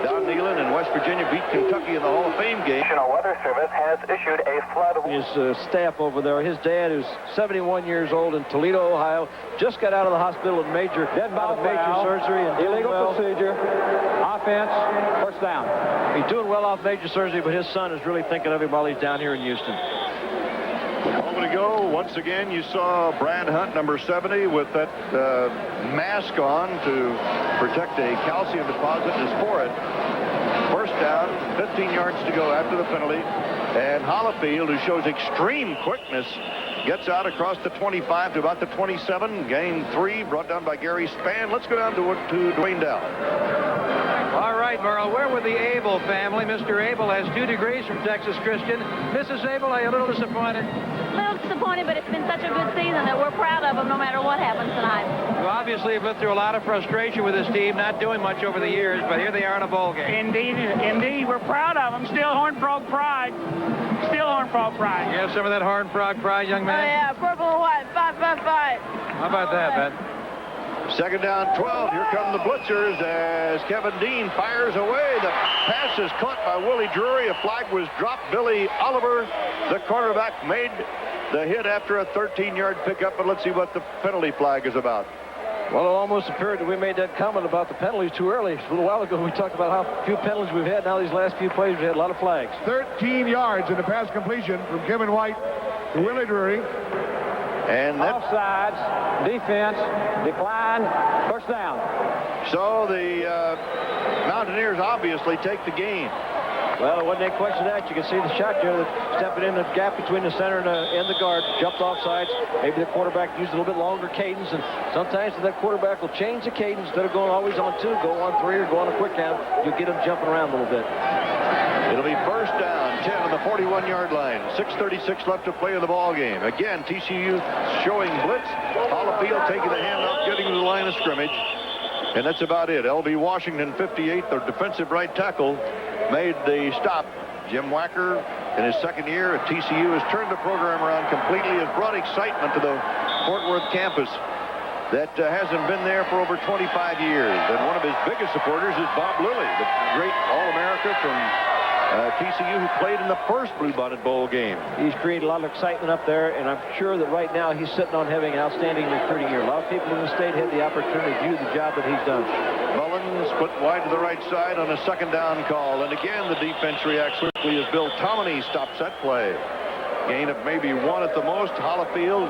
Don Nealon and West Virginia beat Kentucky in the Hall of Fame game. National Weather Service has issued a flood. His staff over there, his dad, who's 71 years old in Toledo, Ohio, just got out of the hospital with major surgery and illegal procedure. Offense, first down. He's doing well off major surgery, but his son is really thinking of him while he's down here in Houston. A moment ago, once again, you saw Brad Hunt, number 70, with that mask on to protect a calcium deposit in his forehead. First down, 15 yards to go after the penalty. And Hollifield, who shows extreme quickness, gets out across the 25 to about the 27. Gain 3, brought down by Gary Spann. Let's go down to Dwayne Dow. All right, Merle, we're with the Abel family. Mr. Abel has 2 degrees from Texas Christian. Mrs. Abel, are you a little disappointed? A little disappointed, but it's been such a good season that we're proud of them no matter what happens tonight. You obviously have lived through a lot of frustration with this team, not doing much over the years, but here they are in a bowl game. Indeed, we're proud of them. Still Horned Frog pride. Still Horned Frog pride. You have some of that Horned Frog pride, young man? Oh, yeah, purple and white, 5-5-5. How about that, Ben? Second down, 12. Here come the blitzers as Kevin Dean fires away. The pass is caught by Willie Drury. A flag was dropped. Billy Oliver, the quarterback, made the hit after a 13-yard pickup. But let's see what the penalty flag is about. Well, it almost appeared that we made that comment about the penalties too early. A little while ago, we talked about how few penalties we've had. Now these last few plays, we've had a lot of flags. 13 yards in the pass completion from Kevin White to Willie Drury. And that, offsides, defense, decline, first down. So the Mountaineers obviously take the gain. Well, it wasn't any question of that. You can see the shot there, stepping in the gap between the center and the guard, jumped off sides. Maybe the quarterback used a little bit longer cadence, and sometimes that quarterback will change the cadence. Instead of going always on 2, go on 3, or go on a quick down. You'll get them jumping around a little bit. It'll be first down, 10 on the 41-yard line. 6:36 left to play in the ball game. Again, TCU showing blitz. Hollifield taking the handoff, getting to the line of scrimmage. And that's about it. L.B. Washington, 58, the defensive right tackle, made the stop. Jim Wacker, in his second year at TCU, has turned the program around completely, has brought excitement to the Fort Worth campus that hasn't been there for over 25 years. And one of his biggest supporters is Bob Lilly, the great All-America from TCU, who played in the first Bluebonnet Bowl game. He's created a lot of excitement up there, and I'm sure that right now he's sitting on having an outstanding recruiting year. A lot of people in the state had the opportunity to do the job that he's done. Mullins split wide to the right side on a second down call, and again the defense reacts quickly as Bill Tomany stops that play. gain of maybe 1 at the most. Hollifield,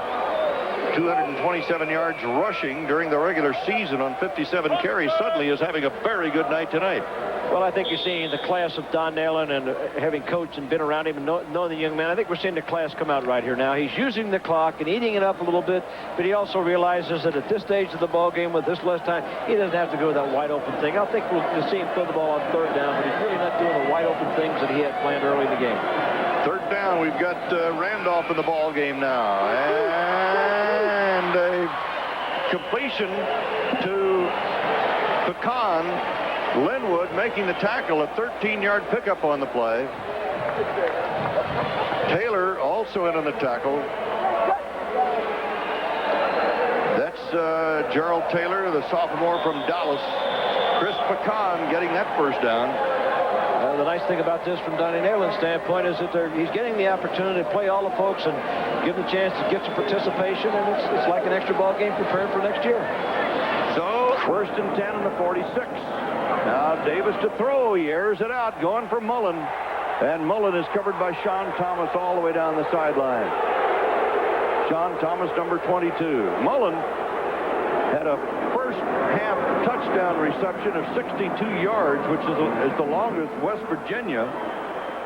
227 yards rushing during the regular season on 57 carries, suddenly is having a very good night tonight. Well, I think you're seeing the class of Don Nalen, and having coached and been around him and knowing the young man, I think we're seeing the class come out right here now. He's using the clock and eating it up a little bit, but he also realizes that at this stage of the ball game with this less time, he doesn't have to go with that wide open thing. I think we'll see him throw the ball on 3rd down, but he's really not doing the wide open things that he had planned early in the game. 3rd down, we've got Randolph in the ball game now, and a completion to Pecan. Linwood making the tackle, a 13-yard pickup on the play. Taylor also in on the tackle. That's Gerald Taylor, the sophomore from Dallas. Chris Pecan getting that 1st down. The nice thing about this from Donnie Nalen's standpoint is that he's getting the opportunity to play all the folks and give them a chance to get some participation, and it's like an extra ball game preparing for next year. So 1st and 10 on the 46. Now Davis to throw. He airs it out, going for Mullen. And Mullen is covered by Sean Thomas all the way down the sideline. Sean Thomas, number 22. Mullen had a first half touchdown reception of 62 yards, which is the longest West Virginia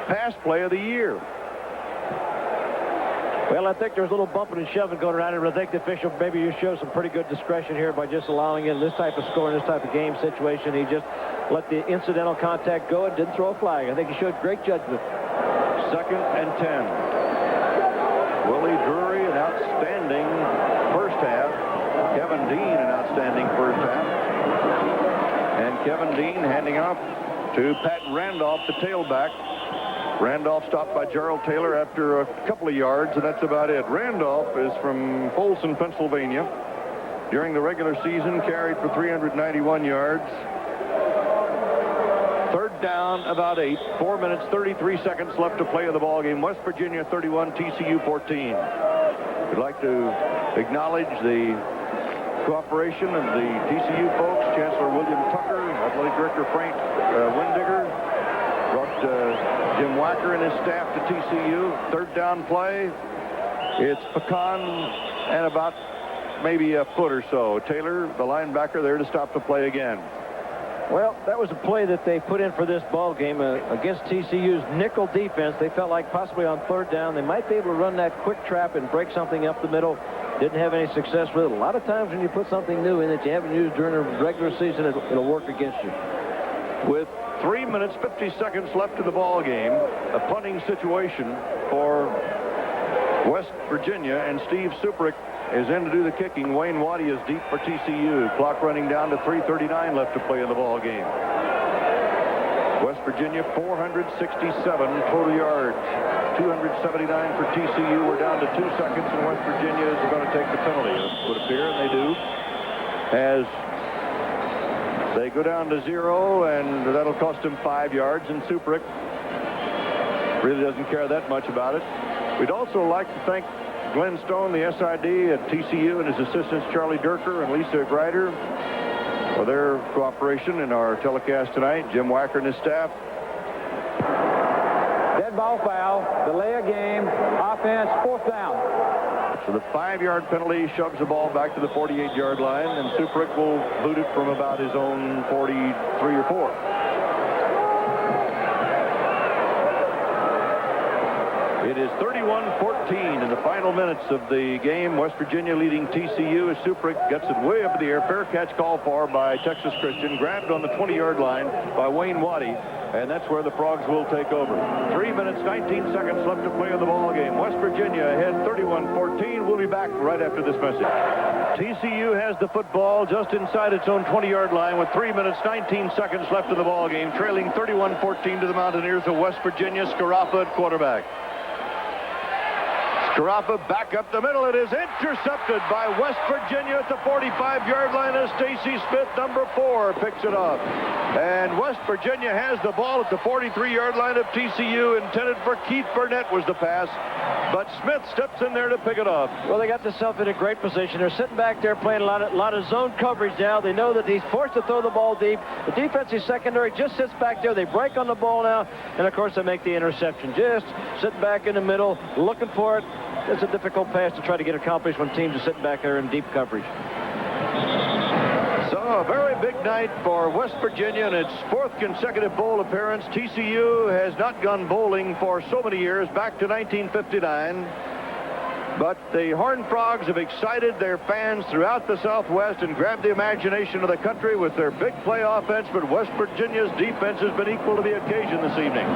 pass play of the year. Well, I think there's a little bumping and shoving going around here, but I think the official maybe you show some pretty good discretion here by just allowing in this type of score in this type of game situation. He just let the incidental contact go and didn't throw a flag. I think he showed great judgment. 2nd and 10. Willie Drury, an outstanding first half. Kevin Dean, an outstanding first half. And Kevin Dean handing off to Pat Randolph, the tailback. Randolph stopped by Gerald Taylor after a couple of yards, and that's about it. Randolph is from Folsom, Pennsylvania. During the regular season, carried for 391 yards. 3rd down, about 8. 4 minutes, 33 seconds left to play in the ball game. West Virginia 31, TCU 14. We'd like to acknowledge the cooperation of the TCU folks, Chancellor William Tucker, Athletic Director Frank Windigger, brought Jim Wacker and his staff to TCU. 3rd down play. It's Pecan and about maybe a foot or so. Taylor, the linebacker, there to stop the play again. Well, that was a play that they put in for this ball game against TCU's nickel defense. They felt like possibly on 3rd down they might be able to run that quick trap and break something up the middle. Didn't have any success with it. A lot of times when you put something new in that you haven't used during a regular season, it'll work against you. With 3 minutes, 50 seconds left in the ball game, a punting situation for West Virginia, and Steve Suprick is in to do the kicking. Wayne Waddy is deep for TCU. Clock running down to 3:39 left to play in the ball game. West Virginia 467 total yards, 279 for TCU. We're down to 2 seconds, and West Virginia is going to take the penalty, it would appear, and they do, as they go down to 0, and that'll cost him 5 yards, and Suprick really doesn't care that much about it. We'd also like to thank Glenn Stone, the SID at TCU, and his assistants Charlie Durker and Lisa Greider for their cooperation in our telecast tonight. Jim Wacker and his staff. Dead ball foul, delay of game, offense, 4th down. So the 5-yard penalty shoves the ball back to the 48-yard line, and Suprick will boot it from about his own 43 or 4. It is 31-14 in the final minutes of the game. West Virginia leading TCU as Suprick gets it way up in the air. Fair catch called for by Texas Christian. Grabbed on the 20-yard line by Wayne Waddy. And that's where the Frogs will take over. 3 minutes, 19 seconds left to play in the ball game. West Virginia ahead 31-14. We'll be back right after this message. TCU has the football just inside its own 20-yard line with 3 minutes, 19 seconds left in the ball game. Trailing 31-14 to the Mountaineers of West Virginia. Scaraffa at quarterback. Scaraffa back up the middle. It is intercepted by West Virginia at the 45-yard line as Stacy Smith, number 4, picks it up. And West Virginia has the ball at the 43-yard line of TCU. Intended for Keith Burnett was the pass, but Smith steps in there to pick it up. Well, they got themselves in a great position. They're sitting back there playing a lot of zone coverage now. They know that he's forced to throw the ball deep. The defensive secondary just sits back there. They break on the ball now, and of course they make the interception. Just sitting back in the middle, looking for it. It's a difficult pass to try to get accomplished when teams are sitting back there in deep coverage. So a very big night for West Virginia in its 4th consecutive bowl appearance. TCU has not gone bowling for so many years, back to 1959. But the Horned Frogs have excited their fans throughout the Southwest and grabbed the imagination of the country with their big play offense, but West Virginia's defense has been equal to the occasion this evening.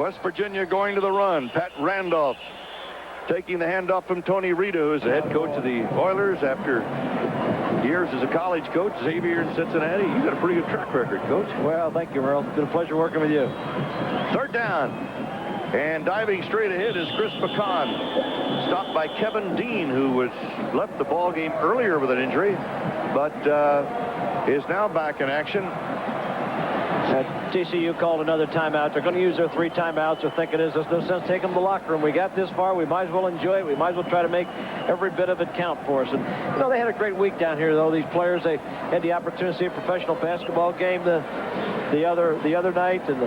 West Virginia going to the run. Pat Randolph taking the handoff from Tony Rita, who's the head coach of the Oilers after years as a college coach. Xavier in Cincinnati. You've got a pretty good track record, Coach. Well, thank you, Merle. It's been a pleasure working with you. 3rd down. And diving straight ahead is Chris Pecan. Stopped by Kevin Dean, who was left the ball game earlier with an injury, but is now back in action. TCU called another timeout. They're going to use their 3 timeouts. They're thinking there's no sense taking them to the locker room. We got this far. We might as well enjoy it. We might as well try to make every bit of it count for us. And, you know, they had a great week down here, though. These players, they had the opportunity to see a professional basketball game the other night, and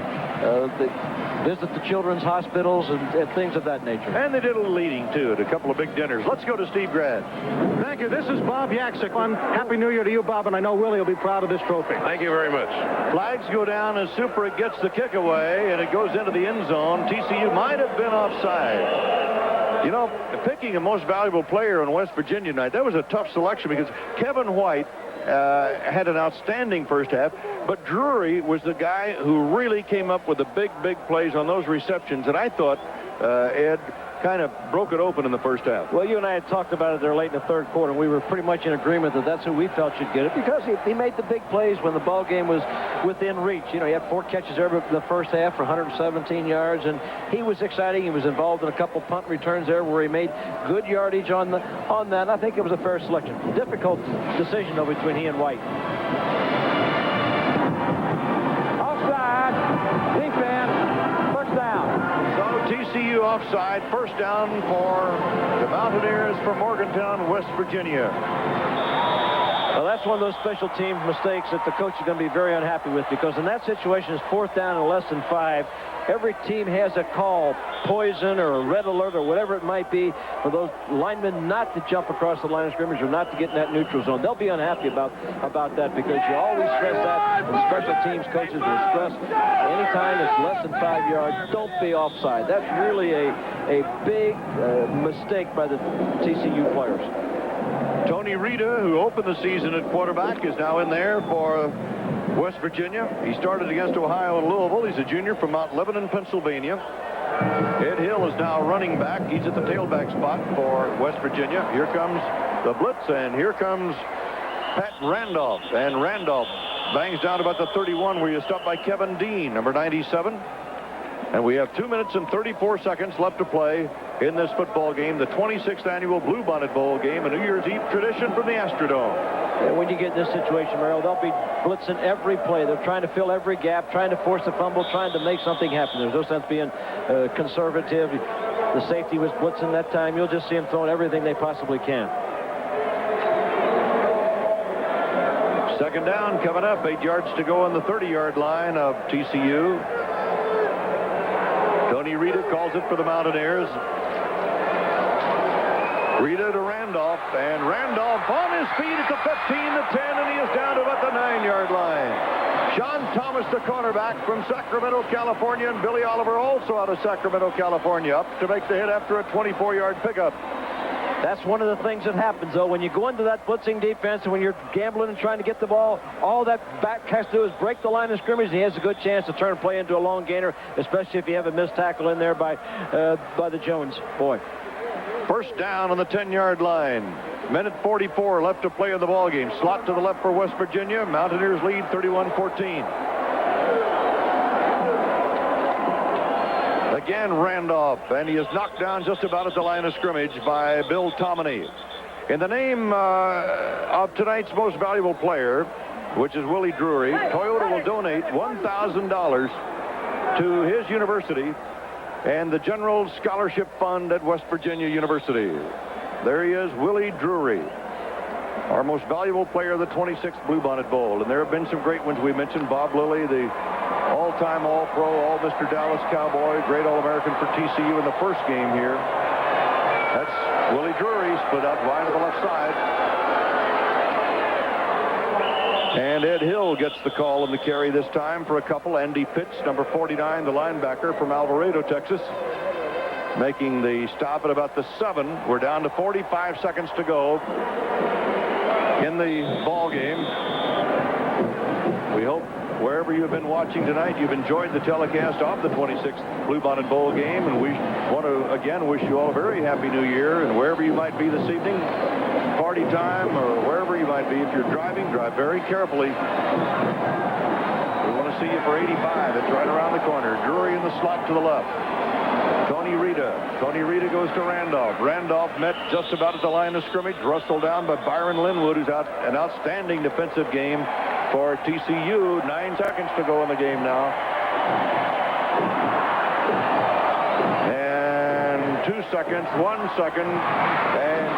visit the children's hospitals and things of that nature. And they did a little eating, too, at a couple of big dinners. Let's go to Steve Grad. Thank you. This is Bob Yaksick. Happy New Year to you, Bob, and I know Willie will be proud of this trophy. Thank you very much. Flags go down as Superick gets the kick away, and it goes into the end zone. TCU might have been offside. You know, picking a most valuable player in West Virginia tonight, that was a tough selection because Kevin White had an outstanding first half, but Drury was the guy who really came up with the big plays on those receptions, and I thought Ed kind of broke it open in the first half. Well, you and I had talked about it there late in the 3rd quarter, and we were pretty much in agreement that that's who we felt should get it because he made the big plays when the ball game was within reach. You know, he had 4 catches there in the first half for 117 yards, and he was exciting. He was involved in a couple punt returns there where he made good yardage on that. I think it was a fair selection. Difficult decision, though, between he and White. Offside. Defense. First down. So TCU offside. First down for the Mountaineers from Morgantown, West Virginia. Well, that's one of those special team mistakes that the coach is going to be very unhappy with because in that situation, it's 4th down and less than 5. Every team has a call, poison or a red alert or whatever it might be, for those linemen not to jump across the line of scrimmage or not to get in that neutral zone. They'll be unhappy about that because you always stress that, and special teams coaches will stress anytime it's less than 5 yards, don't be offside. That's really a big mistake by the TCU players. Tony Rita, who opened the season at quarterback, is now in there for West Virginia. He started against Ohio and Louisville. He's a junior from Mount Lebanon, Pennsylvania. Ed Hill is now running back. He's at the tailback spot for West Virginia. Here comes the blitz, and here comes Pat Randolph. And Randolph bangs down about the 31, where you stop by Kevin Dean, number 97. And we have 2 minutes and 34 seconds left to play in this football game, the 26th annual Bluebonnet Bowl game, a New Year's Eve tradition from the Astrodome. And when you get in this situation, Merrill, they'll be blitzing every play. They're trying to fill every gap, trying to force a fumble, trying to make something happen. There's no sense being conservative. The safety was blitzing that time. You'll just see them throwing everything they possibly can. Second down coming up. 8 yards to go on the 30-yard line of TCU. Tony Rita calls it for the Mountaineers. Rita to Randolph, and Randolph on his feet at the 15, the 10, and he is down to about the 9-yard line. Sean Thomas, the cornerback from Sacramento, California, and Billy Oliver, also out of Sacramento, California, up to make the hit after a 24-yard pickup. That's one of the things that happens, though. When you go into that blitzing defense and when you're gambling and trying to get the ball, all that back has to do is break the line of scrimmage, and he has a good chance to turn play into a long gainer, especially if you have a missed tackle in there by the Jones boy. First down on the 10-yard line. Minute 44 left to play in the ballgame. Slot to the left for West Virginia. Mountaineers lead 31-14. The Again, Randolph, and he is knocked down just about at the line of scrimmage by Bill Tomini. In the name of tonight's most valuable player, which is Willie Drury, Toyota will donate $1,000 to his university and the General Scholarship Fund at West Virginia University. There he is, Willie Drury, our most valuable player of the 26th Bluebonnet Bowl. And there have been some great ones. We mentioned Bob Lilly, the all-time All-Pro, All-Mr. Dallas Cowboy, great All-American for TCU in the first game here. That's Willie Drury, split out wide to the left side. And Ed Hill gets the call in the carry this time for a couple. Andy Pitts, number 49, the linebacker from Alvarado, Texas, making the stop at about the 7. We're down to 45 seconds to go in the ball game. We hope wherever you've been watching tonight, you've enjoyed the telecast of the 26th Bluebonnet Bowl game, and we want to again wish you all a very happy new year. And wherever you might be this evening, party time or wherever you might be, if you're driving, drive very carefully. We want to see you for 85. It's right around the corner. Drury in the slot to the left. Tony Rita. Tony Rita goes to Randolph. Randolph met just about at the line of scrimmage, rustled down by Byron Linwood, who's an outstanding defensive game for TCU. 9 seconds to go in the game now. And 2 seconds, 1 second, and